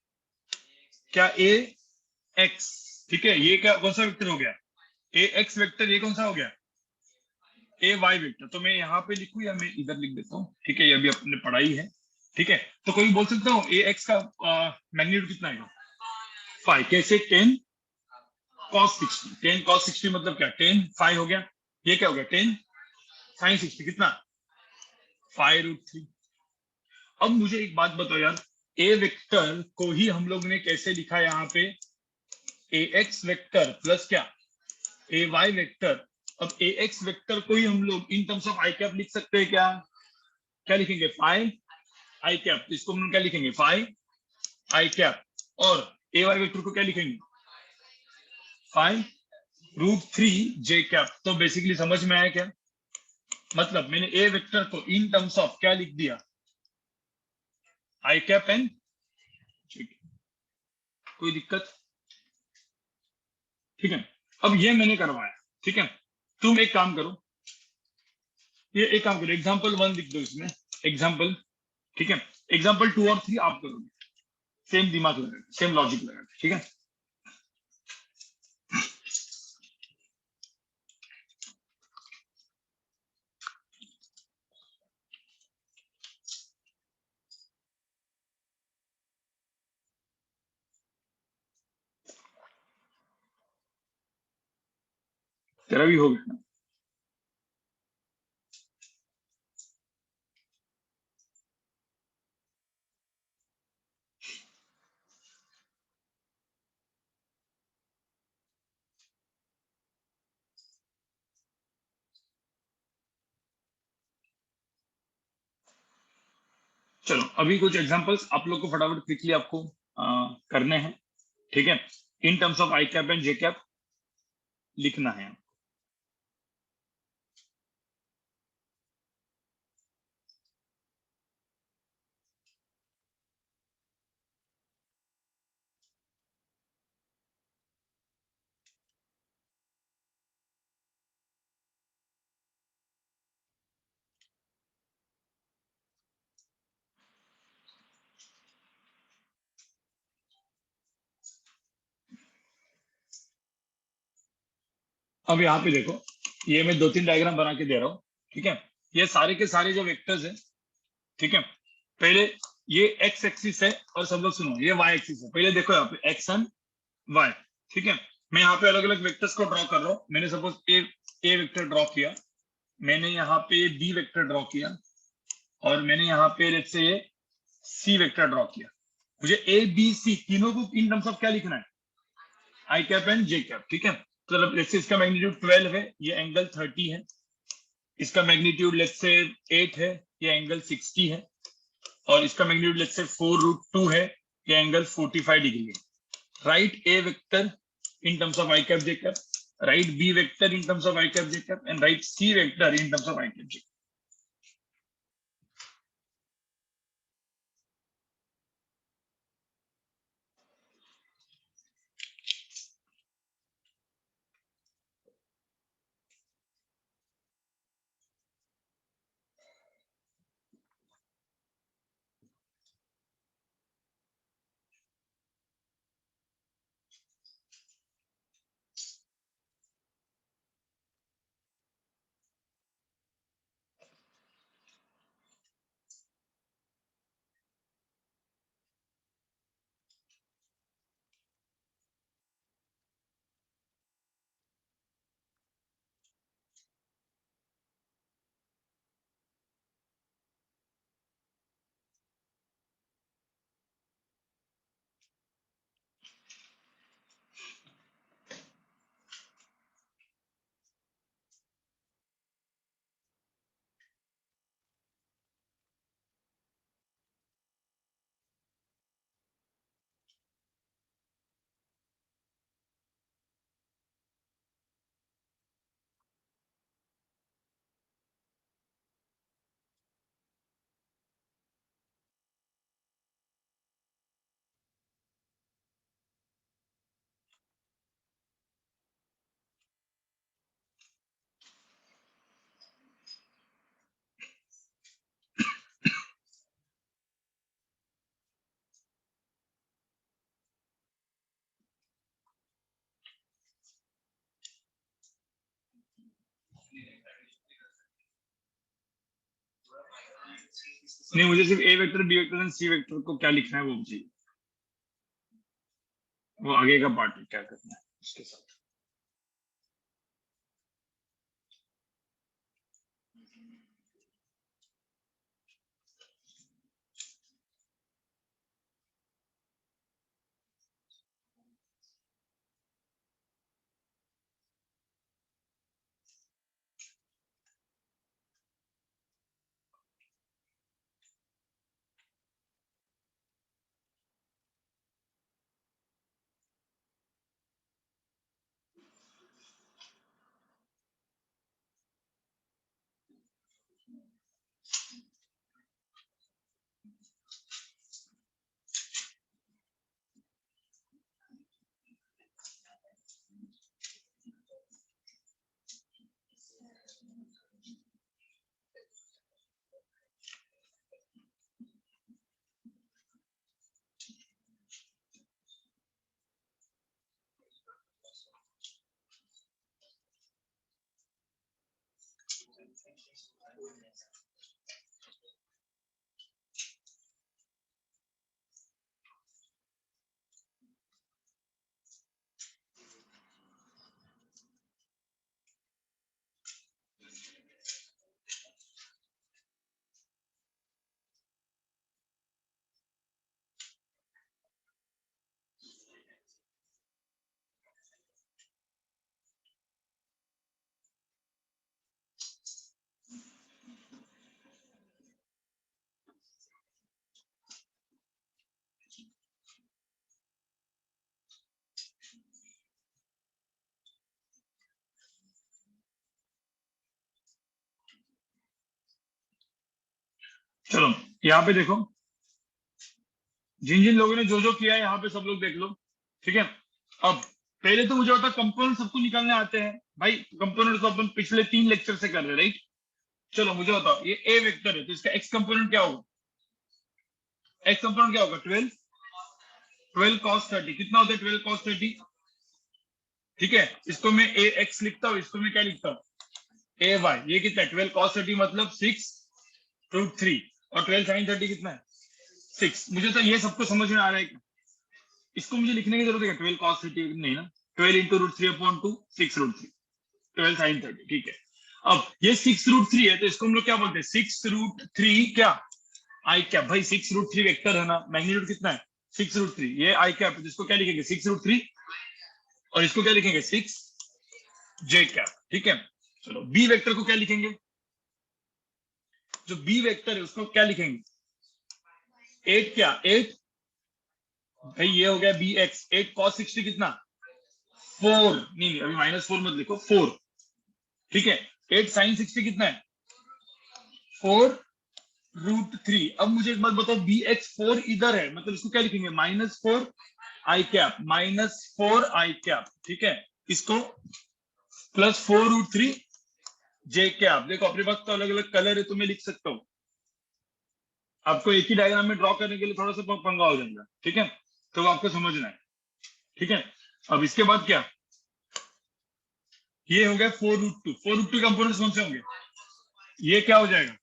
S1: क्या ए एक्स, ठीक है, ये क्या कौन सा वेक्टर हो गया? ए एक्स वेक्टर, ये कौन सा हो गया? ए वाई वेक्टर। तो मैं यहाँ पे लिखूं या मैं इधर लिख देता हूँ? ठीक है, ये अभी अपने पढ़ाई है। ठीक है, तो कोई बोल सकता हूँ ए एक्स का मैग्नीट्यूड कितना है? 5। कैसे? 10 cos 60। 10 cos 60 मतलब क्या? 10 5 हो गया। ये क्या हो गया? 10 sin 60, कितना? 5√3। अब मुझे एक बात बताओ यार, ए वेक्टर को ही हम लोग ने कैसे लिखा यहाँ पे? ए एक्स वेक्टर प्लस क्या? ए वाई वेक्टर। अब ए एक्स वेक्टर को ही हम लोग इन टर्म्स ऑफ आई कैप लिख सकते हैं क्या? क्या लिखेंगे? 5 i कैप। तो इसको हम क्या लिखेंगे? 5 i कैप। और ए वाई वेक्टर को क्या लिखेंगे? 5√3 j कैप। तो बेसिकली समझ में आया क्या? मतलब मैंने ए वेक्टर को इन टर्म्स ऑफ क्या लिख दिया? आई कैप एंड j कैप। कोई दिक्कत? ठीक है, अब ये मैंने करवाया। ठीक है, तुम एक काम करो, ये एक काम करो, एग्जाम्पल 1 लिख दो इसमें, एग्जाम्पल। ठीक है, एग्जाम्पल 2 और 3 आप करोगे, सेम दिमाग लगा, सेम लॉजिक लगा। ठीक है, तेरा भी हो गया। चलो अभी कुछ एग्जांपल्स आप लोग को फटाफट क्विकली आपको करने हैं। ठीक है, इन terms of i cap and j cap लिखना है। अब यहाँ पे देखो, ये मैं 2-3 डायग्राम बना के दे रहा हूँ, ठीक है। ये सारे के सारे जो वेक्टर्स है, ठीक है। पहले ये एक्स एक्सिस है, और सब लोग सुनो, ये वाई एक्सिस है। पहले देखो यहाँ पे एक्स एंड वाई, ठीक है। मैं यहाँ पे अलग अलग वेक्टर्स को ड्रॉ कर रहा हूँ। मैंने सपोज ए वेक्टर ड्रॉ किया, मैंने यहाँ पे बी वेक्टर ड्रॉ किया, और मैंने यहाँ पे लेट्स से ये सी वेक्टर ड्रॉ किया। मुझे ए बी सी तीनों को इन टर्म्स ऑफ क्या लिखना है, आई कैप एंड जे कैप, ठीक है। तो लेट्स से इसका मैग्नीट्यूड 12 है, ये एंगल 30 है। इसका मैग्नीट्यूड लेट्स से 8 है, ये एंगल 60 है। और इसका मैग्नीट्यूड लेट्स से 4√2 है, ये एंगल 45 डिग्री है। Right A vector in terms of I cap J cap, write B vector in terms of I cap J cap, and write C vector in terms of I cap J cap. नहीं, मुझे सिर्फ A vector B vector and C vector को क्या लिखना है वो चाहिए, वो आगे का पार्ट है क्या करना है उसके साथ। चलो यहाँ पे देखो, जिन जिन लोगों ने जो जो किया है यहाँ पे सब लोग देख लो, ठीक है। अब पहले तो मुझे बता, कंपोनेंट सबको निकालने आते हैं भाई। कंपोनेंट तो अपन पिछले 3 लेक्चर से कर रहे हैं, राइट। चलो मुझे बताओ, ये ए वेक्टर है तो इसका एक्स कंपोनेंट क्या होगा, एक्स कंपोनेंट क्या होगा, 12 cos 30। कितना होता है 12 cos 30, ठीक है, इसको मैं ए एक्स लिखता हूँ, इसको मैं क्या लिखता हूँ, ए वाई। ये कितना है 12 cos 30 मतलब 6√3 और 12 sin 30 कितना है 6। मुझे तो ये सबको समझ में आ रहा है क्या? इसको मुझे लिखने की जरूरत है 12 cos 30 नहीं ना, 12 इंटू √3/2 6√3 12 sin 30। ठीक है, अब ये 6√3 है तो इसको हम लोग क्या बोलते हैं 6√3 क्या आई कैप। भाई 6√3 वेक्टर है ना, मैग्नीट्यूड कितना है 6√3, ये आई कैप, जिसको क्या लिखेंगे 6√3 और इसको क्या लिखेंगे 6 j कैप। ठीक है, चलो बी वेक्टर को क्या लिखेंगे, जो बी वेक्टर है उसको क्या लिखेंगे 8 क्या 8, भाई ये हो गया बी एक्स 8 cos 60 कितना 4, नहीं अभी -4 मत लिखो 4। ठीक है, 8 sin 60 कितना है 4√3। अब मुझे एक बात बताओ बी एक्स 4 इधर है, मतलब इसको क्या लिखेंगे -4 आई कैप -4 आई कैप। ठीक है, इसको +4√3 जे कैप। देखो अपने पास तो अलग अलग कलर है तो मैं लिख सकता हूँ, आपको एक ही डायग्राम में ड्रॉ करने के लिए थोड़ा सा पंगा हो जाएगा। ठीक है, तो वो आपको समझना है। ठीक है, अब इसके बाद क्या, ये हो गया 4√2। 4√2 कंपोनेंट्स कौन से होंगे, ये क्या हो जाएगा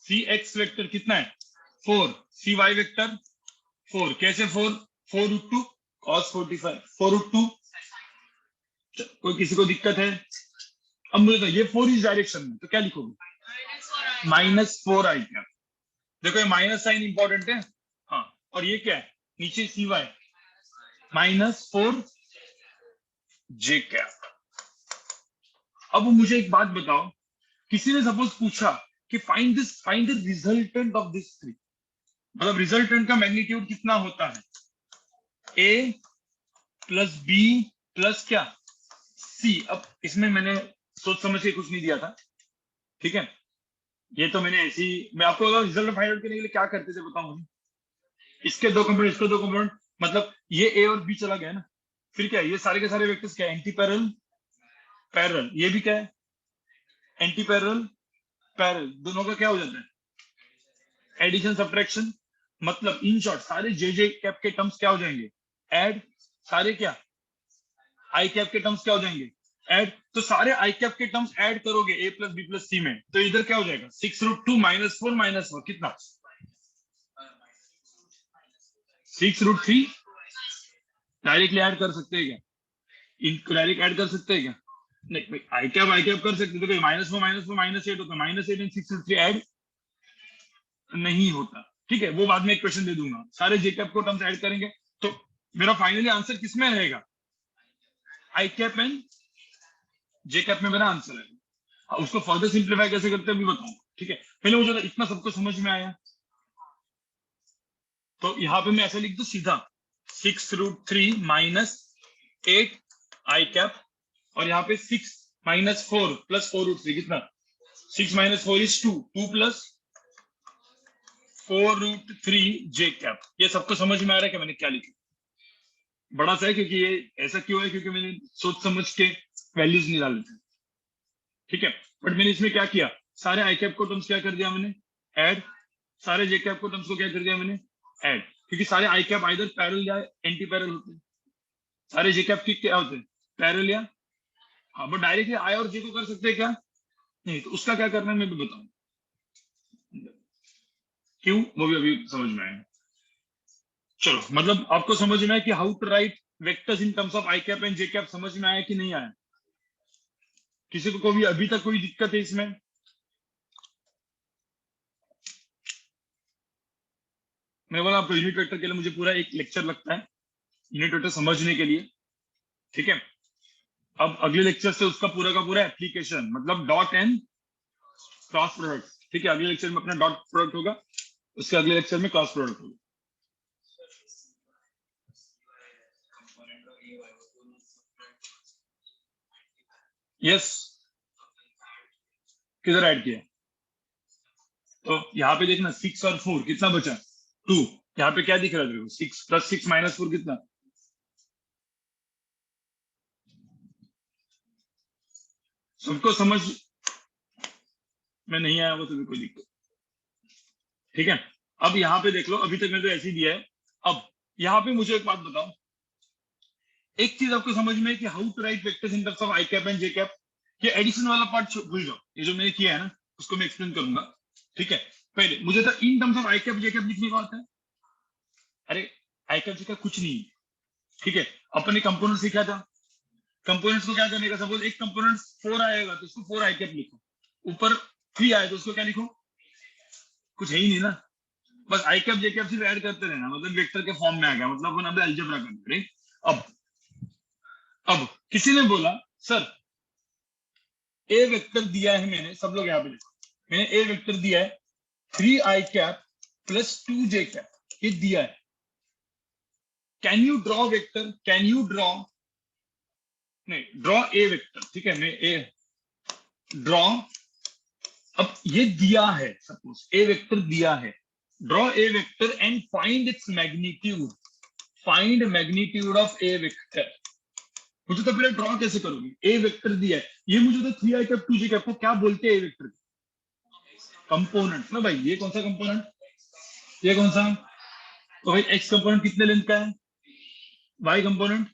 S1: सी एक्स वेक्टर कितना है 4, सी वाई वेक्टर 4। कैसे 4, 4√2 cos 45 4√2। कोई किसी को दिक्कत है? अब मुझे तो ये 4 इस डायरेक्शन में, तो क्या लिखोगे -4 आई क्या। देखो ये माइनस साइन इंपॉर्टेंट है, हाँ, और ये क्या है नीचे सी वाई -4 जे कैप। अब मुझे एक बात बताओ, किसी ने सपोज पूछा कि find the resultant of this three, मतलब रिजल्टेंट का मैग्नीट्यूड कितना होता है ए प्लस बी प्लस क्या सी। अब इसमें मैंने सोच समझ के कुछ नहीं दिया था। ठीक है, ये तो मैंने ऐसी, मैं आपको अगर रिजल्ट फाइंड आउट करने के लिए क्या करते थे बताऊं मुझे, इसके दो कंपोनेंट इसके दो कंपोनेंट, मतलब ये ए और बी चला गया ना, फिर क्या है ये सारे के सारे वेक्टर्स क्या है एंटी पैरेलल पैरेलल, ये भी क्या है एंटी पैरेलल पैरेलल, दोनों का क्या हो जाता है एडिशन सब्ट्रैक्शन। मतलब इन शॉर्ट सारे जे जे कैप के टर्म्स क्या हो जाएंगे ऐड, सारे क्या आई कैप के टर्म्स क्या हो जाएंगे ऐड। तो सारे आई कैप के टर्म्स ऐड करोगे ए प्लस बी प्लस सी में, तो इधर क्या हो जाएगा 6√2 -4 कितना 6√3। डायरेक्टली ऐड कर सकते हैं क्या, इनको डायरेक्ट ऐड कर सकते हैं क्या, नहीं भाई आई कैप कर सकते, तो -4 -8 होता है, -8 एंड 6√3 ऐड नहीं होता। ठीक है, वो बाद में एक क्वेश्चन दे दूंगा, सारे जे कैप को टर्म्स ऐड करेंगे तो मेरा फाइनली आंसर किसमें रहेगा आई कैप एंड जे कैप में मेरा आंसर है। उसको फर्दर सिंप्लीफाई कैसे करते हैं अभी बताऊंगा। ठीक है, पहले मुझे इतना सबको समझ में आया, तो यहाँ पे मैं ऐसा लिख दूं सीधा 6√3 -8 आई कैप, और यहाँ पे 6 -4 + 4√3 कितना 6 - 4 = 2, 2 + 4√3 जे कैप। ये सबको समझ में आ रहा है कि मैंने क्या लिखा, बड़ा सा है क्योंकि ये ऐसा क्यों है क्योंकि मैंने सोच समझ के वैल्यूज नहीं डाले थे। ठीक है, बट मैंने इसमें क्या किया सारे आई कैप को टर्म्स क्या कर दिया मैंने ऐड, सारे जे कैप को टर्म्स को क्या कर दिया मैंने ऐड, क्योंकि सारे आई कैप आइदर पैरेलल या एंटी पैरेलल होते हैं, सारे जे कैप की क्या होते हैं पैरेलल या, हाँ बट डायरेक्टली आई और जे को कर सकते हैं क्या नहीं, तो उसका क्या करना है मैं भी बताऊं क्यों, वो भी अभी समझ में आएगा। चलो मतलब आपको समझ में आया कि how to write vectors in terms of i cap and j cap, समझ में आया कि नहीं आया, किसी को भी अभी तक कोई दिक्कत है इसमें? मैं बोला आपको यूनिट वेक्टर के लिए मुझे पूरा एक लेक्चर लगता है यूनिट वेक्टर समझने के लिए। ठीक है, अब अगले लेक्चर से उसका पूरा का पूरा एप्लीकेशन, मतलब डॉट एंड क्रॉस प्रोडक्ट। ठीक है, अगले लेक्चर में अपना डॉट प्रोडक्ट होगा, उसके अगले लेक्चर में क्रॉस प्रोडक्ट होगा। यस, किधर ऐड किया, तो यहाँ पे देखना 6 और 4 कितना बचा 2, यहाँ पे क्या दिख रहा है 6 + 6 - 4 कितना, सबको समझ में नहीं आया वो तो भी कोई दिक्कत। ठीक है, अब यहाँ पे देख लो, अभी तक मैंने तो ऐसे ही दिया है। अब यहाँ पे मुझे एक बात बताओ, एक चीज आपको समझ में है कि how to write vectors in terms of i cap and j cap. ये एडिशन वाला पार्ट भूल जाओ, ये जो मैंने किया है ना उसको मैं एक्सप्लेन करूंगा। ठीक है, पहले मुझे तो इन terms of i cap j cap लिखने का आता है। अरे आई कैप जे कैप कुछ नहीं है, ठीक है। अपने कंपोनेंट सीखा था, कंपोनेंट्स को क्या करने का, सपोज एक कंपोनेंट 4 आएगा तो उसको 4 आई कैप लिखो, ऊपर 3 आए तो उसको क्या लिखो, कुछ है ही नहीं ना, बस आई कैप जे कैप सिर्फ ऐड करते रहना, मतलब वेक्टर के फॉर्म में आ गया, मतलब अपन अभी अलजेब्रा कर रहे। अब किसी ने बोला सर ए वेक्टर दिया है, मैंने, सब लोग यहाँ पे देखो, मैंने ए वेक्टर दिया है 3 आई कैप प्लस 2 जे कैप, ये दिया है। Can you draw vector, can you draw, नहीं ड्रॉ ए वेक्टर, ठीक है, मैं ए ड्रॉ, अब ये दिया है, सपोज ए वेक्टर दिया है, draw a vector and find its magnitude, find magnitude of A vector. मुझे तो पहले ड्रॉ कैसे करोगे, ए वेक्टर दिया है, ये मुझे तो 3 आई कैप 2 जे कैप को क्या बोलते हैं, ए वेक्टर कंपोनेंट ना भाई। ये कौन सा कंपोनेंट, ये कौन सा, तो भाई एक्स कंपोनेंट कितने लेंथ का है, वाई कंपोनेंट।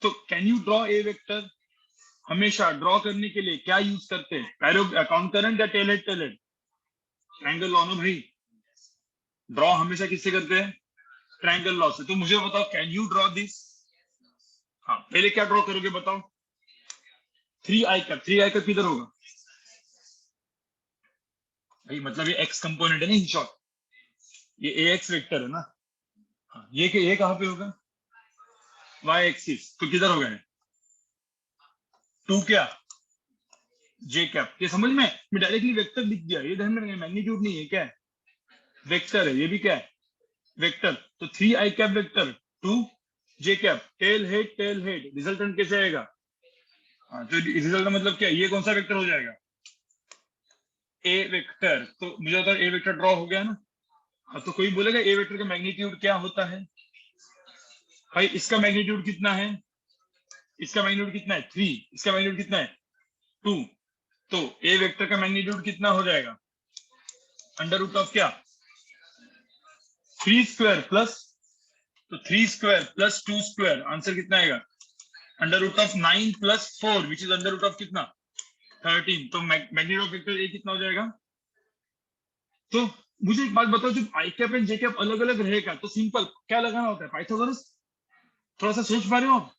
S1: तो can you draw a vector, हमेशा ड्रॉ करने के लिए क्या यूज करते हैं, पैरो काउंटरेंट या टेलेट, टेलेट ट्रायंगल लॉ ना भाई। ड्रॉ हमेशा किससे करते हैं, ट्रायंगल लॉ से। तो मुझे बताओ कैन यू ड्रॉ दिस, हाँ पहले क्या ड्रॉ करोगे बताओ, 3 आई कैप, 3 आई कैप किधर होगा भाई, मतलब ये एक्स कंपोनेंट है ना इन शॉर्ट, ये ए एक्स वेक्टर है ना, हाँ, ये कहाँ पे होगा, वाई एक्सिस, तो किधर होगा 2 क्या, जे कैप। ये समझ में, मैं डायरेक्टली वेक्टर लिख दिया, ये ध्यान में रखना, मैग्नीट्यूड नहीं है, क्या है, वेक्टर है, ये भी क्या है, वेक्टर। तो 3 आई कैप वेक्टर 2 जे कैप, टेल हेड, रिजल्टेंट कैसे आएगा, हाँ तो रिजल्ट मतलब क्या, ये कौन सा वेक्टर हो जाएगा, ए वेक्टर। तो मुझे बता ए वेक्टर ड्रॉ हो गया ना। हाँ तो कोई बोलेगा ए वेक्टर का मैग्नीट्यूड क्या होता है, भाई इसका मैग्नीट्यूड कितना है, इसका मैग्नीट्यूड कितना है 3, इसका मैग्नीट्यूड कितना है 2, तो ए वेक्टर का मैग्नीट्यूड कितना हो जाएगा, अंडर रूट ऑफ क्या, 3 स्क्वायर प्लस, तो 3 स्क्वायर प्लस 2 स्क्वायर, आंसर कितना आएगा, under root of 9 plus 4 which is under root of कितना 13, तो मैग्नीट्यूड ऑफ वेक्टर ए कितना हो जाएगा। तो मुझे एक बात बताओ, जब आई कैप एंड जे कैप अलग अलग रहेगा तो सिंपल क्या लगाना होता है, पाइथागोरस। थोड़ा सा सोच पा रहे हो आप,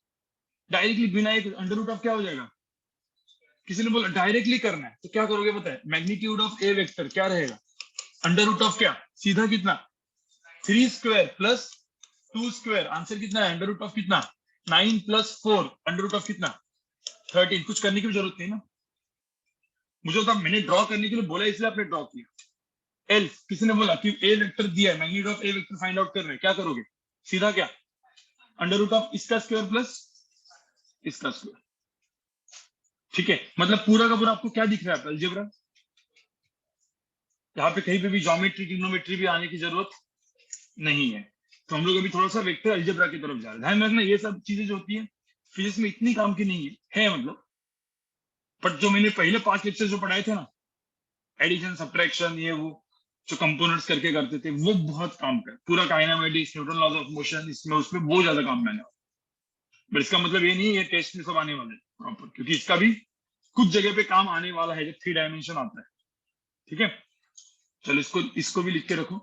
S1: डायरेक्टली बिना एक अंडर रूट ऑफ क्या हो जाएगा, किसी ने बोला डायरेक्टली करना है तो क्या करोगे पता है, मैग्नीट्यूड ऑफ ए वेक्टर क्या रहेगा, अंडर रूट ऑफ क्या, सीधा कितना 3 स्क्वायर प्लस 2 स्क्वायर, आंसर कितना है, अंडर रूट ऑफ कितना 9 प्लस 4, अंडर रूट ऑफ कितना 13। कुछ करने की भी जरूरत नहीं ना, मुझे बता, मैंने ड्रॉ करने के लिए बोला इसलिए आपने ड्रॉ किया। एल किसी ने बोला कि ए वेक्टर दिया है, magnitude of A vector find out कर रहे हैं, क्या करोगे, सीधा क्या, अंडर रूट ऑफ इसका स्क्वायर प्लस इसका स्क्वायर। ठीक है, मतलब पूरा का पूरा आपको क्या दिख रहा है, अलजेब्रा। यहाँ पे कहीं पे भी ज्योमेट्री ट्रिग्नोमेट्री भी आने की जरूरत नहीं है। तो हम लोग अभी थोड़ा सा वेक्टर अलजेब्रा की तरफ जा रहे हैं। ध्यान रखना ये सब चीजें जो होती है फिजिक्स में इतनी काम की नहीं है मतलब, बट जो मैंने पहले 5 लेक्चर जो पढ़ाए थे ना, एडिशन सब्ट्रैक्शन ये वो जो कंपोनेंट्स करके करते थे, वो बहुत काम कर, पूरा kinematics, Newton laws of motion, इसमें उसमें बहुत ज्यादा काम मैंने। बट इसका मतलब ये नहीं है ये टेस्ट में सब आने वाले प्रॉपर, क्योंकि इसका भी कुछ जगह पे काम आने वाला है जब 3 डायमेंशन आता है। ठीक है, चलो इसको इसको भी लिख के रखो,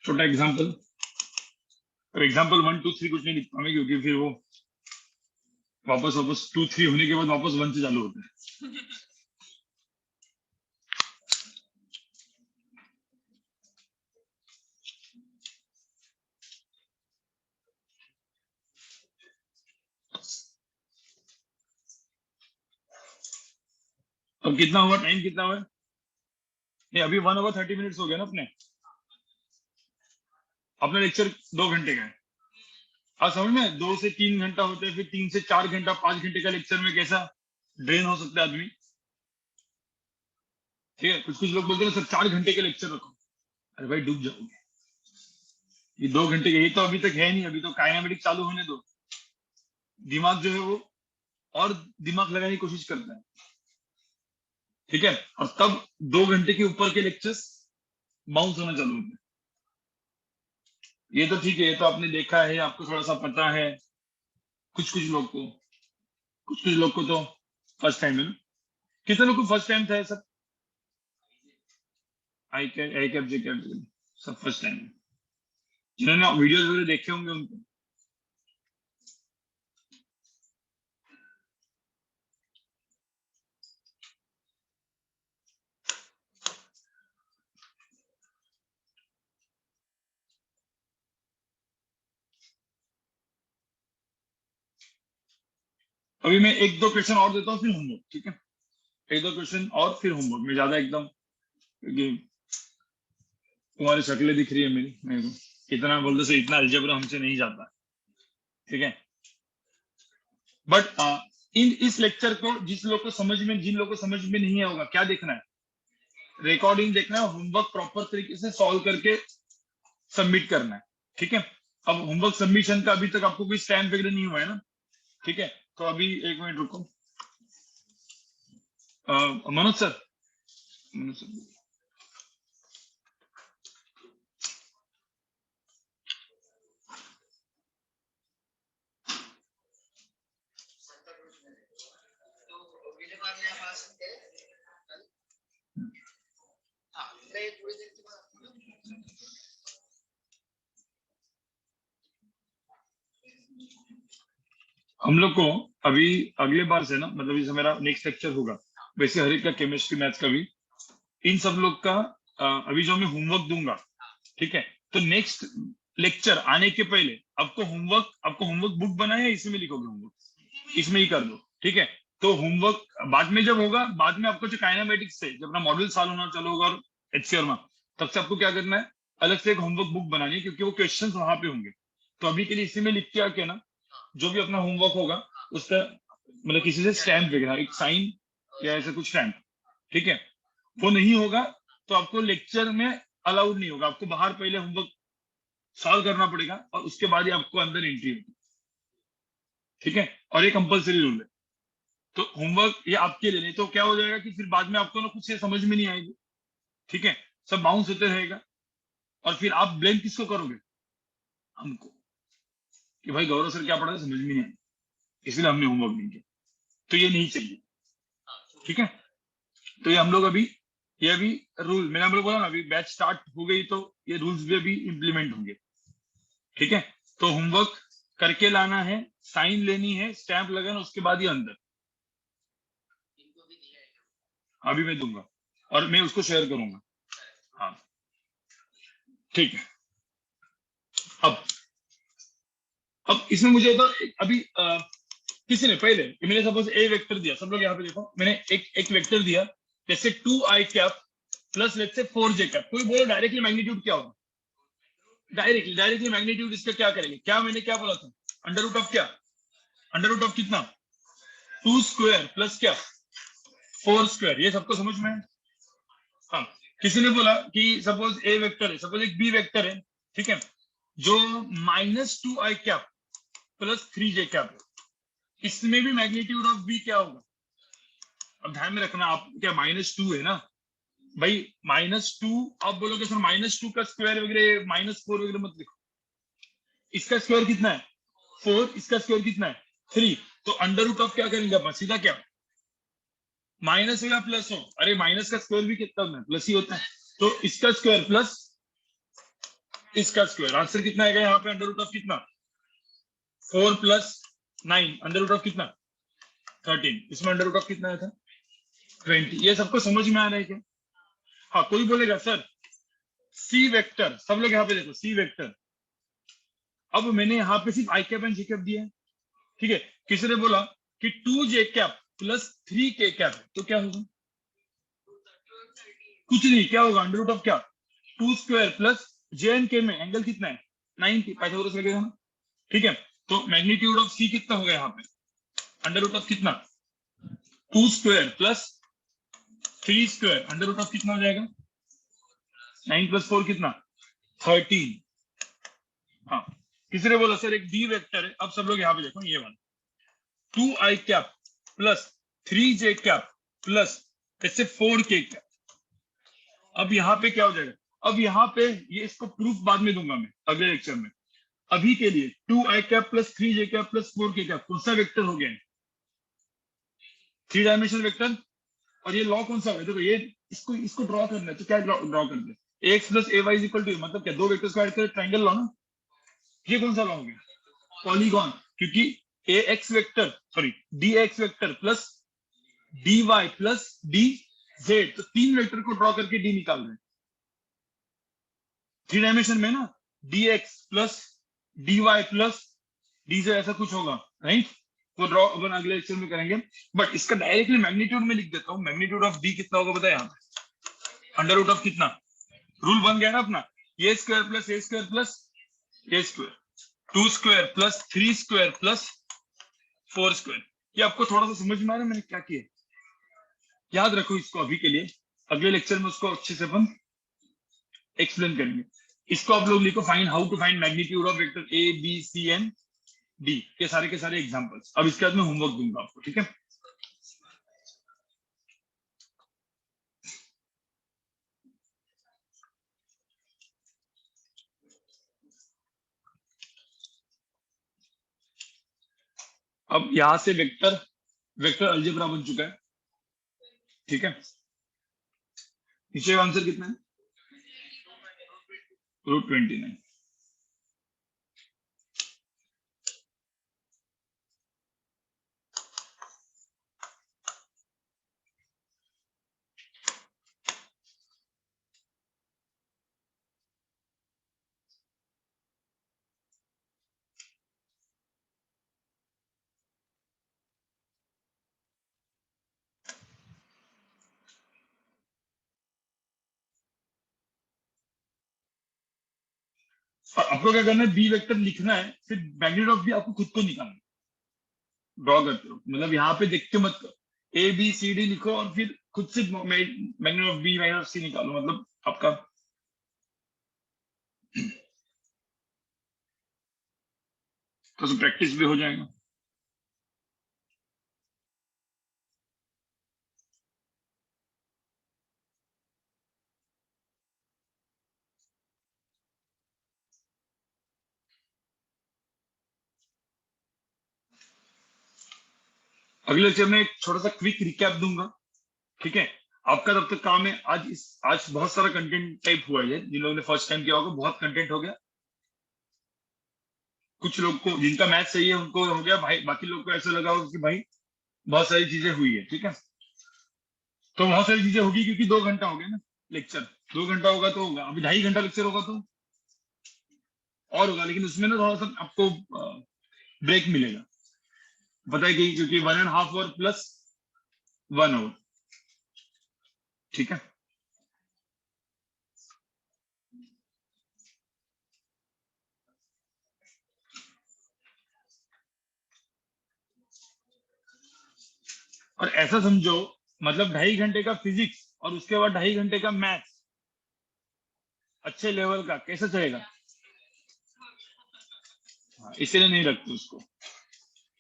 S1: छोटा एग्जाम्पल। और एग्जाम्पल 1 2 3 कुछ नहीं लिख पाएंगे क्योंकि फिर वो वापस वापस 2 3 होने के बाद वापस 1 से चालू होते हैं। अब कितना हुआ, टाइम कितना हुआ, नहीं अभी 1 hour 30 minutes हो गया ना अपने, अपना लेक्चर 2 घंटे का है। आप समझ में, 2 से 3 घंटा होते हैं, फिर 3 से 4 घंटा, 5 घंटे का लेक्चर में कैसा ड्रेन हो सकता है आदमी। ठीक है, कुछ कुछ लोग बोलते हैं सर 4 घंटे के लेक्चर रखो, अरे भाई डूब जाओगे, ये 2 घंटे के, ये तो अभी तक है नहीं, अभी तो काइनेमेटिक्स चालू होने दो। दिमाग जो है वो और दिमाग लगाने की कोशिश करता है। ठीक है, और तब 2 घंटे के ऊपर के लेक्चर्स बाउंस होना चालू होते हैं। ये तो ठीक है, ये तो आपने देखा है, आपको थोड़ा सा पता है। कुछ कुछ लोग को तो फर्स्ट टाइम है ना। कितने लोग को फर्स्ट टाइम था ये सब? आई कैप जे कैप सब फर्स्ट टाइम है। जिन्होंने वीडियोस वगैरह देखे होंगे उनको। अभी मैं एक दो क्वेश्चन और देता हूँ फिर होमवर्क, ठीक है? एक दो क्वेश्चन और फिर होमवर्क में ज्यादा एकदम, क्योंकि तुम्हारी शक्लें दिख रही है मेरे को, इतना बोलते से इतना अलजेब्रा हमसे नहीं जाता, ठीक है? बट इन इस लेक्चर को जिन लोग को समझ में नहीं होगा, क्या देखना है? रिकॉर्डिंग देखना है, होमवर्क प्रॉपर तरीके से सॉल्व करके सबमिट करना है, ठीक है? अब होमवर्क सबमिशन का अभी तक आपको कोई स्टैम्प वगैरह नहीं हुआ है ना, ठीक है? तो अभी एक मिनट रुको। मनोज सर, मनोज सर, हम लोग को अभी अगले बार से ना, मतलब इसे मेरा नेक्स्ट लेक्चर होगा, वैसे हर एक का केमिस्ट्री मैथ्स का भी, इन सब लोग का अभी जो मैं होमवर्क दूंगा, ठीक है? तो नेक्स्ट लेक्चर आने के पहले आपको होमवर्क बुक बनाए या इसमें लिखोगे होमवर्क? इसमें ही कर दो, ठीक है? तो होमवर्क बाद में जब होगा, बाद में आपको जो काइनेमेटिक्स से जब अपना मॉड्यूल चालू होना चालू होगा और एचसीआर में, तब से आपको क्या करना है, अलग से एक होमवर्क बुक बनानी है, क्योंकि वो क्वेश्चंस वहां पे होंगे। तो अभी के लिए इसी में लिख के आके ना, जो भी अपना होमवर्क होगा उसका मतलब किसी से स्टैम्प वगैरह, एक साइन या ऐसा कुछ स्टैम्प, ठीक है? वो नहीं होगा तो आपको लेक्चर में अलाउड नहीं होगा, आपको बाहर पहले होमवर्क सॉल्व करना पड़ेगा और उसके बाद ही आपको अंदर एंट्री होगी, ठीक है? और ये कंपलसरी रूल है। तो होमवर्क ये आपके लिए, नहीं तो क्या हो जाएगा कि फिर बाद में आपको ना कुछ ये समझ में नहीं आएगी, ठीक है? सब बाउंस होते रहेगा और फिर आप ब्लेम किसको करोगे? हमको, कि भाई गौरव सर क्या पढ़ा समझ में नहीं आया, इसलिए हमने होमवर्क नहीं किया। तो ये नहीं चाहिए, ठीक है? तो ये हम लोग अभी, ये अभी रूल मैंने हम लोग बोला ना, अभी बैच स्टार्ट हो गई तो ये रूल्स भी अभी इंप्लीमेंट होंगे, ठीक है? तो होमवर्क करके लाना है, साइन लेनी है, स्टैंप लगाना, उसके बाद ही अंदर। अभी मैं दूंगा और मैं उसको शेयर करूंगा। हाँ, ठीक है। अब अब इसमें मुझे तो अभी किसी ने पहले, मैंने सपोज ए वेक्टर दिया, सब लोग यहाँ पे देखो, मैंने एक वेक्टर दिया, जैसे 2i cap plus let's say 4j cap. कोई बोलो डायरेक्टली मैग्नीट्यूड क्या होगा? डायरेक्टली मैग्नीट्यूड इसका क्या करेंगे? क्या मैंने क्या बोला था? अंडर रूट ऑफ क्या? अंडर रूट ऑफ कितना? 2 स्क्वायर प्लस क्या? 4 स्क्वायर। ये सबको समझ में है? हाँ। किसी ने बोला कि सपोज ए वेक्टर है, सपोज एक बी वेक्टर है, ठीक है, जो -2i cap plus 3j cap है, इसमें भी मैग्नीट्यूड ऑफ बी क्या होगा? अब ध्यान में रखना, आप क्या -2 है ना भाई, -2 आप बोलोगे सर -2 का स्क्वायर वगैरह -4 वगैरह मत लिखो। इसका स्क्वायर कितना है? 4। इसका स्क्वायर कितना है? 3। तो अंडर रूट ऑफ क्या करेंगे अपन? सीधा क्या, माइनस हो या प्लस हो? अरे माइनस का स्क्वायर भी कितना होता है? प्लस ही होता है। तो इसका स्क्वायर प्लस इसका स्क्वायर, आंसर कितना आएगा यहाँ पे? अंडर रूट ऑफ कितना? 4 प्लस 9, अंडर रूट ऑफ कितना? 13। इसमें अंडर रूट ऑफ कितना आया था? 20। ये सबको समझ में आ रहा है क्या? हाँ, कोई बोलेगा सर सी वेक्टर, सब लोग यहाँ पे देखो, सी वेक्टर, अब मैंने यहाँ पे सिर्फ आई कैप एंड जे कैप दिया है, ठीक है? किसी ने बोला कि 2j cap plus 3k cap है, तो क्या होगा? कुछ नहीं, क्या होगा? अंडर रूट ऑफ क्या? 2 स्क्वायर प्लस जे एंड के में एंगल कितना है? 90, पाइथागोरस लगेगा ना, ठीक है? तो मैग्नीट्यूड ऑफ सी कितना होगा यहाँ पे? अंडर रूट ऑफ कितना? 2 square plus 3 square, under root of कितना हो जाएगा? 9 प्लस 4 कितना? 13। हाँ। किसी ने बोला सर एक डी वेक्टर है, अब सब लोग यहाँ पे देखो, ये वाला 2i cap plus 3j cap plus ऐसे 4k कैप। अब यहाँ पे क्या हो जाएगा? अब यहाँ पे ये इसको प्रूफ बाद में दूंगा मैं अगले लेक्चर में। अभी के लिए 2i cap plus 3j cap plus 4k cap कौन सा वेक्टर हो गया? 3 डायमेंशनल वेक्टर। और ये लॉ कौन सा है? देखो ये इसको इसको ड्रॉ करना है तो क्या ड्रॉ करते हैं? ax plus ay equal to, मतलब क्या दो वेक्टर्स को ऐड करके ट्रायंगल लॉ ना। ये कौन सा लॉ हो गया? पॉलीगॉन। क्योंकि ax vector sorry dx vector plus dy plus dz, तो तीन वेक्टर को ड्रॉ करके d निकाल रहे हैं 3 डायमेंशन में ना। dx plus dy plus dz ऐसा कुछ होगा, राइट? वो ड्रॉ अपन अगले लेक्चर में करेंगे। बट इसका डायरेक्टली मैग्नीट्यूड में लिख देता हूँ। मैग्नीट्यूड ऑफ d कितना होगा पता है? यहाँ पे अंडर रूट ऑफ कितना, रूल बन गया ना अपना, A square plus A square plus A square, 2 square plus 3 square plus 4 square. ये आपको थोड़ा सा समझ में आ रहा है मैंने क्या किया? याद रखो इसको अभी के लिए, अगले लेक्चर में उसको अच्छे से अपन एक्सप्लेन करेंगे। इसको आप लोग लिखो, find how to find magnitude of vector A B C and D के सारे एग्जांपल्स। अब इसके बाद मैं होमवर्क दूंगा आपको, ठीक है? अब यहां से वेक्टर अलजेब्रा बन चुका है, ठीक है? नीचे आंसर कितना है? √29। और आपको क्या करना है? बी वेक्टर लिखना है, फिर मैग्नीट्यूड ऑफ बी आपको खुद को निकालना है। ड्रॉ करते हो मतलब यहाँ पे देख के मत करो, ए बी सी डी लिखो और फिर खुद से मैग्नीट्यूड ऑफ बी माइनस सी निकालो, मतलब आपका तो प्रैक्टिस भी हो जाएगा। अगले लेक्चर में एक छोटा सा क्विक रिकैप दूंगा, ठीक है? आपका तब तक काम है, आज बहुत सारा कंटेंट टाइप हुआ है। जिन लोगों ने फर्स्ट टाइम किया होगा बहुत कंटेंट हो गया। कुछ लोग को जिनका मैथ सही है उनको हो गया भाई, बाकी लोग को ऐसा लगा होगा कि भाई बहुत सारी चीजें हुई है, ठीक है? तो बहुत सारी चीजें होगी क्योंकि 2 घंटा हो गया ना लेक्चर। 2 घंटा होगा तो होगा, अभी 2.5 घंटा लेक्चर होगा तो और होगा, लेकिन उसमें ना थोड़ा सा आपको ब्रेक मिलेगा, पता है कि क्योंकि 1.5 आवर प्लस 1 आवर, ठीक है? और ऐसा समझो मतलब 2.5 घंटे का फिजिक्स और उसके बाद 2.5 घंटे का मैथ्स अच्छे लेवल का कैसे चलेगा? हाँ, इसीलिए नहीं रखते उसको,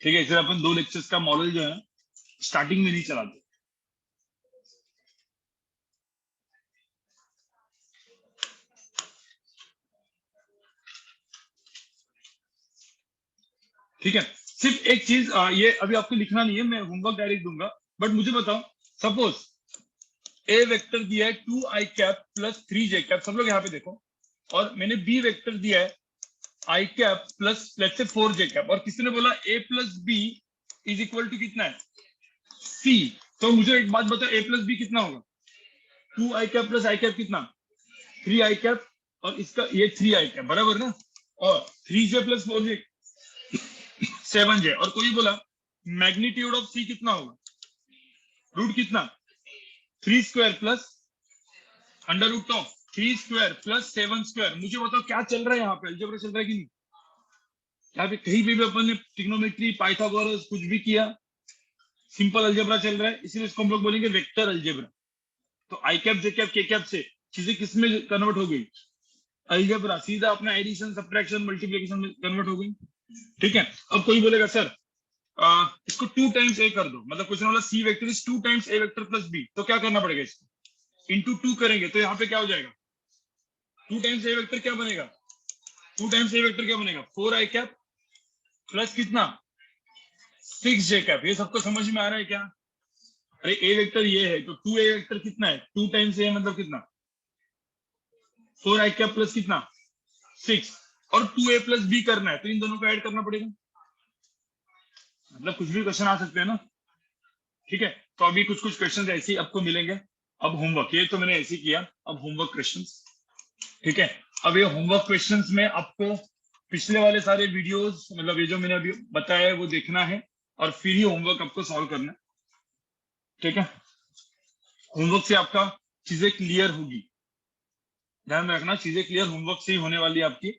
S1: ठीक है? इसलिए अपन 2 लेक्चर्स का मॉडल जो है स्टार्टिंग में नहीं चलाते। ठीक है? सिर्फ एक चीज ये अभी आपको लिखना नहीं है, मैं होमवर्क डायरेक्ट दूंगा। बट मुझे बताओ, सपोज ए वेक्टर दिया है 2i cap plus 3j cap, सब लोग यहाँ पे देखो, और मैंने बी वेक्टर दिया है i cap plus let's say 4j cap, और किसी ने बोला a plus B is equal to कितना है? c। तो मुझे एक बात बताओ, a प्लस बी कितना होगा? 2i cap plus i cap कितना? 3i कैप, और इसका ये 3i कैप, बराबर ना? और 3j प्लस 4j 7j। और कोई बोला मैग्नीट्यूड ऑफ c कितना होगा? रूट कितना? 3 square plus under root of 3 square plus 7 square. मुझे बताओ क्या चल रहा है यहाँ पे? अलजेब्रा चल रहा है कि नहीं? यहाँ पे कहीं पे भी अपन ने ट्रिग्नोमेट्री पाइथागोरस कुछ भी किया, सिंपल अलजेब्रा चल रहा है, इसीलिए इसको हम लोग बोलेंगे वेक्टर अलजेब्रा। तो आई कैप जे कैप के कैप से चीजें किसमें कन्वर्ट हो गई? अलजेब्रा, सीधा अपना एडिशन सब्ट्रैक्शन मल्टीप्लिकेशन में कन्वर्ट हो गई, ठीक है? अब कोई बोलेगा सर इसको 2 टाइम्स ए कर दो, मतलब क्वेश्चन वाला C vector is 2 times A vector plus B, तो क्या करना पड़ेगा? इसको इंटू 2 करेंगे तो यहाँ पे क्या हो जाएगा? 2 टाइम्स ए वेक्टर क्या बनेगा, 2 टाइम्स ए वेक्टर क्या बनेगा, 4i कैप प्लस कितना 6j कैप। ये सबको समझ में आ रहा है क्या? अरे ए वेक्टर ये है तो 2a वेक्टर कितना है, 2 टाइम्स ए मतलब कितना 4i कैप प्लस कितना 6, और 2a प्लस बी करना है तो इन दोनों को ऐड करना पड़ेगा। मतलब कुछ भी क्वेश्चन आ सकते हैं ना, ठीक है। तो अभी कुछ कुछ क्वेश्चन ऐसे ही आपको मिलेंगे। अब होमवर्क, ये तो मैंने ऐसे ही किया, अब होमवर्क क्वेश्चंस, ठीक है। अब ये होमवर्क क्वेश्चंस में आपको पिछले वाले सारे वीडियोस, मतलब ये जो मैंने अभी बताया है वो देखना है, और फिर ही होमवर्क आपको सॉल्व करना है, ठीक है। होमवर्क से आपका चीजें क्लियर होगी, ध्यान में रखना, चीजें क्लियर होमवर्क से ही होने वाली है आपकी।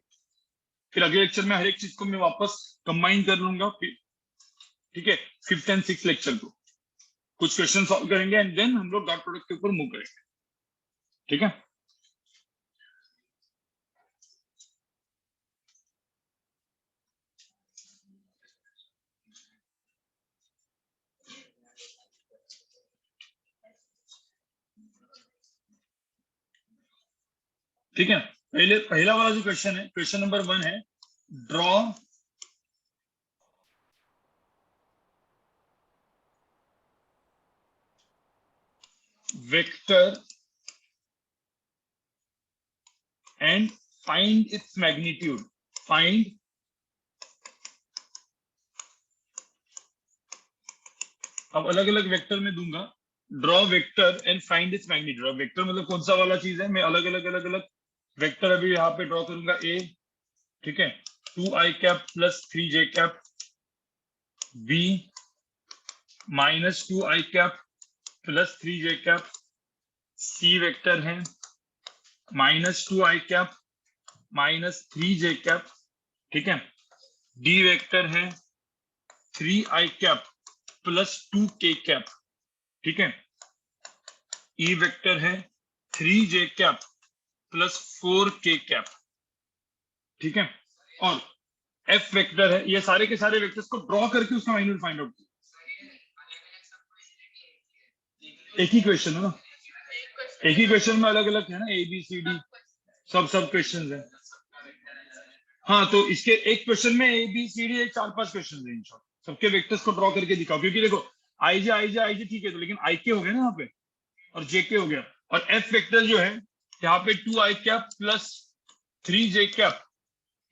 S1: फिर अगले लेक्चर में हर एक चीज को मैं वापस कंबाइन कर लूंगा, ठीक है। 5th एंड 6th लेक्चर को कुछ क्वेश्चन सॉल्व करेंगे एंड देन हम लोग डॉट प्रोडक्ट के ऊपर मूव करेंगे, ठीक है। ठीक है, पहला वाला जो क्वेश्चन है, क्वेश्चन नंबर 1 है, draw vector and find its magnitude. Find अब अलग अलग वेक्टर में दूंगा, draw vector and find its magnitude. Vector मतलब कौन सा वाला चीज है, मैं अलग अलग वेक्टर अभी यहाँ पे ड्रॉ करूंगा। ए, ठीक है, 2i cap plus 3j cap, B -2i cap plus 3j cap, C vector है -2i कैप -3j कैप, ठीक है, डी वेक्टर है 3i cap plus 2k cap, ठीक है, ई वेक्टर है 3j cap plus 4k cap, ठीक है, और एफ वेक्टर है। ये सारे के सारे वेक्टर्स को ड्रॉ करके उसका मैग्नीट्यूड फाइंड आउट। एक ही क्वेश्चन है ना, एक ही क्वेश्चन में अलग अलग है ना, ए बी सी डी सब क्वेश्चन है। हाँ, तो इसके एक क्वेश्चन में A B C D 4-5 question है, इन शॉर्ट सबके वेक्टर्स को ड्रॉ करके दिखाओ। क्योंकि देखो आई जे ठीक है, तो लेकिन आई के हो गए ना यहाँ पे, और जे के हो गया, और एफ वेक्टर जो है यहाँ पे 2i cap plus 3j cap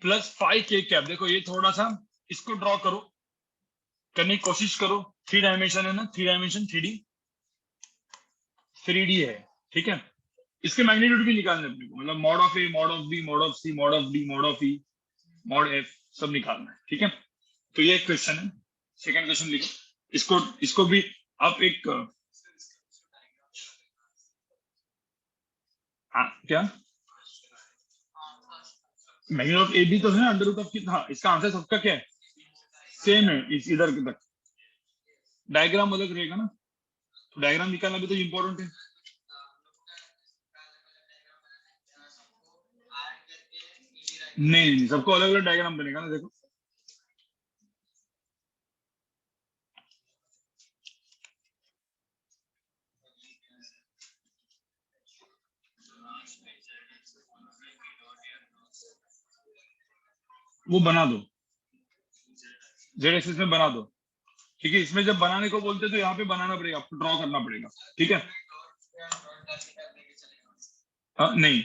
S1: plus 5k cap. देखो ये थोड़ा सा इसको ड्रॉ करो, करने की कोशिश करो। 3 डायमेंशन है ना, 3 डायमेंशन 3D है, ठीक है। इसके मैग्नीट्यूड भी निकालने अपने को, मतलब mod of A, mod of B, mod of C, mod of D, mod of E, mod F, सब निकालना है, ठीक है। तो ये एक क्वेश्चन है, सेकंड क्वेश्चन लिखो। इसको इसको भी आप एक क्या मैग्नीट्यूड ऑफ ए बी तो है अंडर रूट ऑफ कितना। हाँ, इसका आंसर सबका क्या है, सेम है, इस इधर तक। डायग्राम अलग रहेगा ना, तो डायग्राम निकालना भी तो इम्पोर्टेंट है। नहीं, सबको अलग अलग डायग्राम बनेगा ना, देखो वो बना दो, जेड एक्सिस में बना दो, ठीक है। इसमें जब बनाने को बोलते तो यहाँ पे बनाना पड़ेगा, आपको ड्रॉ करना पड़ेगा, ठीक है। नहीं,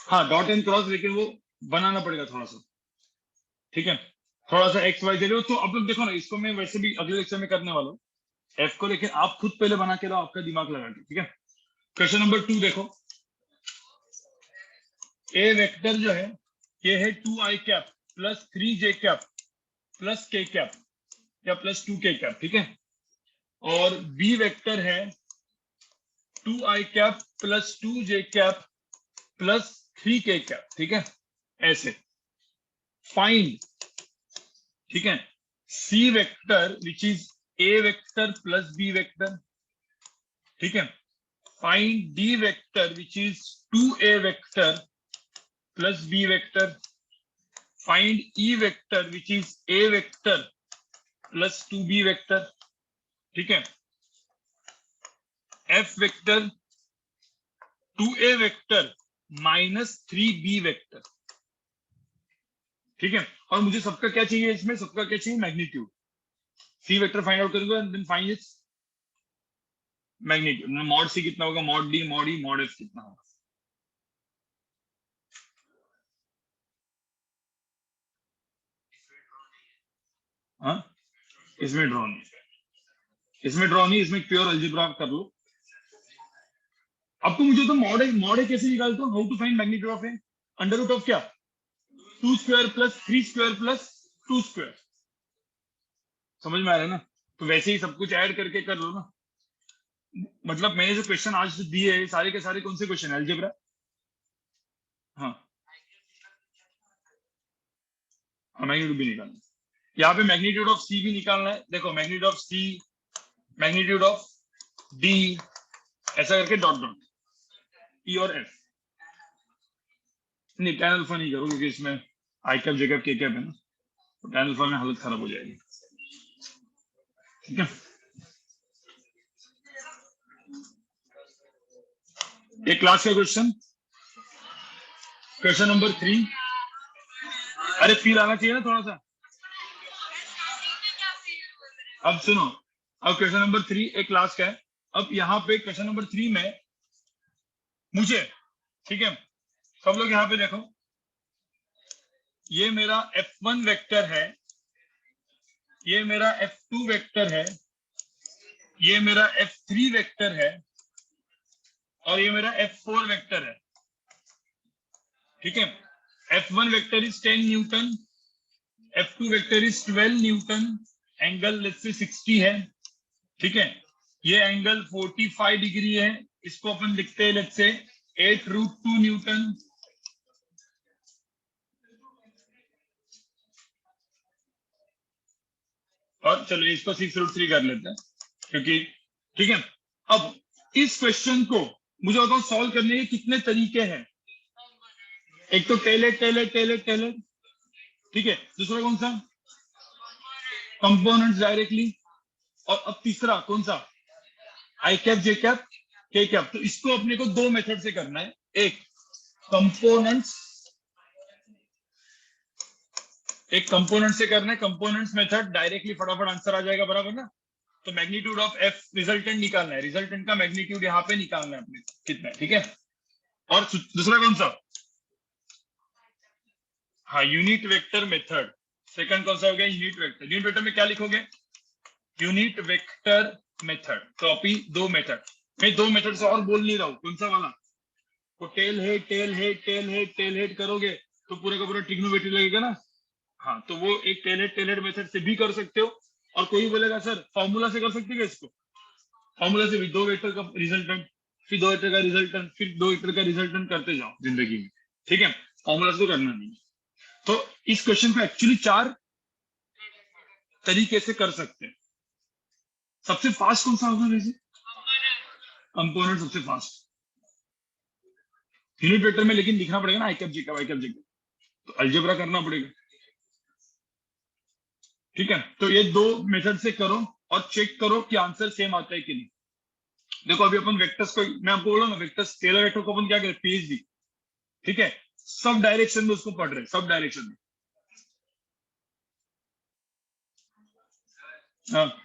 S1: हाँ डॉट एंड क्रॉस, लेकिन वो बनाना पड़ेगा थोड़ा सा, ठीक है। थोड़ा सा एक्स वाई दे रहे हो तो आप लोग देखो ना, इसको मैं वैसे भी अगले लेक्चर में करने वाला हूँ एफ को, लेकिन आप खुद पहले बना के लाओ, आपका दिमाग लगा के, ठीक है। क्वेश्चन नंबर 2 देखो, ए वेक्टर जो है ये है 2i cap plus 3j cap plus k cap या प्लस 2k कैप, ठीक है, और बी वेक्टर है 2i cap plus 2j cap plus 3k cap, ठीक है, ऐसे। फाइंड, ठीक है, C vector which is A vector plus B vector, ठीक है। Find D vector which is 2a vector plus B vector. Find E vector which is A vector plus 2b vector, ठीक है। F vector 2a vector -3b vector, ठीक है। और मुझे सबका क्या चाहिए, इसमें सबका क्या चाहिए, magnitude. C vector find out करूंगा and then find its magnitude. Mod C कितना होगा, mod D, mod E, mod F कितना होगा। हाँ, इसमें ड्रॉ नहीं, इसमें ड्रॉ नहीं, इसमें प्योर अलजेब्रा कर लो। अब तो मुझे तो मॉड है कैसे निकालता हूँ, how to find magnitude of A, under root of क्या, 2 square plus 3 square plus 2 square. समझ में आ रहा है ना। तो वैसे ही सब कुछ ऐड करके कर लो ना। मतलब मैंने जो क्वेश्चन आज दिए हैं सारे के सारे कौन से क्वेश्चन है, अलजेब्रा। हाँ, मैग्नीट्यूड भी निकालना है। यहाँ पे मैग्नीट्यूड ऑफ सी भी निकालना है। देखो magnitude of C, magnitude of D, ऐसा करके डॉट डॉट, ई और एफ। नहीं, टैन अल्फा नहीं करो क्योंकि इसमें आई कैप जे कैप के कैप है ना, तो टैन अल्फा में हालत खराब हो जाएगी। ठीक है, ये क्लास का क्वेश्चन, क्वेश्चन नंबर 3। अरे फील आना चाहिए ना थोड़ा सा। अब सुनो, अब क्वेश्चन नंबर 3 एक क्लास का है। अब यहाँ पे क्वेश्चन नंबर 3 में मुझे, ठीक है, सब लोग यहाँ पे देखो, ये मेरा F1 वेक्टर है, ये मेरा F2 वेक्टर है, ये मेरा F3 वेक्टर है, और ये मेरा F4 वेक्टर है। ठीक है, F1 vector is 10 Newton, F2 vector is 12 Newton, angle let's say 60 है। ठीक है, ये एंगल 45 डिग्री है, इसको अपन लिखते हैं लेट्स से 8√2 न्यूटन। और चलो इसको 6√3 कर लेते हैं क्योंकि, ठीक है। अब इस क्वेश्चन को मुझे बताओ सॉल्व करने के कितने तरीके हैं। एक तो टेलेट टेलेट टेलेट टेलेट, ठीक है, दूसरा कौन सा, कंपोनेंट्स डायरेक्टली, और अब तीसरा कौन सा, आई कैप जे कैप के कैप। तो इसको अपने को दो मेथड से करना है, एक कंपोनेंट्स, एक कंपोनेंट से करना है, कंपोनेंट्स मेथड डायरेक्टली फटाफट आंसर आ जाएगा, बराबर ना। तो मैग्नीट्यूड ऑफ एफ रिजल्टेंट निकालना है, रिजल्टेंट का मैग्नीट्यूड यहाँ पे निकालना है अपने कितना है, ठीक है। और दूसरा कौन सा, हाँ, यूनिट वेक्टर मेथड। सेकंड कौन सा हो गया, यूनिट वेक्टर। यूनिट वेक्टर में क्या लिखोगे, यूनिट वेक्टर मेथड। कॉपी दो मेथड, मैं दो मेथड से और बोल नहीं रहा हूँ, कौन सा वाला, तो tail head tail head tail head tail head करोगे तो पूरे का पूरा ट्रिग्नोमेट्री लगेगा ना। हाँ, तो वो एक टेल हेड मेथड से भी कर सकते हो, और कोई बोलेगा सर फॉर्मूला से कर सकते हो इसको, फॉर्मूला से भी दो वेक्टर का रिजल्टेंट, फिर दो वेक्टर का रिजल्टेंट, फिर दो वेक्टर का रिजल्टेंट करते जाओ जिंदगी में, ठीक है। फॉर्मूला से तो करना नहीं। तो इस क्वेश्चन को एक्चुअली 4 तरीके से कर सकते हैं। सबसे फास्ट कौन सा होगा वैसे, कंपोनेंट सबसे फास्ट यूनिट वेक्टर में, लेकिन लिखना पड़ेगा ना आई cap j cap, i cap j cap, तो अलजेब्रा करना पड़ेगा। ठीक है, तो ये दो मेथड से करो और चेक करो कि आंसर सेम आता है कि नहीं। देखो अभी अपन वेक्टर्स को, मैं आपको बोला ना, वेक्टर्स स्केलर वेक्टर को अपन क्या करें, पीएचडी, ठीक है, सब डायरेक्शन में उसको पढ़ रहे हैं, सब डायरेक्शन में। हाँ,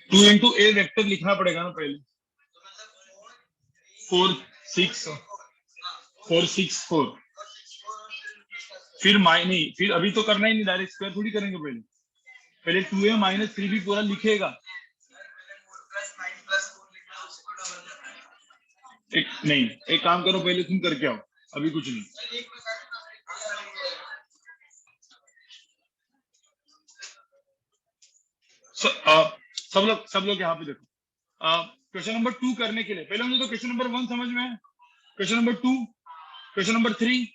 S1: टू इंटू ए वेक्टर लिखना पड़ेगा ना पहले, 4 6 4, फिर नहीं, फिर अभी तो करना ही नहीं, डायरेक्ट स्क्वायर थोड़ी करेंगे, पहले पहले 2a-3b पूरा लिखेगा। नहीं, एक काम करो, पहले तुम करके आओ, अभी कुछ नहीं। सब लोग यहाँ पे देखो, क्वेश्चन नंबर 2 करने के लिए पहले मुझे तो क्वेश्चन नंबर 1 समझ में है, क्वेश्चन नंबर 2, क्वेश्चन नंबर 3,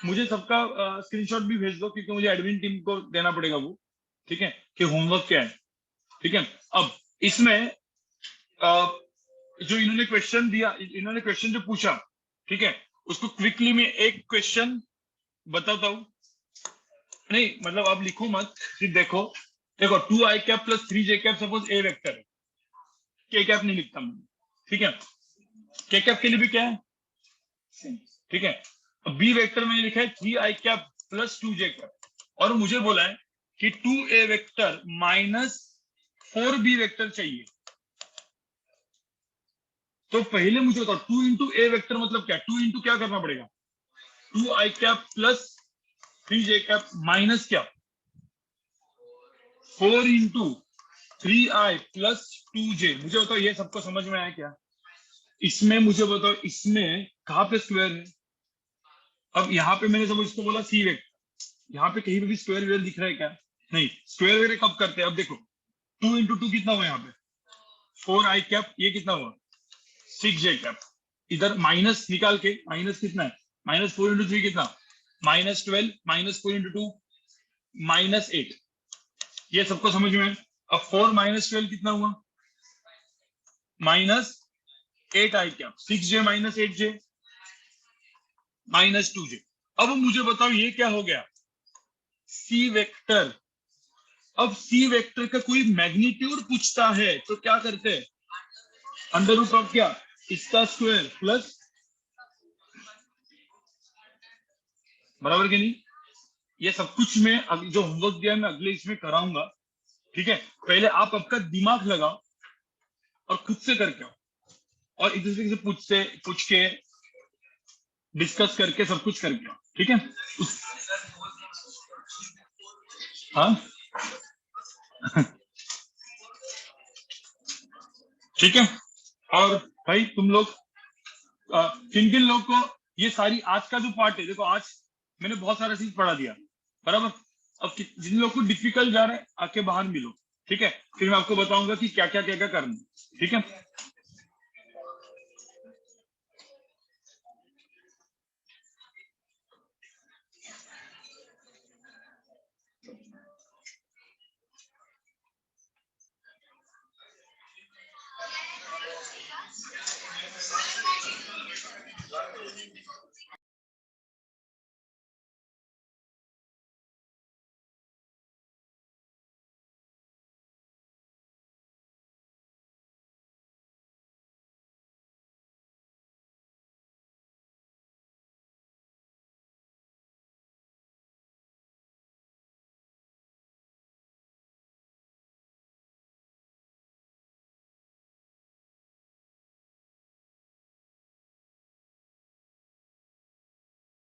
S1: मुझे सबका स्क्रीनशॉट भी भेज दो क्योंकि मुझे एडमिन टीम को देना पड़ेगा वो, ठीक है, कि होमवर्क क्या है। ठीक है, अब इसमें जो इन्होंने क्वेश्चन दिया, इन्होंने क्वेश्चन जो पूछा, ठीक है, उसको क्विकली में एक क्वेश्चन बताता हूँ। नहीं मतलब आप लिखो मत, फिर देखो, देखो 2i प्लस 3j सपोज ए वेक्टर है, के कैप नहीं लिखता मैं, ठीक है, के कैप के लिए भी क्या है, ठीक है। अब बी वेक्टर मैंने लिखा है 3i प्लस 2j, और मुझे बोला है कि 2a vector minus 4b vector चाहिए। तो पहले मुझे बताओ 2 इंटू ए वेक्टर मतलब क्या, 2 इंटू क्या करना पड़ेगा, 2i प्लस 3j माइनस क्या, 4 इंटू 3i प्लस 2j। मुझे बताओ ये सबको समझ में आया क्या? इसमें मुझे बताओ इसमें कहां पे स्क्वायर है? अब यहाँ पे मैंने सब इसको बोला सी वेक्टर, यहाँ पे कहीं पे भी स्क्वायर वेयर दिख रहा है क्या? नहीं। स्क्वायर वेयर कब करते हैं? अब देखो 2 इंटू 2 कितना हुआ यहाँ पे, 4i, ये कितना हुआ 6j। इधर माइनस निकाल के, माइनस कितना है, माइनस 4 इंटू 3 कितना, -12, -4 इंटू 2 -8। ये सबको समझ में है? अब 4 - 12 कितना हुआ, -8i, 6j - 8j -2j। अब मुझे बताओ ये क्या हो गया, सी वेक्टर। अब सी वेक्टर का कोई मैग्नीट्यूड पूछता है तो क्या करते हैं, अंडर रूट ऑफ क्या, इसका स्क्वायर प्लस, बराबर के नहीं। ये सब कुछ मैं जो होमवर्क दिया मैं अगले इसमें कराऊंगा, ठीक है। पहले आप आपका दिमाग लगाओ और खुद से करके आओ, और एक दूसरे से पूछ के डिस्कस करके सब कुछ करके आओ, ठीक है। हाँ ठीक है। और भाई तुम लोग किन किन लोग को ये सारी आज का जो पार्ट है, देखो आज मैंने बहुत सारा चीज पढ़ा दिया, बराबर। अब जिन लोग को डिफिकल्ट जा रहा है आके बाहर मिलो, ठीक है, फिर मैं आपको बताऊंगा कि क्या क्या करना है, ठीक है।